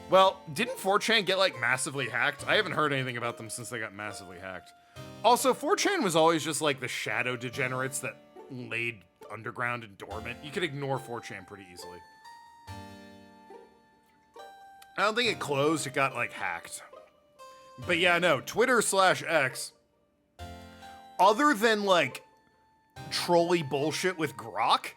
Well, didn't 4chan get, like, massively hacked? I haven't heard anything about them since they got massively hacked. Also, 4chan was always just, like, the shadow degenerates that laid underground and dormant. You could ignore 4chan pretty easily. I don't think it closed, it got, like, hacked. But yeah, no, Twitter/X, other than, like, trolley bullshit with Grok,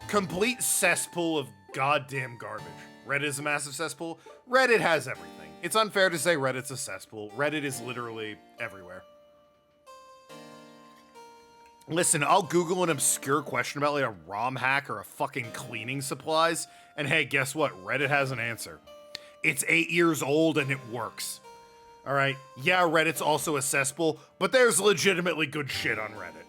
complete cesspool of goddamn garbage. Reddit is a massive cesspool. Reddit has everything. It's unfair to say Reddit's a cesspool. Reddit is literally everywhere. Listen, I'll Google an obscure question about like a ROM hack or a fucking cleaning supplies, and hey, guess what? Reddit has an answer. It's 8 years old and it works. All right, yeah, Reddit's also a cesspool, but there's legitimately good shit on Reddit.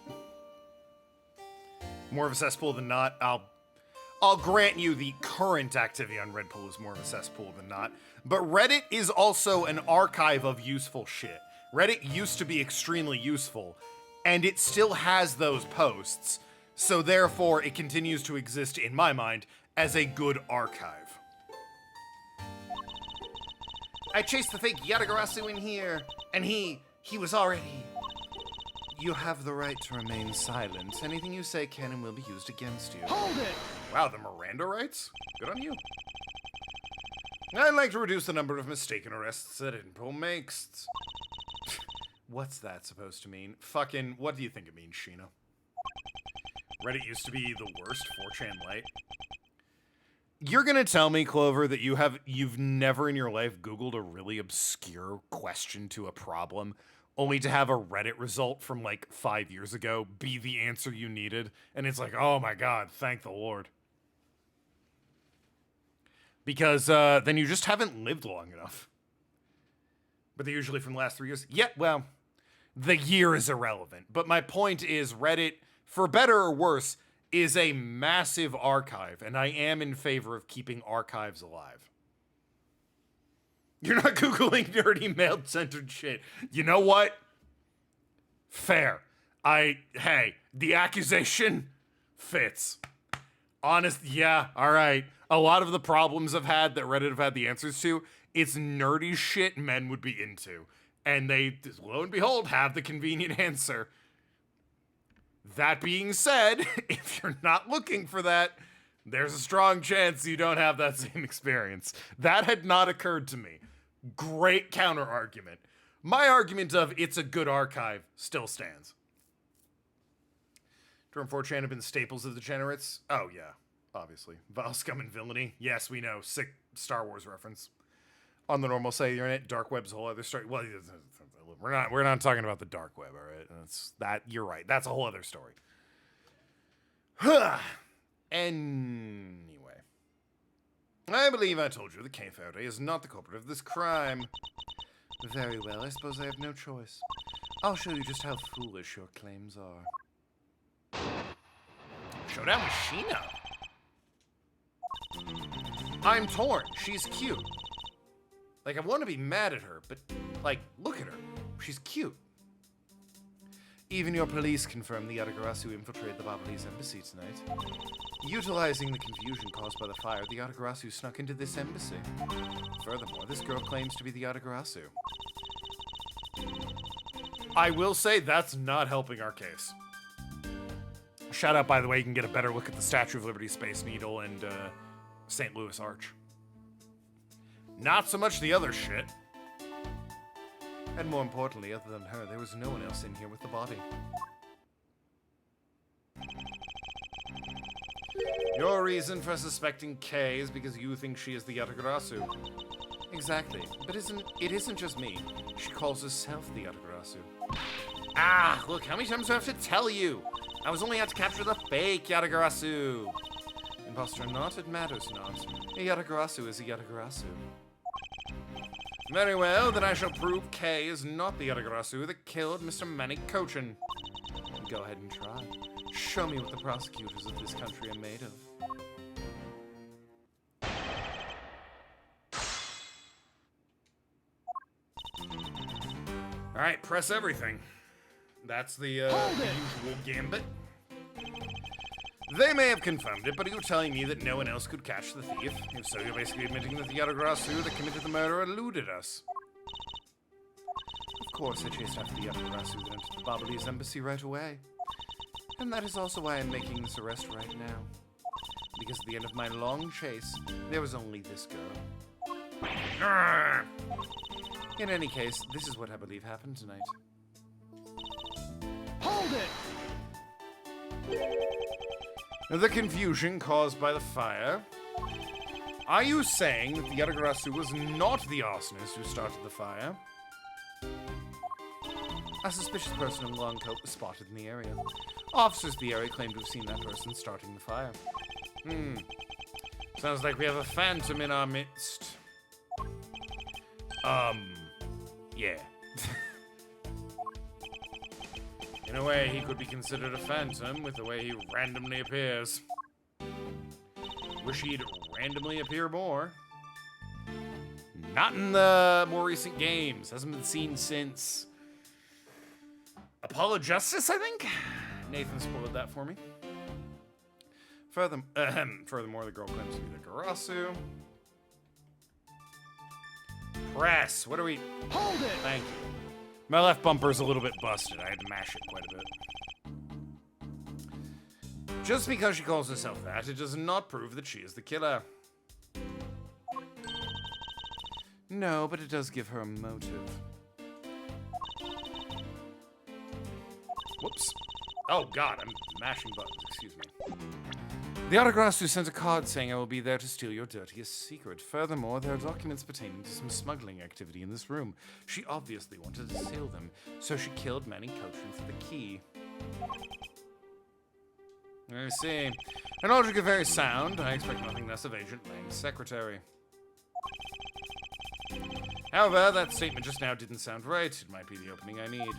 More of a cesspool than not. I'll grant you the current activity on Redpool is more of a cesspool than not, but Reddit is also an archive of useful shit. Reddit used to be extremely useful, and it still has those posts, so therefore it continues to exist, in my mind, as a good archive. I chased the fake Yatagarasu in here, and he was already... You have the right to remain silent. Anything you say can and will be used against you. Hold it! Wow, the Miranda rights? Good on you. I'd like to reduce the number of mistaken arrests that Inpo makes. What's that supposed to mean? Fucking, what do you think it means, Sheena? Reddit used to be the worst 4chan light. You're gonna tell me, Clover, that you've never in your life Googled a really obscure question to a problem, only to have a Reddit result from like 5 years ago be the answer you needed, and it's like, oh my god, thank the Lord. Because then you just haven't lived long enough. But they're usually from the last 3 years. Yeah, well, the year is irrelevant. But my point is Reddit, for better or worse, is a massive archive, and I am in favor of keeping archives alive. You're not Googling nerdy male-centered shit. You know what? Fair. Hey, the accusation fits. Honest, yeah, alright. A lot of the problems I've had that Reddit have had the answers to, it's nerdy shit men would be into. And they, lo and behold, have the convenient answer. That being said, if you're not looking for that, there's a strong chance you don't have that same experience. That had not occurred to me. Great counter argument. My argument of it's a good archive still stands. Durham 4chan have been staples of the degenerates? Oh yeah, obviously. Vile scum and villainy? Yes, we know. Sick Star Wars reference. On the normal side of the internet, dark web's a whole other story. Well, we're not talking about the dark web, all right? You're right. That's a whole other story. Anyway. I believe I told you that K. Faraday is not the culprit of this crime. Very well, I suppose I have no choice. I'll show you just how foolish your claims are. Showdown with Sheena. I'm torn. She's cute. Like, I want to be mad at her, but, like, look at her. She's cute. Even your police confirm the Yatagarasu infiltrated the Babalese embassy tonight. Utilizing the confusion caused by the fire, the Yatagarasu snuck into this embassy. Furthermore, this girl claims to be the Yatagarasu. I will say that's not helping our case. Shout out, by the way, you can get a better look at the Statue of Liberty Space Needle and St. Louis Arch. Not so much the other shit. And more importantly, other than her, there was no one else in here with the body. Your reason for suspecting Kay is because you think she is the Yatagarasu. Exactly, but it isn't just me. She calls herself the Yatagarasu. Ah, look, how many times do I have to tell you? I was only out to capture the fake Yatagarasu. Imposter or not, it matters not. A Yatagarasu is a Yatagarasu. Very well, then I shall prove Kay is not the Yatagarasu that killed Mr. Manny Cochin. Go ahead and try. Show me what the prosecutors of this country are made of. Alright, press everything. That's the usual gambit. They may have confirmed it, but are you telling me that no one else could catch the thief? If so, you're basically admitting that the Yatagarasu that committed the murder eluded us. Of course, I chased after the Yatagarasu that entered the Babalese embassy right away. And that is also why I'm making this arrest right now. Because at the end of my long chase, there was only this girl. Arrgh! In any case, this is what I believe happened tonight. Hold it! The confusion caused by the fire. Are you saying that the Yatagarasu was not the arsonist who started the fire? A suspicious person in a long coat was spotted in the area. Officers of the area claim to have seen that person starting the fire. Sounds like we have a phantom in our midst. Yeah. In a way, he could be considered a phantom with the way he randomly appears. Wish he'd randomly appear more. Not in the more recent games. Hasn't been seen since Apollo Justice, I think? Nathan spoiled that for me. Furthermore, the girl claims to be the Garasu. Press. What are we... Hold it! Thank you. My left bumper's a little bit busted. I had to mash it quite a bit. Just because she calls herself that, it does not prove that she is the killer. No, but it does give her a motive. Whoops. Oh god, I'm mashing buttons, excuse me. The Autograsu sent a card saying I will be there to steal your dirtiest secret. Furthermore, there are documents pertaining to some smuggling activity in this room. She obviously wanted to steal them, so she killed Manny Kochin for the key. I see. Her logic is very sound. I expect nothing less of Agent Lang's secretary. However, that statement just now didn't sound right. It might be the opening I need.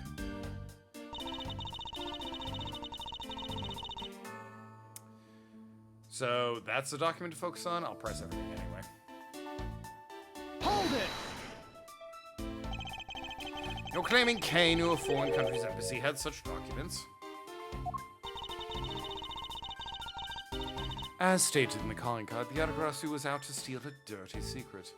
So, that's the document to focus on. I'll press everything anyway. Hold it! You're claiming Kane, who a foreign country's embassy had such documents. As stated in the calling card, the Autograsu was out to steal a dirty secret.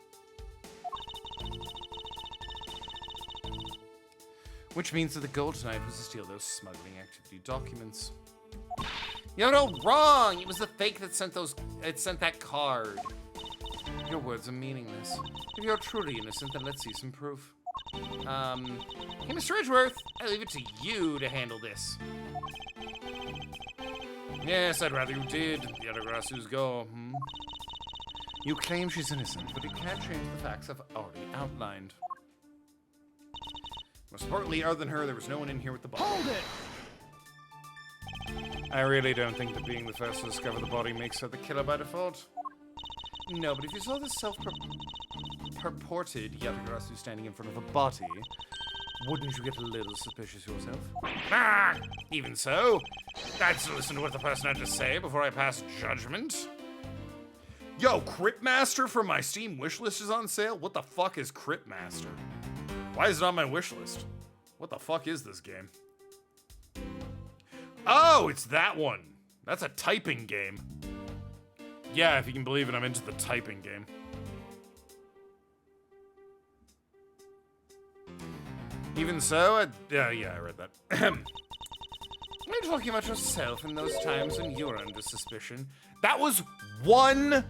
Which means that the goal tonight was to steal those smuggling activity documents. You're all wrong! It was the fake that sent that card. Your words are meaningless. If you're truly innocent, then let's see some proof. Hey, Mr. Edgeworth, I leave it to you to handle this. Yes, I'd rather you did. The Autograsu's go. You claim she's innocent, but it can't change the facts I've already outlined. Most importantly, other than her, there was no one in here with the body. Hold it! I really don't think that being the first to discover the body makes her the killer by default. No, but if you saw this self-purported Yatagarasu standing in front of a body, wouldn't you get a little suspicious yourself? Ah! Even so, I'd still listen to what the person had to say before I pass judgment. Yo, Cryptmaster for my Steam wishlist is on sale? What the fuck is Cryptmaster? Why is it on my wishlist? What the fuck is this game? Oh, it's that one. That's a typing game. Yeah, if you can believe it, I'm into the typing game. Even so, yeah, I read that. You're talking about yourself in those times when you were under suspicion. That was one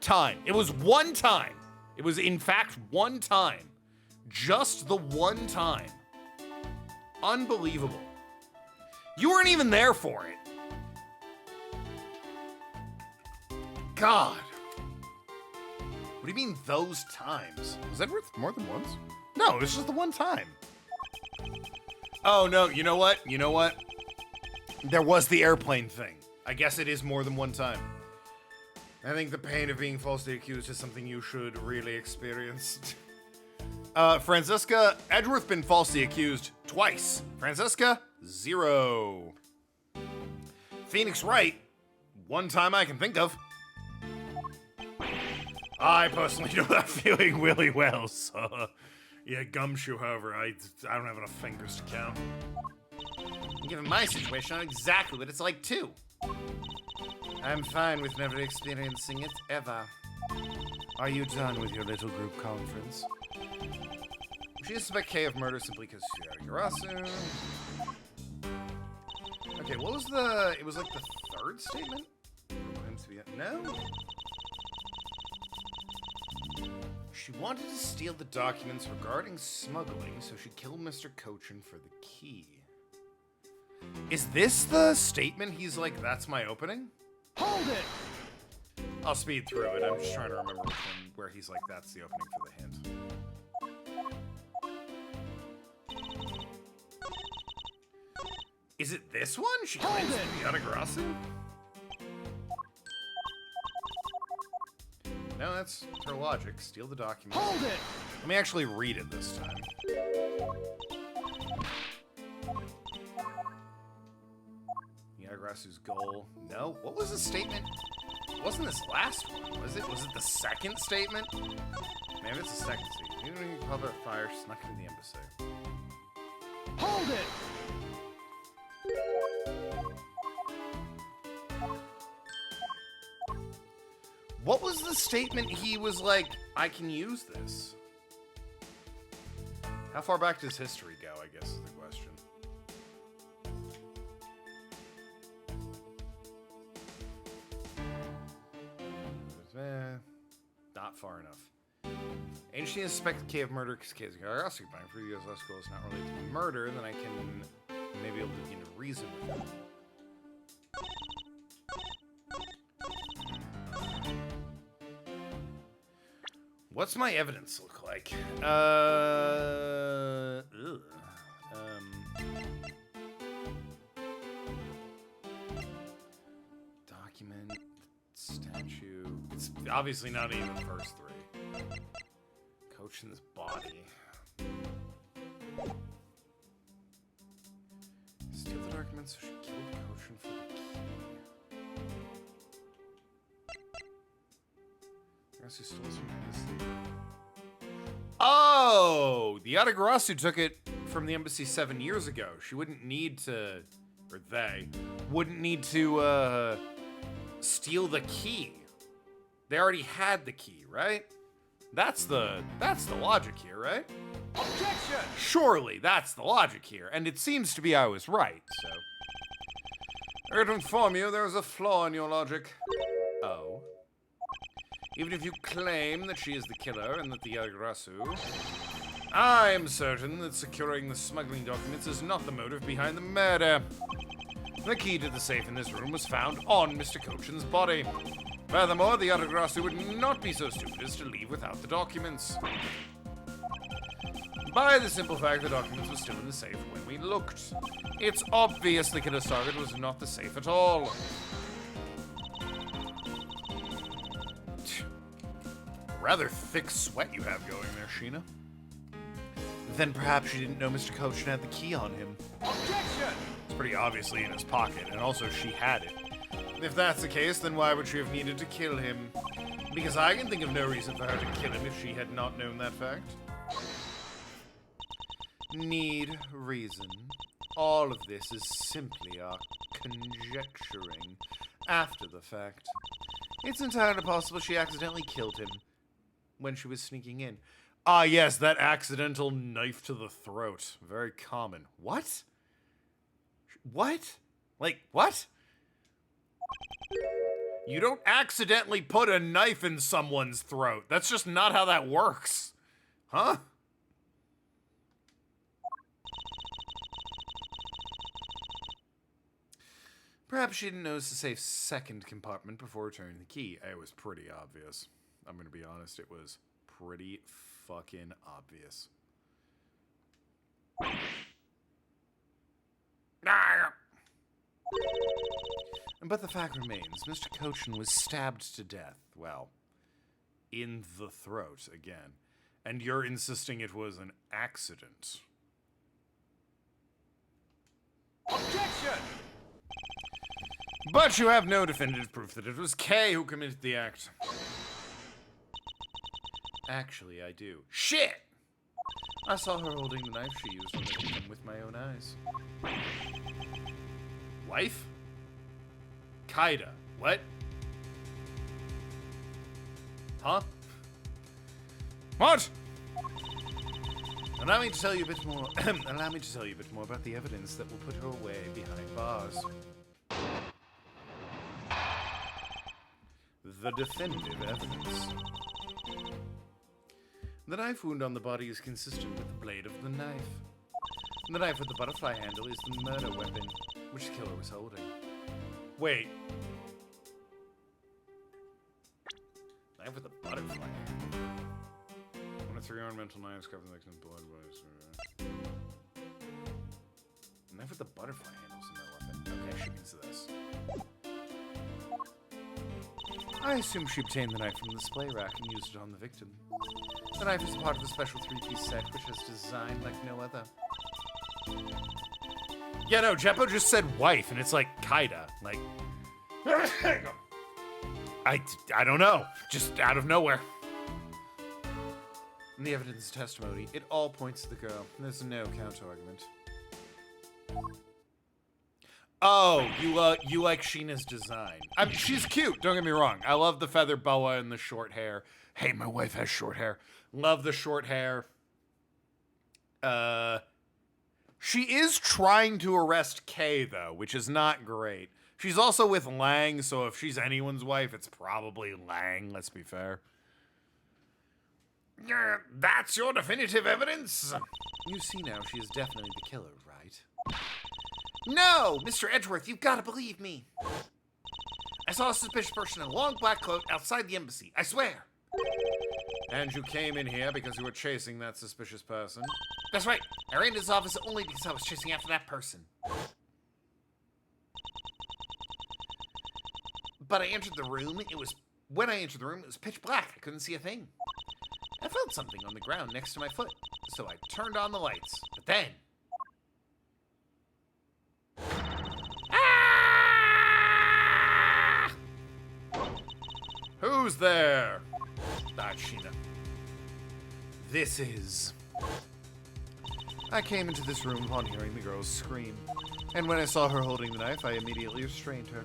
time. It was one time. It was, in fact, one time. Just the one time. Unbelievable. You weren't even there for it. God. What do you mean, those times? Was that worth more than once? No, it was just the one time. Oh, no, you know what? You know what? There was the airplane thing. I guess it is more than one time. I think the pain of being falsely accused is something you should really experience. Franziska, Edgeworth been falsely accused twice. Franziska, 0. Phoenix Wright, one time I can think of. I personally know that feeling really well, so... Yeah, Gumshoe, however, I don't have enough fingers to count. Given my situation, I know exactly what it's like, too. I'm fine with never experiencing it, ever. Are you done with your little group conference? She suspects Kay of murder simply because she's Yarasu. Okay, what was the... It was like the third statement? No? She wanted to steal the documents regarding smuggling, so she killed Mr. Kochin for the key. Is this the statement he's like, that's my opening? Hold it! I'll speed through it. I'm just trying to remember which one where he's like, that's the opening for the hint. Is it this one? She claims to be Yatagarasu? No, that's her logic. Steal the documents. Hold it! Let me actually read it this time. Yagarasu's goal. No? What was the statement? It wasn't this last one, was it? Was it the second statement? Maybe it's the second statement. You don't even call that fire snuck into the embassy. Hold it! What was the statement he was like, I can use this? How far back does history go, I guess is the question. Not far enough. Ancient suspected K of murder because K is Yagarasi. But for you as less goal is not related to the murder, then I can maybe able to begin to reason with him. What's my evidence look like? Document, statue. It's obviously not even the first three. Kochin's body. Steal the documents, so she killed Kochin for the key. Yagarasi stole some embassy. Oh! The Yatagarasu took it from the embassy 7 years ago. She wouldn't need to, or they, wouldn't need to, steal the key. They already had the key, right? That's the logic here, right? Objection! Surely that's the logic here, and it seems to be I was right, so. I got to inform you there is a flaw in your logic. Oh. Even if you claim that she is the killer and that the Yagarasu, I am certain that securing the smuggling documents is not the motive behind the murder. The key to the safe in this room was found on Mr. Kochin's body. Furthermore, the Yatagarasu would not be so stupid as to leave without the documents. By the simple fact the documents were still in the safe when we looked. It's obvious the killer's target was not the safe at all. Rather thick sweat you have going there, Sheena. Then perhaps you didn't know Mr. Kochin had the key on him. Objection! It's pretty obviously in his pocket, and also she had it. If that's the case, then why would she have needed to kill him? Because I can think of no reason for her to kill him if she had not known that fact. Need, reason. All of this is simply our conjecturing after the fact. It's entirely possible she accidentally killed him when she was sneaking in. Ah, yes, that accidental knife to the throat. Very common. What? What? Like, what? You don't accidentally put a knife in someone's throat. That's just not how that works. Huh? Perhaps she didn't notice the safe's second compartment before turning the key. It was pretty obvious. I'm gonna be honest, it was pretty fucking obvious. But the fact remains, Mr. Kochin was stabbed to death. Well, in the throat again. And you're insisting it was an accident. Objection! But you have no definitive proof that it was Kay who committed the act. Actually, I do. Shit! I saw her holding the knife she used on the victim with my own eyes. Wife? Kaida. What? Huh? What? Allow me to tell you a bit more. Allow me to tell you a bit more about the evidence that will put her away behind bars. The definitive evidence. The knife wound on the body is consistent with the blade of the knife. The knife with the butterfly handle is the murder weapon, which the killer was holding. Wait. Knife with the butterfly handle? One of 3 ornamental knives covered the victim's blood was... Knife with the butterfly handle's in their weapon. Okay, she means this. I assume she obtained the knife from the display rack and used it on the victim. The knife is part of a special 3-piece set, which is designed like no other. Yeah, no, Jeppo just said wife, and it's like, kinda. Like, I don't know. Just out of nowhere. In the evidence testimony, it all points to the girl. There's no counter-argument. Oh, you like Sheena's design. I mean, she's cute, don't get me wrong. I love the feather boa and the short hair. Hey, my wife has short hair. Love the short hair. She is trying to arrest Kay, though, which is not great. She's also with Lang, so if she's anyone's wife, it's probably Lang, let's be fair. That's your definitive evidence? You see now, she is definitely the killer, right? No! Mr. Edgeworth, you've got to believe me. I saw a suspicious person in a long black coat outside the embassy. I swear. And you came in here because you were chasing that suspicious person? That's right. I ran to his office only because I was chasing after that person. But I entered the room. When I entered the room, it was pitch black. I couldn't see a thing. I felt something on the ground next to my foot, so I turned on the lights. But then... Ah! Who's there? That's Sheena. This is... I came into this room upon hearing the girl's scream, and when I saw her holding the knife, I immediately restrained her.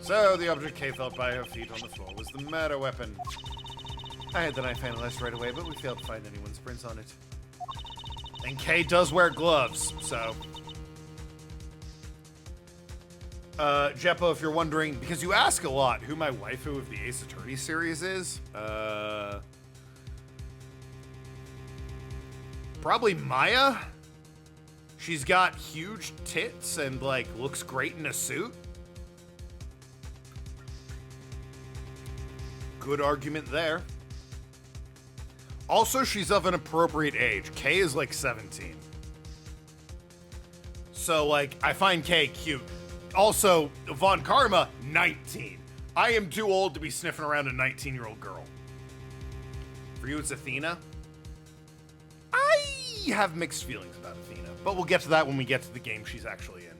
So, the object Kay felt by her feet on the floor was the murder weapon. I had the knife analyzed right away, but we failed to find anyone's prints on it. And Kay does wear gloves, so... Jeppo, if you're wondering, because you ask a lot who my waifu of the Ace Attorney series is, probably Maya. She's got huge tits and, like, looks great in a suit. Good argument there. Also, she's of an appropriate age. Kay is, like, 17. So, like, I find Kay cute. Also, Von Karma, 19. I am too old to be sniffing around a 19-year-old girl. For you, it's Athena. I have mixed feelings about Athena, but we'll get to that when we get to the game she's actually in.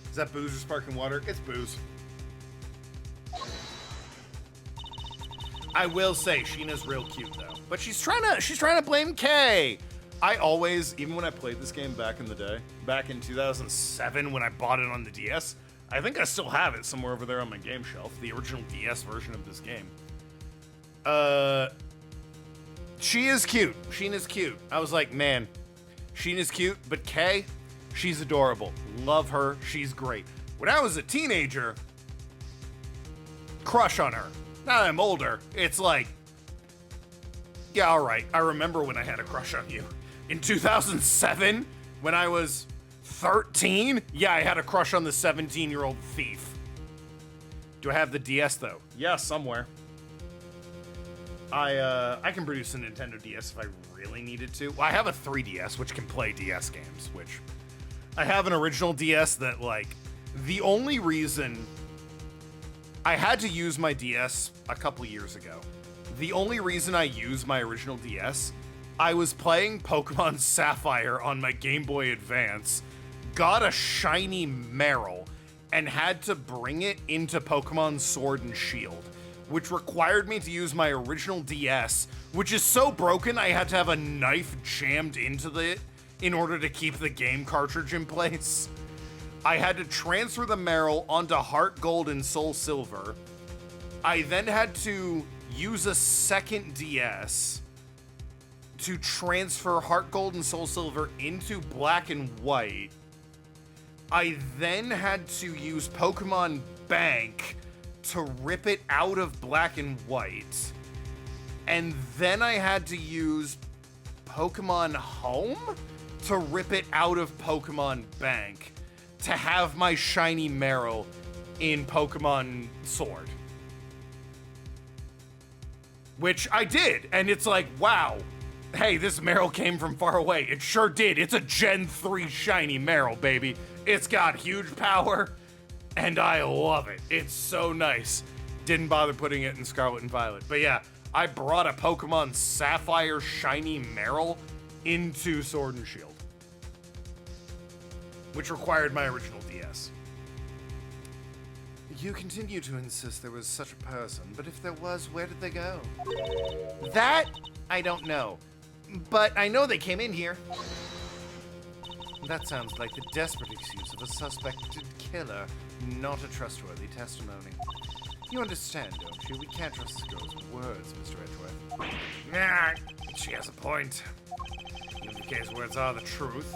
Is that booze or sparkling water? It's booze. I will say, Sheena's real cute, though. But she's trying to blame Kay. I always, even when I played this game back in the day, back in 2007 when I bought it on the DS, I think I still have it somewhere over there on my game shelf, the original DS version of this game. She is cute. Sheena's cute. I was like, man, Sheena's cute, but Kay, she's adorable. Love her. She's great. When I was a teenager, crush on her. Now that I'm older, it's like, yeah, all right. I remember when I had a crush on you. In 2007, when I was 13, yeah, I had a crush on the 17-year-old thief. Do I have the DS, though? Yeah, somewhere. I can produce a Nintendo DS if I really needed to. Well, I have a 3DS, which can play DS games, which... I have an original DS that, like, the only reason... I had to use my DS a couple years ago. The only reason I used my original DS, I was playing Pokemon Sapphire on my Game Boy Advance, got a shiny Meryl, and had to bring it into Pokemon Sword and Shield, which required me to use my original DS, which is so broken I had to have a knife jammed into it in order to keep the game cartridge in place. I had to transfer the Meryl onto Heart Gold and Soul Silver. I then had to use a second DS to transfer Heart Gold and Soul Silver into Black and White. I then had to use Pokemon Bank to rip it out of Black and White. And then I had to use Pokemon Home to rip it out of Pokemon Bank to have my shiny Meryl in Pokemon Sword. Which I did, and it's like, wow, hey, this Meryl came from far away. It sure did. It's a Gen 3 shiny Meryl, baby. It's got huge power, and I love it. It's so nice. Didn't bother putting it in Scarlet and Violet. But yeah, I brought a Pokemon Sapphire Shiny Meryl into Sword and Shield, which required my original DS. You continue to insist there was such a person, but if there was, where did they go? That, I don't know. But I know they came in here. That sounds like the desperate excuse of a suspected killer, not a trustworthy testimony. You understand, don't you? We can't trust this girl's words, Mr. Edgeworth. Nah, she has a point. In the case words are the truth,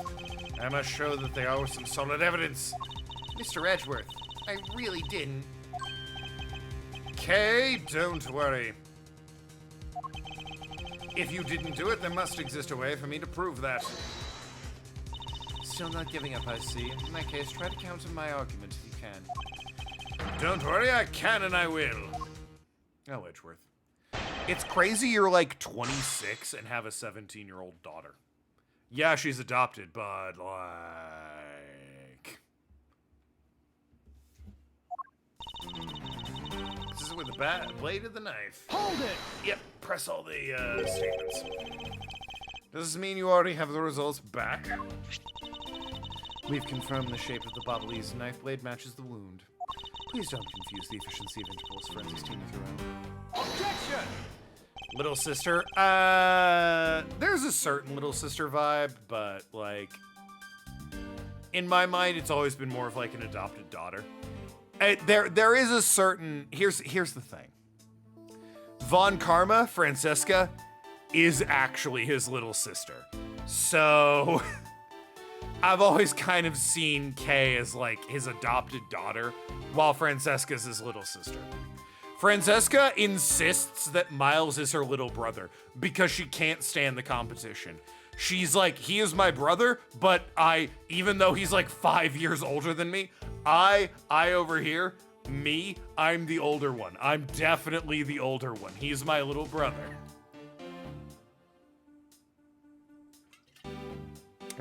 I must show that they are with some solid evidence. Mr. Edgeworth, I really didn't. Kay, don't worry. If you didn't do it, there must exist a way for me to prove that. Still not giving up, I see. In that case, try to counter my argument if you can. Don't worry, I can and I will. Oh, Edgeworth. It's crazy you're like 26 and have a 17-year-old daughter. Yeah, she's adopted, but like... This is with the blade of the knife. Hold it! Yep, press all the statements. Does this mean you already have the results back? We've confirmed the shape of the Bobbly's knife blade matches the wound. Please don't confuse the efficiency of Interpol's forensics team with your own. Objection! Little sister, there's a certain little sister vibe, but like, in my mind, it's always been more of like an adopted daughter. There is a certain, here's the thing. Von Karma, Francesca, is actually his little sister. So, I've always kind of seen Kay as like his adopted daughter, while Francesca's his little sister. Francesca insists that Miles is her little brother because she can't stand the competition. She's like, he is my brother, but even though he's like 5 years older than me, I over here, me, I'm the older one. I'm definitely the older one. He's my little brother.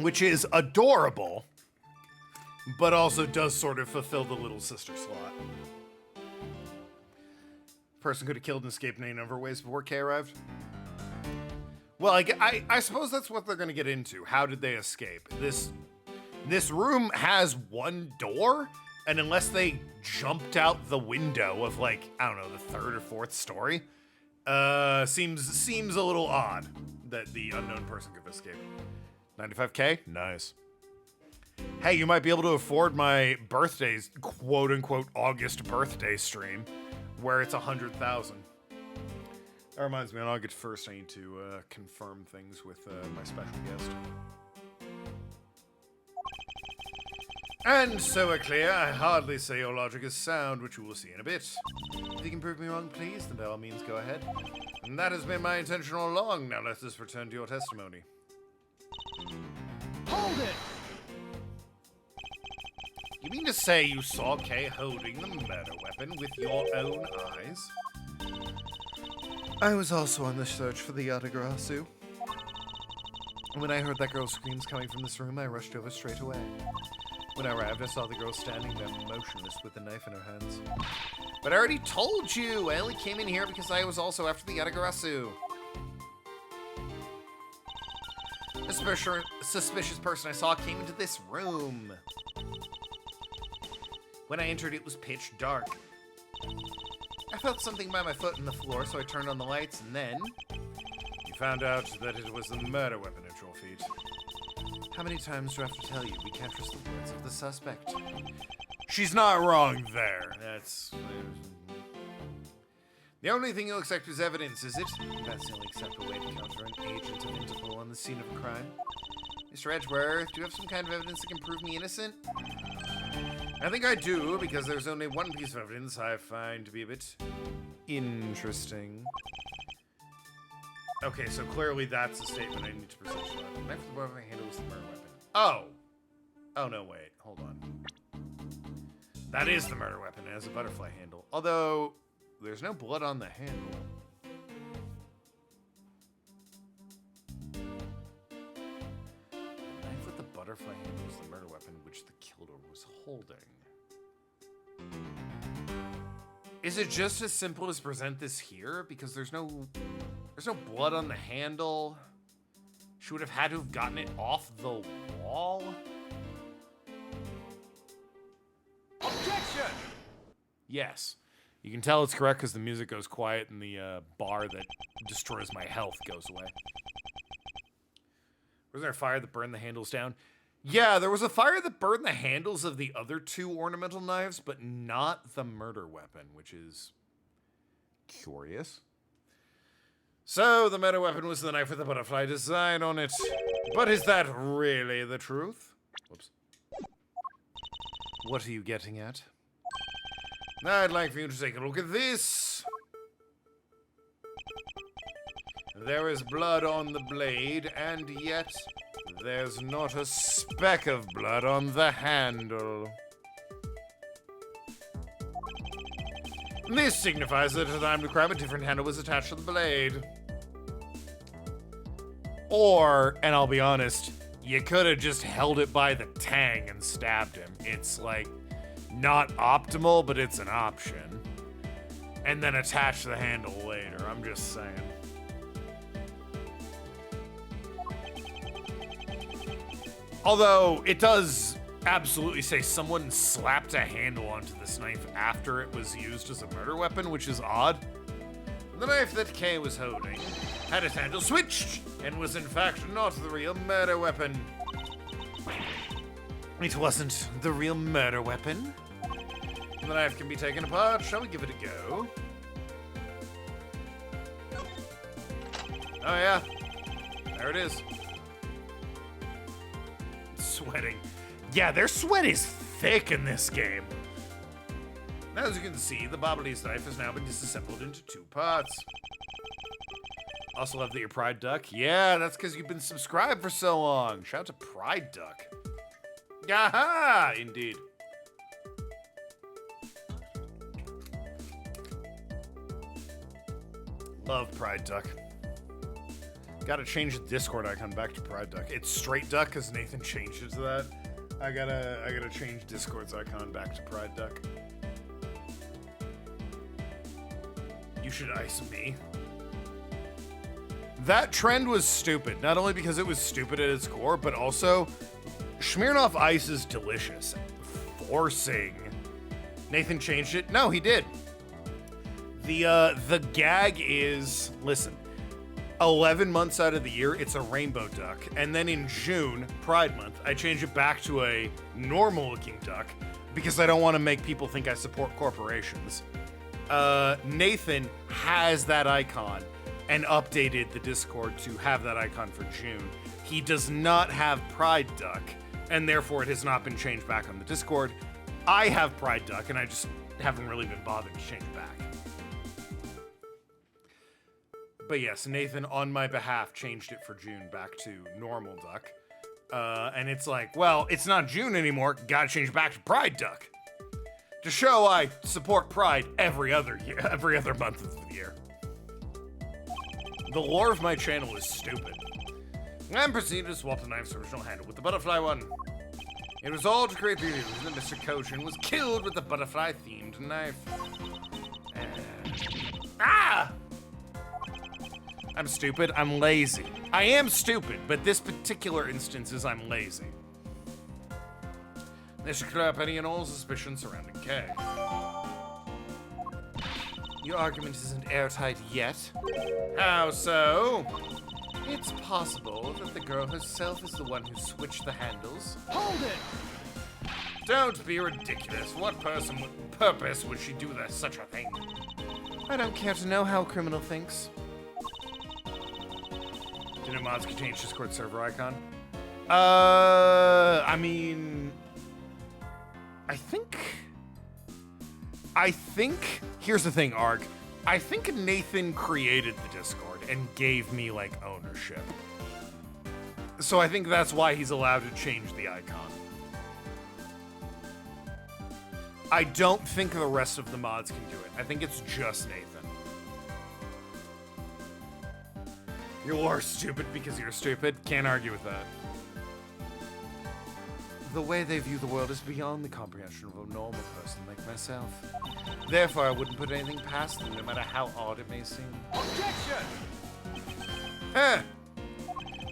Which is adorable, but also does sort of fulfill the little sister slot. Person could have killed and escaped in any number of ways before Kay arrived. Well, I suppose that's what they're going to get into. How did they escape? This room has one door, and unless they jumped out the window of like, I don't know, the third or fourth story, seems a little odd that the unknown person could have escaped. 95K? Nice. Hey, you might be able to afford my birthday's quote-unquote August birthday stream, where it's 100,000. That reminds me, on August 1st, I need to confirm things with my special guest. And so we're clear. I hardly say your logic is sound, which you will see in a bit. If you can prove me wrong, please, then by all means go ahead. And that has been my intention all along. Now let us return to your testimony. Hold it! You mean to say you saw Kay holding the murder weapon with your own eyes? I was also on the search for the Yatagarasu. When I heard that girl's screams coming from this room, I rushed over straight away. When I arrived, I saw the girl standing there motionless with the knife in her hands. But I already told you! I only came in here because I was also after the Yatagarasu. A suspicious person I saw came into this room. When I entered, it was pitch dark. I felt something by my foot in the floor, so I turned on the lights, and then... You found out that it was the murder weapon at your feet. How many times do I have to tell you we can't trust the words of the suspect? She's not wrong there. That's... The only thing you'll accept as evidence, is it? That's the only acceptable way to counter an agent of Interpol on the scene of a crime. Mr. Edgeworth, do you have some kind of evidence that can prove me innocent? I think I do, because there's only one piece of evidence I find to be a bit interesting. Okay, so clearly that's a statement I need to present. The knife with the weapon handle is the murder weapon. Oh! Oh, no, wait. Hold on. That is the murder weapon. It has a butterfly handle. Although, there's no blood on the handle. The knife with the butterfly handle is the murder weapon which the killer was holding. Is it just as simple as present this here? Because there's no blood on the handle. She would have had to have gotten it off the wall. Objection! Yes. You can tell it's correct because the music goes quiet and the bar that destroys my health goes away. Was there a fire that burned the handles down? Yeah, there was a fire that burned the handles of the other 2 ornamental knives, but not the murder weapon, which is curious. So, the murder weapon was the knife with the butterfly design on it. But is that really the truth? Whoops. What are you getting at? I'd like for you to take a look at this. There is blood on the blade, and yet there's not a speck of blood on the handle. This signifies that at the time of the crime, a different handle was attached to the blade. Or, and I'll be honest, you could have just held it by the tang and stabbed him. It's like, not optimal, but it's an option. And then attach the handle later, I'm just saying. Although, it does absolutely say someone slapped a handle onto this knife after it was used as a murder weapon, which is odd. The knife that Kay was holding had its handle switched and was in fact not the real murder weapon. It wasn't the real murder weapon. The knife can be taken apart. Shall we give it a go? Oh yeah, there it is. Sweating. Yeah, their sweat is thick in this game. As you can see, the Bobbly's knife has now been disassembled into 2 parts. Also love that you're Pride Duck. Yeah, that's because you've been subscribed for so long. Shout out to Pride Duck. Aha! Indeed. Love Pride Duck. Gotta change the Discord icon back to Pride Duck. It's Straight Duck because Nathan changed it to that. I gotta change Discord's icon back to Pride Duck. You should ice me. That trend was stupid. Not only because it was stupid at its core, but also Smirnoff Ice is delicious. Forcing. Nathan changed it? No, he did. The gag is, listen, 11 months out of the year, it's a rainbow duck. And then in June, Pride Month, I change it back to a normal looking duck because I don't want to make people think I support corporations. Nathan has that icon and updated the Discord to have that icon for June. He does not have Pride Duck, and therefore it has not been changed back on the Discord. I have Pride Duck, and I just haven't really been bothered to change it back. But yes, Nathan, on my behalf, changed it for June back to normal Duck. And it's like, well, it's not June anymore, gotta change it back to Pride Duck. To show I support Pride every other month of the year. The lore of my channel is stupid. And proceeded to swap the knife's original handle with the butterfly one. It was all to create the illusion that Mr. Koshin was killed with the butterfly-themed knife. Ah! I'm stupid, I'm lazy. I am stupid, but this particular instance is I'm lazy. This should clear up any and all suspicion surrounding Kay. Your argument isn't airtight yet. How so? It's possible that the girl herself is the one who switched the handles. Hold it! Don't be ridiculous. What purpose would she do such a thing? I don't care to know how a criminal thinks. Do new mods can change Discord server icon? I mean, I think, here's the thing, Arg. I think Nathan created the Discord and gave me, like, ownership. So I think that's why he's allowed to change the icon. I don't think the rest of the mods can do it. I think it's just Nathan. You are stupid because you're stupid. Can't argue with that. The way they view the world is beyond the comprehension of a normal person like myself. Therefore, I wouldn't put anything past them, no matter how odd it may seem. Objection! Heh!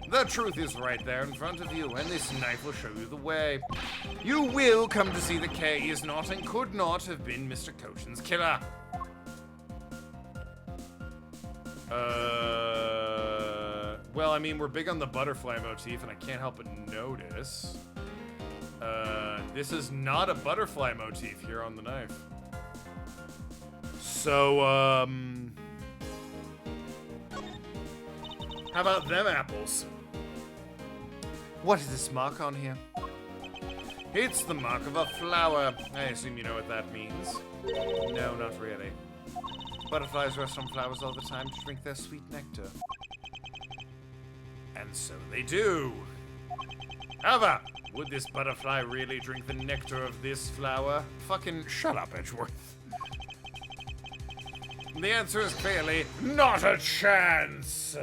The truth is right there in front of you, and this knife will show you the way. You will come to see that K is not and could not have been Mr. Kochin's killer. Well, I mean, we're big on the butterfly motif, and I can't help but notice. This is not a butterfly motif here on the knife. So, how about them apples? What is this mark on here? It's the mark of a flower. I assume you know what that means. No, not really. Butterflies rest on flowers all the time to drink their sweet nectar. And so they do. However, would this butterfly really drink the nectar of this flower? Fucking shut up, Edgeworth. The answer is clearly not a chance.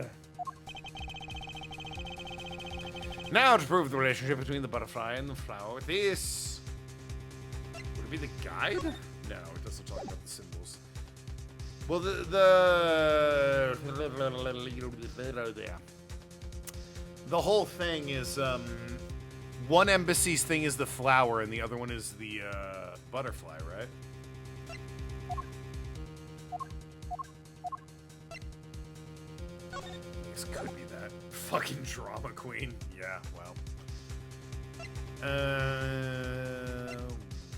Now to prove the relationship between the butterfly and the flower with this. Would it be the guide? No, it doesn't talk about the symbols. Well, the whole thing is, one embassy's thing is the flower and the other one is the, butterfly, right? This could be that. Fucking drama queen. Yeah, well.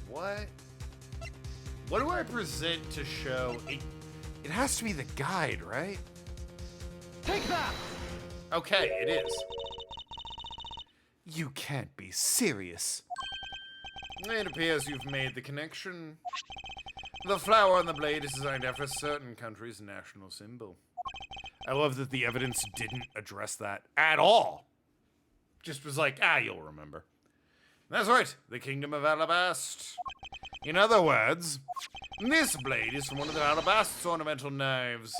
What? What do I present to show? It has to be the guide, right? Take that! Okay, it is. You can't be serious. It appears you've made the connection. The flower on the blade is designed after a certain country's national symbol. I love that the evidence didn't address that at all. Just was like, you'll remember. That's right, the Kingdom of Alabast. In other words, this blade is from one of the Alabast's ornamental knives.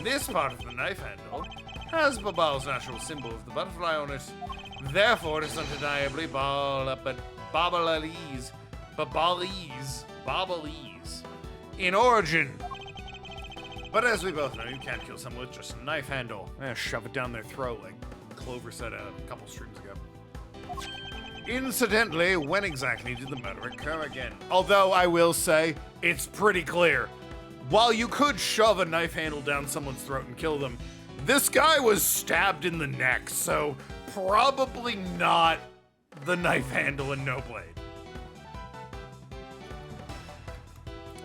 This part of the knife handle has Babal's natural symbol of the butterfly on it. Therefore, it is undeniably Babalese in origin. But as we both know, you can't kill someone with just a knife handle. Shove it down their throat like Clover said a couple streams ago. Incidentally, when exactly did the murder occur again? Although I will say, it's pretty clear. While you could shove a knife handle down someone's throat and kill them, this guy was stabbed in the neck, so probably not the knife handle and no blade.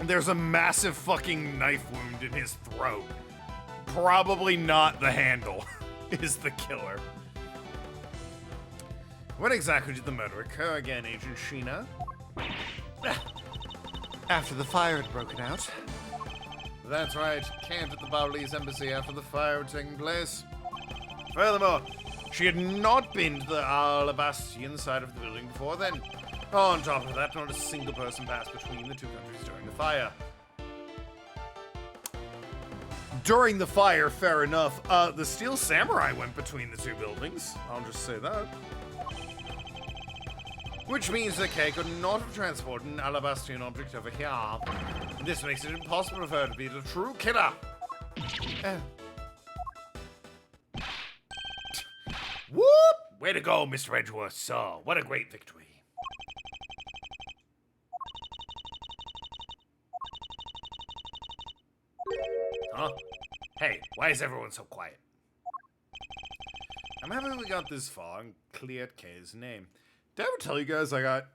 There's a massive fucking knife wound in his throat. Probably not the handle is the killer. When exactly did the murder occur again, Agent Sheena? After the fire had broken out. That's right, camped at the Babalese embassy after the fire had taken place. Furthermore, she had not been to the Alabastian side of the building before then. On top of that, not a single person passed between the two countries during the fire. During the fire, fair enough. The Steel Samurai went between the two buildings. I'll just say that. Which means that Kay could not have transported an Alabastian object over here. This makes it impossible for her to be the true killer. Whoop! Way to go, Mr. Edgeworth, sir. What a great victory. Huh? Hey, why is everyone so quiet? I'm happy we got this far and cleared Kay's name. Did I ever tell you guys I got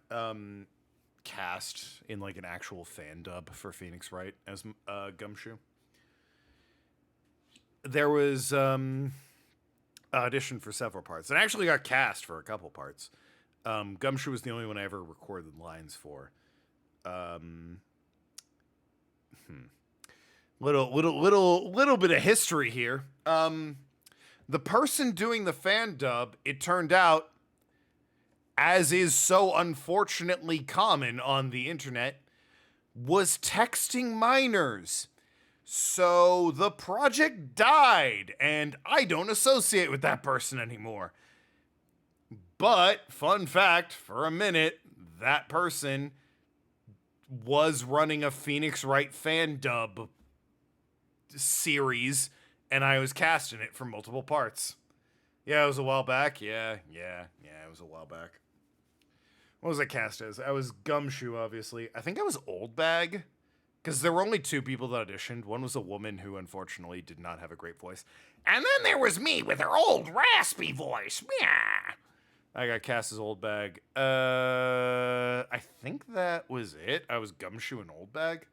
cast in like an actual fan dub for Phoenix Wright as Gumshoe? There was audition for several parts. And I actually got cast for a couple parts. Gumshoe was the only one I ever recorded lines for. Little bit of history here. The person doing the fan dub, it turned out, as is so unfortunately common on the internet, was texting minors. So the project died, and I don't associate with that person anymore. But, fun fact, for a minute, that person was running a Phoenix Wright fan dub series, and I was cast in it for multiple parts. Yeah, it was a while back. Yeah, it was a while back. What was I cast as? I was Gumshoe, obviously. I think I was Old Bag, because there were only 2 people that auditioned. One was a woman who, unfortunately, did not have a great voice. And then there was me with her old, raspy voice. Yeah. I got cast as Old Bag. I think that was it. I was Gumshoe and Old Bag.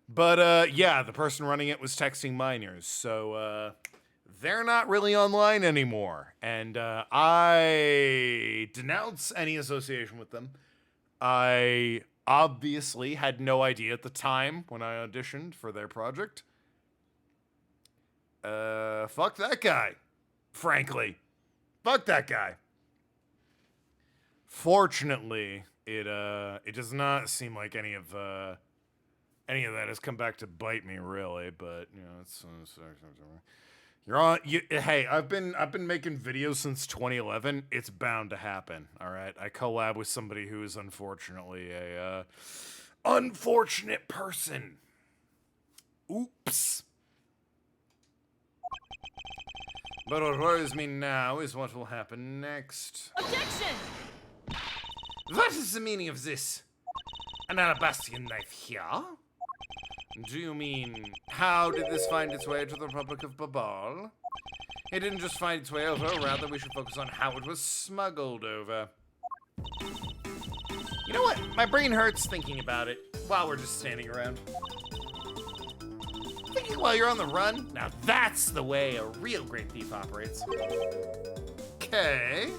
But, yeah, the person running it was texting minors, so, they're not really online anymore. And, I denounce any association with them. I obviously had no idea at the time when I auditioned for their project. Fuck that guy. Frankly. Fuck that guy. Fortunately, it does not seem like any of that has come back to bite me, really. But you know, it's you're on. Hey, I've been making videos since 2011. It's bound to happen. All right, I collab with somebody who is unfortunately a unfortunate person. Oops. But what worries me now is what will happen next. Objection! What is the meaning of this? An Alabastian knife here? Do you mean, how did this find its way to the Republic of Babal? It didn't just find its way over, rather we should focus on how it was smuggled over. You know what? My brain hurts thinking about it while we're just standing around. Thinking while you're on the run? Now that's the way a real great thief operates. Okay.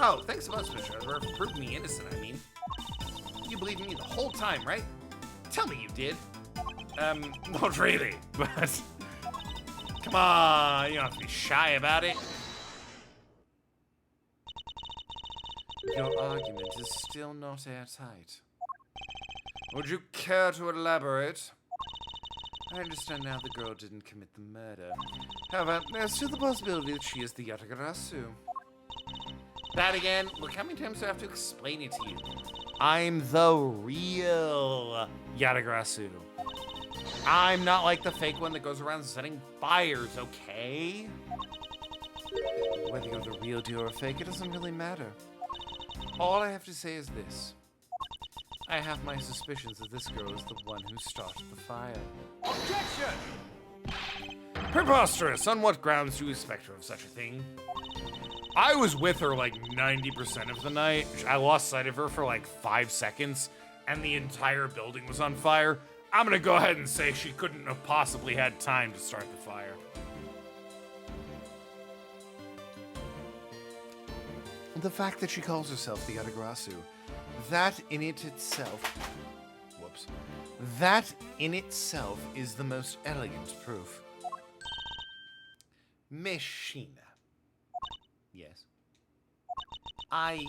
Oh, thanks so much, Mr. for proving me innocent, I mean. You believed in me the whole time, right? Tell me you did. Not really, but... Come on, you don't have to be shy about it. Your argument is still not airtight. Would you care to elaborate? I understand now the girl didn't commit the murder. However, there's still the possibility that she is the Yatagarasu. That again? Look, how many times do I have to explain it to you? I'm the real Yatagarasu. I'm not like the fake one that goes around setting fires, okay? Whether you're the real deal or fake, it doesn't really matter. All I have to say is this. I have my suspicions that this girl is the one who started the fire. Objection! Preposterous! On what grounds do you expect her of such a thing? I was with her like 90% of the night. I lost sight of her for like 5 seconds, and the entire building was on fire. I'm gonna go ahead and say she couldn't have possibly had time to start the fire. The fact that she calls herself the Yatagarasu, that in itself is the most elegant proof. Miss Sheena. Yes. I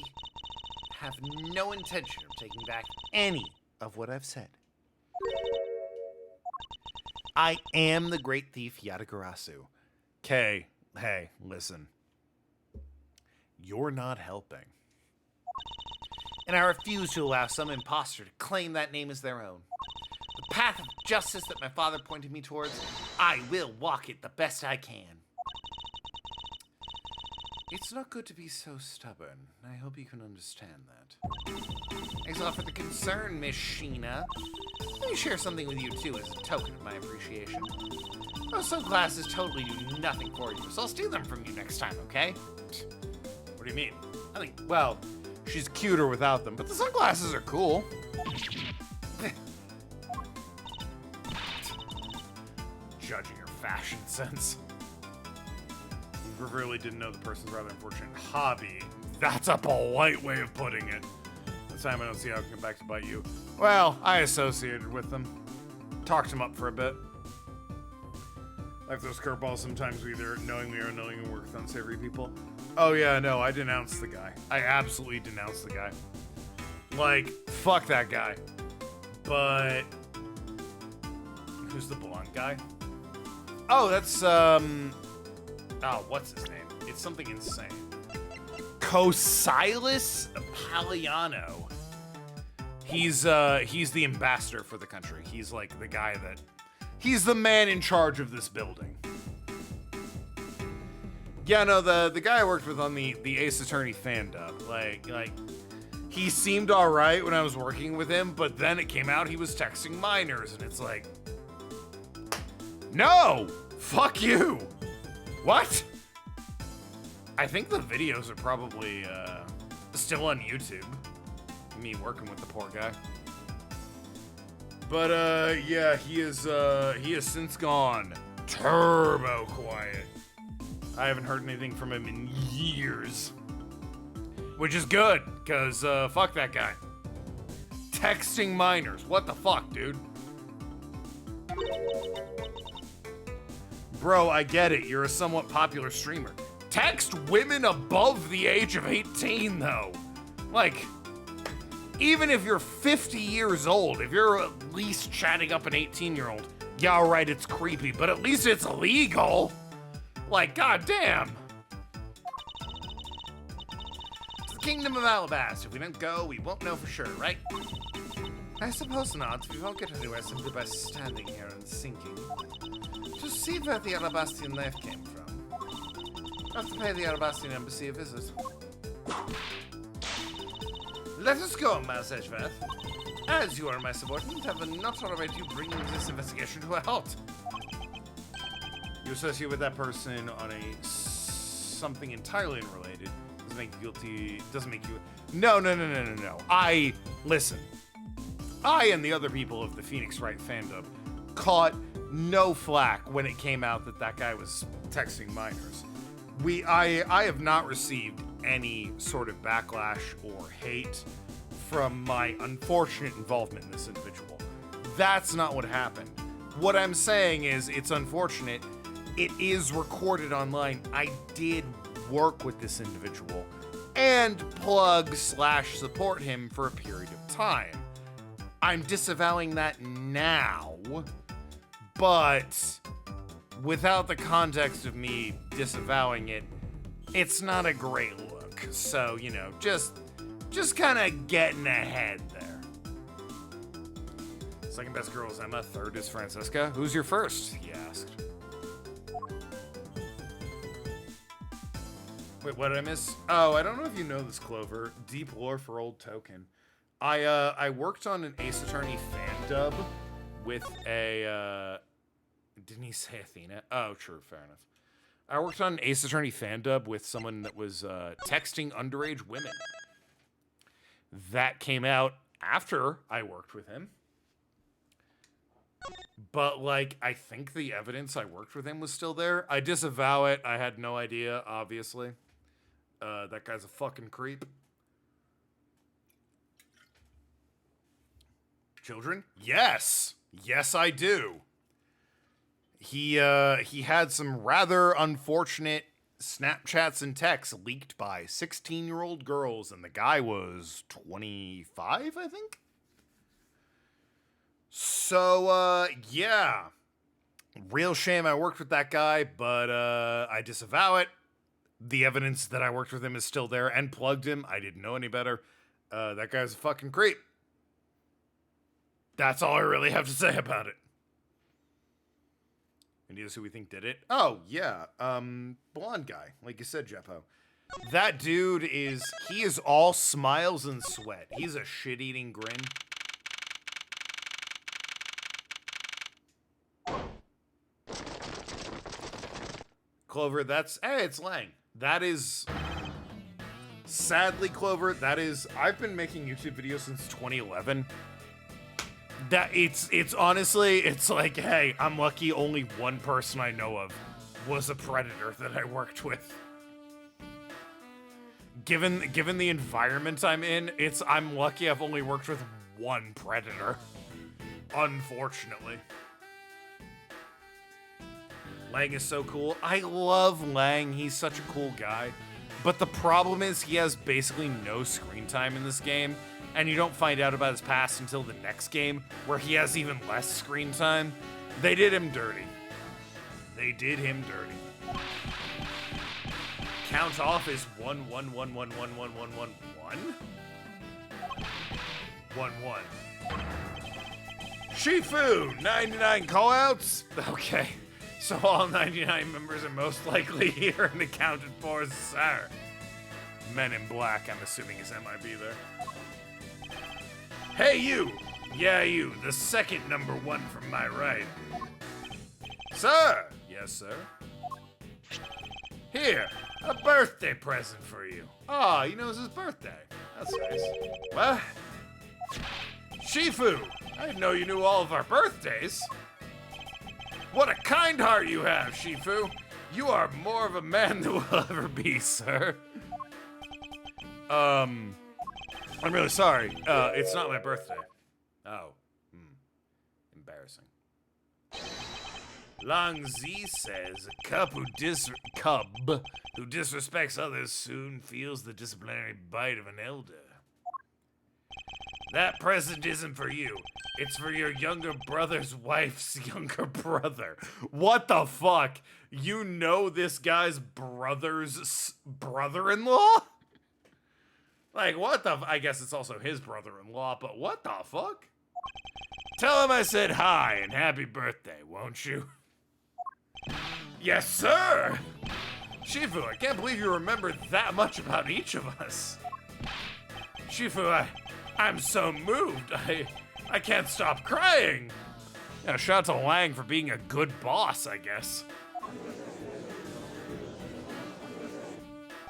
have no intention of taking back any of what I've said. I am the great thief Yatagarasu. Kay, hey, listen. You're not helping. And I refuse to allow some imposter to claim that name as their own. The path of justice that my father pointed me towards, I will walk it the best I can. It's not good to be so stubborn. I hope you can understand that. Thanks a lot for the concern, Miss Sheena. Let me share something with you, too, as a token of my appreciation. Those sunglasses totally do nothing for you, so I'll steal them from you next time, okay? What do you mean? I think, Well, she's cuter without them, but the sunglasses are cool. Judging her fashion sense. You really didn't know the person's rather unfortunate hobby. That's a polite way of putting it. This time I don't see how it can come back to bite you. Well, I associated with them. Talked them up for a bit. Like those curveballs sometimes we either knowingly or unknowingly work with unsavory people. Oh yeah, no, I denounced the guy. I absolutely denounced the guy. Like, fuck that guy. But who's the blonde guy? Oh, that's oh, what's his name? It's something insane. Cosilis Paliano. He's the ambassador for the country. He's like the guy he's the man in charge of this building. Yeah, no, the guy I worked with on the Ace Attorney fan dub, like he seemed all right when I was working with him, but then it came out he was texting minors, and it's like, no, fuck you. What? I think the videos are probably still on YouTube. Me working with the poor guy. But yeah, he has since gone turbo quiet. I haven't heard anything from him in years. Which is good, because fuck that guy. Texting minors. What the fuck, dude? Bro, I get it. You're a somewhat popular streamer. Text women above the age of 18, though. Like, even if you're 50 years old, if you're at least chatting up an 18-year-old, yeah, all right, it's creepy, but at least it's illegal. Like, goddamn. To the Kingdom of Alabasta. If we don't go, we won't know for sure, right? I suppose not. We won't get anywhere simply by standing here and thinking. To see where the Alabastian life came from. I have to pay the Alabastian embassy a visit. Let us go, Mas Edgeworth. As you are my subordinate, I will not tolerate you bringing this investigation to a halt. You associate with that person on something entirely unrelated. Doesn't make you guilty. Doesn't make you. No. Listen. I and the other people of the Phoenix Wright fandom caught no flack when it came out that guy was texting minors. I have not received any sort of backlash or hate from my unfortunate involvement in this individual. That's not what happened. What I'm saying is, it's unfortunate. It is recorded online. I did work with this individual and plug/support him for a period of time. I'm disavowing that now, but without the context of me disavowing it, it's not a great look. So, you know, just kind of getting ahead there. Second best girl is Emma, third is Francisca. Who's your first? He asked. Wait, what did I miss? Oh, I don't know if you know this, Clover. Deep lore for old Token. I worked on an Ace Attorney fan dub with a, didn't he say Athena? Oh, true, fair enough. I worked on an Ace Attorney fan dub with someone that was texting underage women. That came out after I worked with him. But, like, I think the evidence I worked with him was still there. I disavow it. I had no idea, obviously. That guy's a fucking creep. Children? Yes! Yes, I do. He had some rather unfortunate Snapchats and texts leaked by 16-year-old girls, and the guy was 25, I think? So, yeah. Real shame I worked with that guy, but I disavow it. The evidence that I worked with him is still there, and plugged him. I didn't know any better. That guy's a fucking creep. That's all I really have to say about it. And guess who we think did it? Oh, yeah. Blonde guy, like you said, Jeppo. That dude he is all smiles and sweat. He's a shit-eating grin. Clover, hey, it's Lang. That is, sadly, Clover, I've been making YouTube videos since 2011. It's honestly, it's like, hey, I'm lucky only one person I know of was a predator that I worked with. Given the environment I'm in, I'm lucky I've only worked with one predator. Unfortunately. Lang is so cool. I love Lang. He's such a cool guy. But the problem is he has basically no screen time in this game, and you don't find out about his past until the next game, where he has even less screen time. They did him dirty. They did him dirty. count off is 1 1 1 1 1 1 1 1 1? 1 1. Shifu, 99 callouts? Okay, so all 99 members are most likely here and accounted for, sir. Men in Black, I'm assuming, is MIB there. Hey, you! Yeah, you, the second number 1 from my right. Sir! Yes, sir. Here, a birthday present for you. Ah, he knows his birthday. That's nice. What? Shifu, I didn't know you knew all of our birthdays. What a kind heart you have, Shifu. You are more of a man than will ever be, sir. I'm really sorry. It's not my birthday. Oh. Embarrassing. Long Z says, a cub who disrespects others soon feels the disciplinary bite of an elder. That present isn't for you. It's for your younger brother's wife's younger brother. What the fuck? You know this guy's brother's brother-in-law? Like, what the I guess it's also his brother-in-law, but what the fuck? Tell him I said hi and happy birthday, won't you? Yes, sir! Shifu, I can't believe you remember that much about each of us. Shifu, I'm so moved. I can't stop crying. Yeah, shout out to Lang for being a good boss, I guess.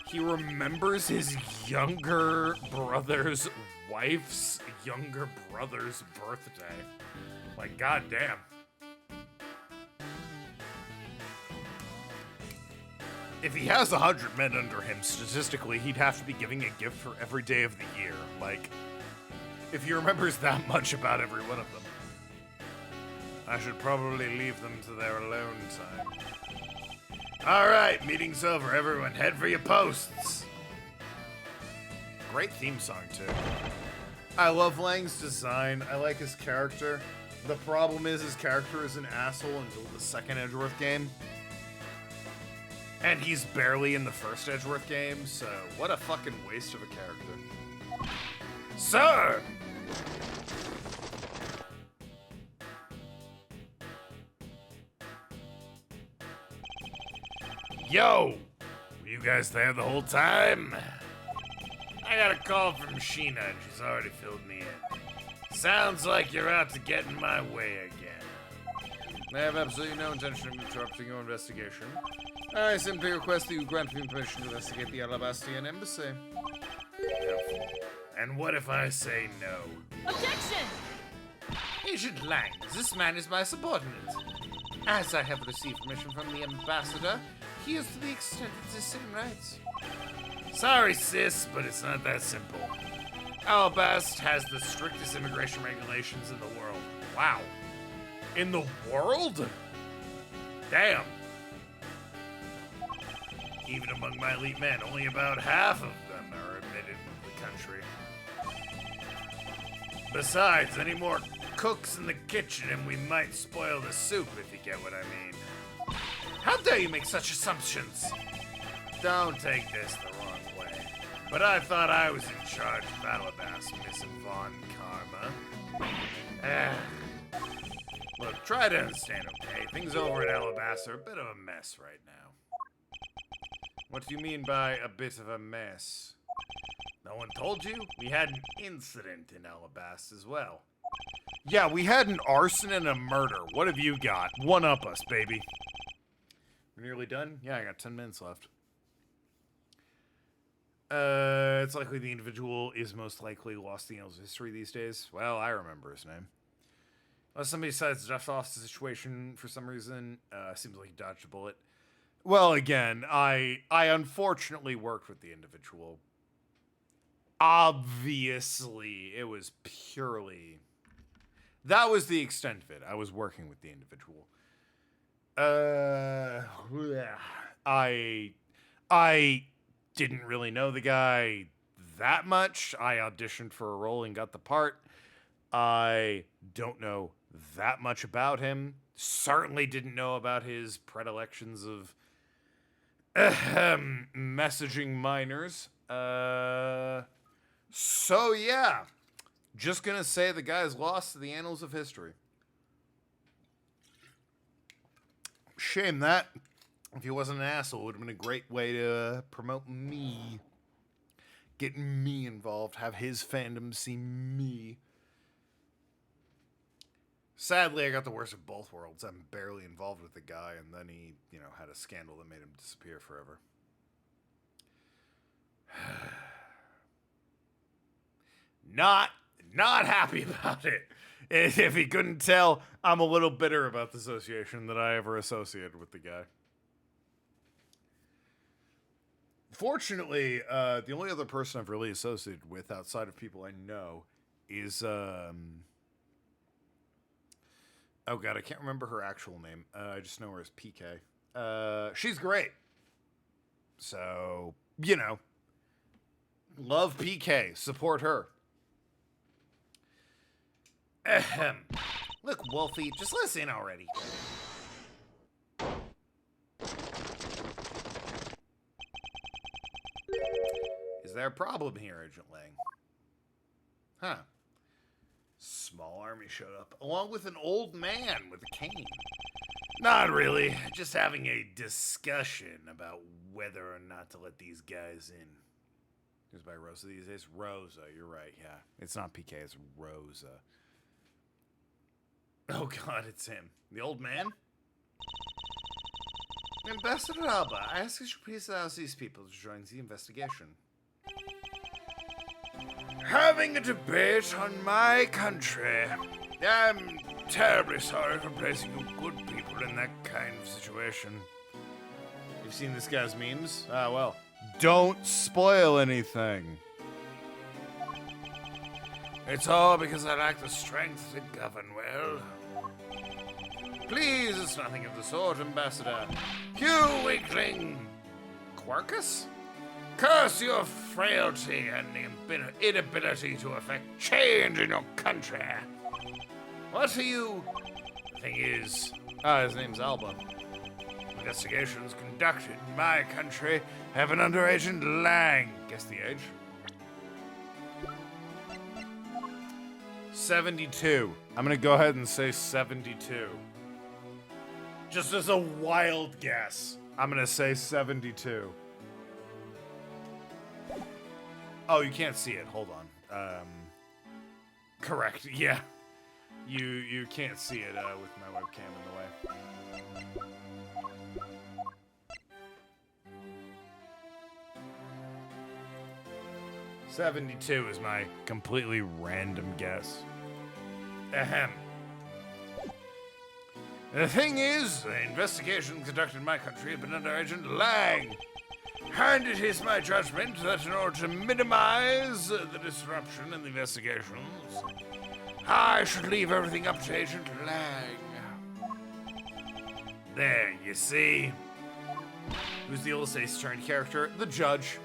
He remembers his younger brother's wife's younger brother's birthday. Like, goddamn. If he has 100 men under him, statistically, he'd have to be giving a gift for every day of the year. Like, if he remembers that much about every one of them. I should probably leave them to their alone time. Alright, meeting's over. Everyone, head for your posts. Great theme song, too. I love Lang's design. I like his character. The problem is his character is an asshole until the second Edgeworth game. And he's barely in the first Edgeworth game, so what a fucking waste of a character. Sir! Yo! Were you guys there the whole time? I got a call from Sheena and she's already filled me in. Sounds like you're out to get in my way again. I have absolutely no intention of interrupting your investigation. I simply request that you grant me permission to investigate the Alabastian embassy. And what if I say no? Objection! Agent Lang, this man is my subordinate. As I have received permission from the ambassador, he is to the extent of the same rights. Sorry, sis, but it's not that simple. Alabast has the strictest immigration regulations in the world. Wow. In the world? Damn. Even among my elite men, only about half of them are admitted to the country. Besides, any more cooks in the kitchen and we might spoil the soup, if you get what I mean. How dare you make such assumptions? Don't take this the wrong way, but I thought I was in charge of Alabast, Miss Von Karma. Look, try to understand, okay? Things over at Alabast are a bit of a mess right now. What do you mean by a bit of a mess? No one told you? We had an incident in Alabast as well. Yeah, we had an arson and a murder. What have you got? One up us, baby. We're nearly done? Yeah, I got 10 minutes left. It's likely the individual is most likely lost in Yale's history these days. Well, I remember his name. Unless somebody decides to dust off the situation for some reason, seems like he dodged a bullet. Well, again, I unfortunately worked with the individual. Obviously, it was purely... That was the extent of it. I was working with the individual. I didn't really know the guy that much. I auditioned for a role and got the part. I don't know that much about him. Certainly didn't know about his predilections of Messaging minors. So yeah. Just gonna say the guy's lost to the annals of history. Shame that. If he wasn't an asshole, it would have been a great way to promote me. Get me involved. Have his fandom see me. Sadly, I got the worst of both worlds. I'm barely involved with the guy, and then he, had a scandal that made him disappear forever. Not happy about it. If he couldn't tell, I'm a little bitter about the association that I ever associated with the guy. Fortunately, the only other person I've really associated with outside of people I know is, oh god, I can't remember her actual name. I just know her as PK. She's great. So, love PK. Support her. Ahem. Look, Wolfie, just let us in already. Is there a problem here, Agent Lang? Huh. Small army showed up, along with an old man with a cane. Not really. Just having a discussion about whether or not to let these guys in. Goes by Rosa these days. Rosa, you're right, yeah. It's not PK, it's Rosa. Oh god, it's him. The old man? Ambassador Alba, I ask that you please allow these people to join the investigation. Having a debate on my country. I'm terribly sorry for placing you good people in that kind of situation. You've seen this guy's memes? Ah, well. Don't spoil anything. It's all because I lack the strength to govern well. Please, it's nothing of the sort, Ambassador. You weakling! Quarkus? Curse your frailty and the inability to effect change in your country. What are you? The thing is, his name's Alba. Investigations conducted in my country have an under Agent Lang. Guess the age? 72. I'm gonna go ahead and say 72. Just as a wild guess, I'm gonna say 72. Oh, you can't see it. Hold on. Correct. Yeah. You can't see it with my webcam in the way. $72 is my completely random guess. Ahem. The thing is, the investigation conducted in my country have been under Agent Lang. And it is my judgment that in order to minimize the disruption in the investigations, I should leave everything up to Agent Lang. There, you see. Who's the oldest Ace-turned character? The judge.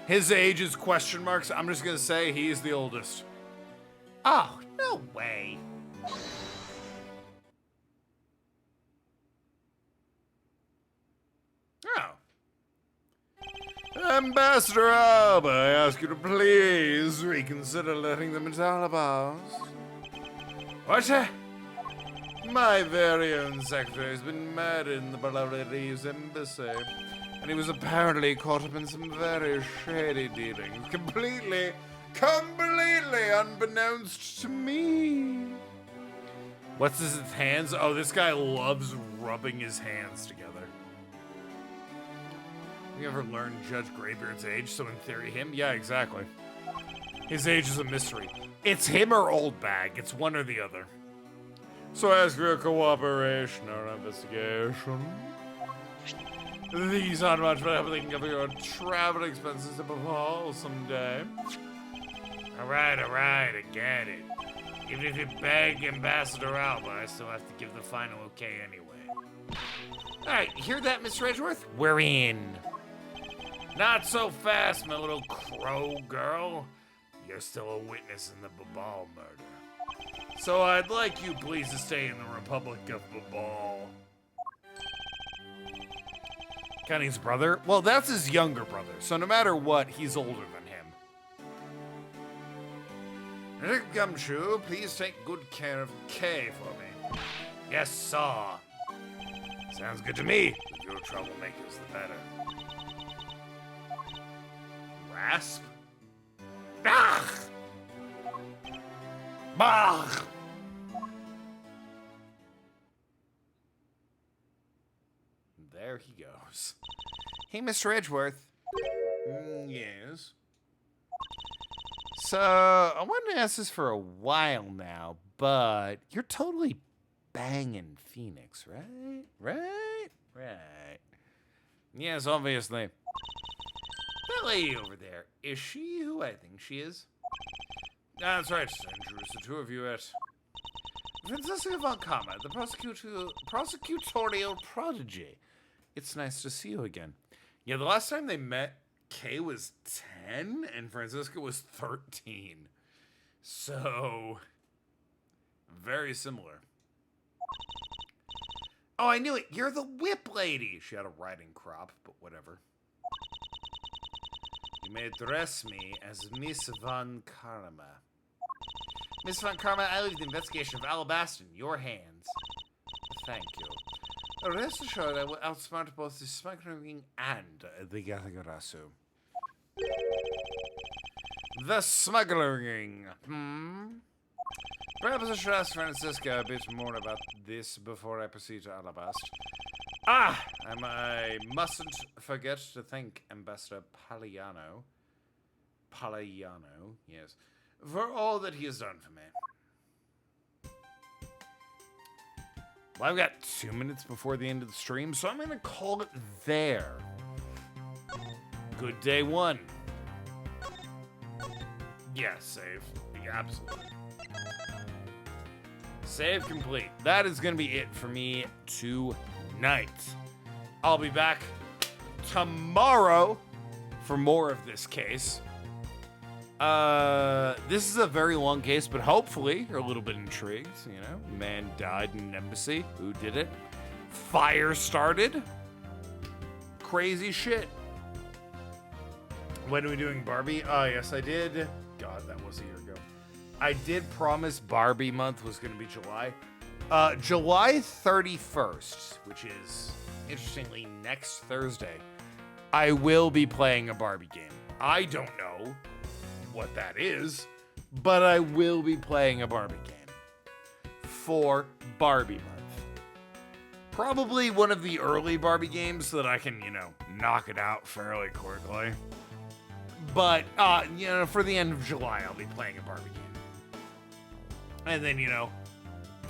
His age is question marks. I'm just gonna say he's the oldest. Oh, no way. Oh. Ambassador Alba, I ask you to please reconsider letting them into Alabama. What? My very own secretary has been murdered in the Belarus embassy, and he was apparently caught up in some very shady dealings, completely unbeknownst to me. What's his hands? Oh, this guy loves rubbing his hands together. You ever learned Judge Graybeard's age? So in theory, him? Yeah, exactly. His age is a mystery. It's him or Old Bag. It's one or the other. So I ask for your cooperation or investigation. These aren't much, but I hope they can cover your travel expenses above all someday. Alright, I get it. Even if you beg Ambassador Alba, I still have to give the final okay anyway. Alright, you hear that, Mr. Edgeworth? We're in. Not so fast, my little crow girl. You're still a witness in the Babal murder. So I'd like you please to stay in the Republic of Babal. Kenny's brother? Well, that's his younger brother, so no matter what, he's older than him. Rick Gumshoe, please take good care of Kay for me. Yes, sir. Sounds good to me. The fewer troublemakers, the better. Rasp. Ah! Bah! There he goes. Hey, Mr. Edgeworth. Yes? So, I wanted to ask this for a while now, but you're totally banging Phoenix, right? Right. Yes, obviously. That lady over there, is she who I think she is? That's right, St. Drews, the two of you at Francisca von Kama, the prosecutorial prodigy. It's nice to see you again. Yeah, the last time they met, Kay was 10 and Francisca was 13. So, very similar. Oh, I knew it. You're the whip lady. She had a riding crop, but whatever. You may address me as Miss Von Karma. Miss Von Karma, I leave the investigation of Alabasta in your hands. Thank you. Rest assured, I will outsmart both the smuggling and the Yathagarasu. The smuggling. Perhaps I should ask Francisca a bit more about this before I proceed to Alabast. And I mustn't forget to thank Ambassador Paliano, yes, for all that he has done for me. Well, I've got 2 minutes before the end of the stream, so I'm going to call it there. Good day one. Yeah, save. Yeah, absolutely. Save complete. That is going to be it for me tonight. I'll be back tomorrow for more of this case. This is a very long case, but hopefully you're a little bit intrigued, you know? Man died in an embassy. Who did it? Fire started. Crazy shit. When are we doing Barbie? Oh, yes, I did. God, that was a year ago. I did promise Barbie month was going to be July. July 31st, which is, interestingly, next Thursday, I will be playing a Barbie game. I don't know what that is, but I will be playing a Barbie game for Barbie month. Probably one of the early Barbie games so that I can, you know, knock it out fairly quickly. But, you know, for the end of July, I'll be playing a Barbie game. And then, you know,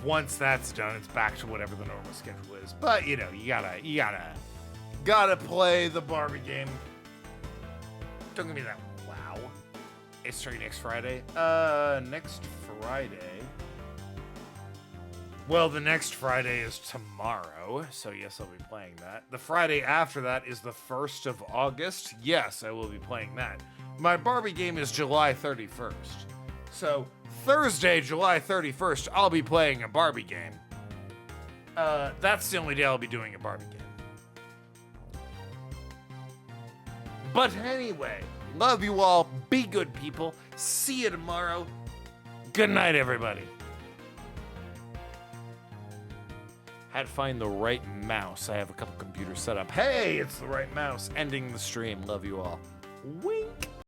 once that's done, it's back to whatever the normal schedule is. But, you know, you gotta play the Barbie game. Don't give me that wow. It's starting next Friday. Next Friday. Well, the next Friday is tomorrow, so yes, I'll be playing that. The Friday after that is the 1st of August. Yes, I will be playing that. My Barbie game is July 31st. So, Thursday, July 31st, I'll be playing a Barbie game. That's the only day I'll be doing a Barbie game. But anyway, love you all. Be good people. See you tomorrow. Good night, everybody. Had to find the right mouse. I have a couple computers set up. Hey, it's the right mouse. Ending the stream. Love you all. Wink.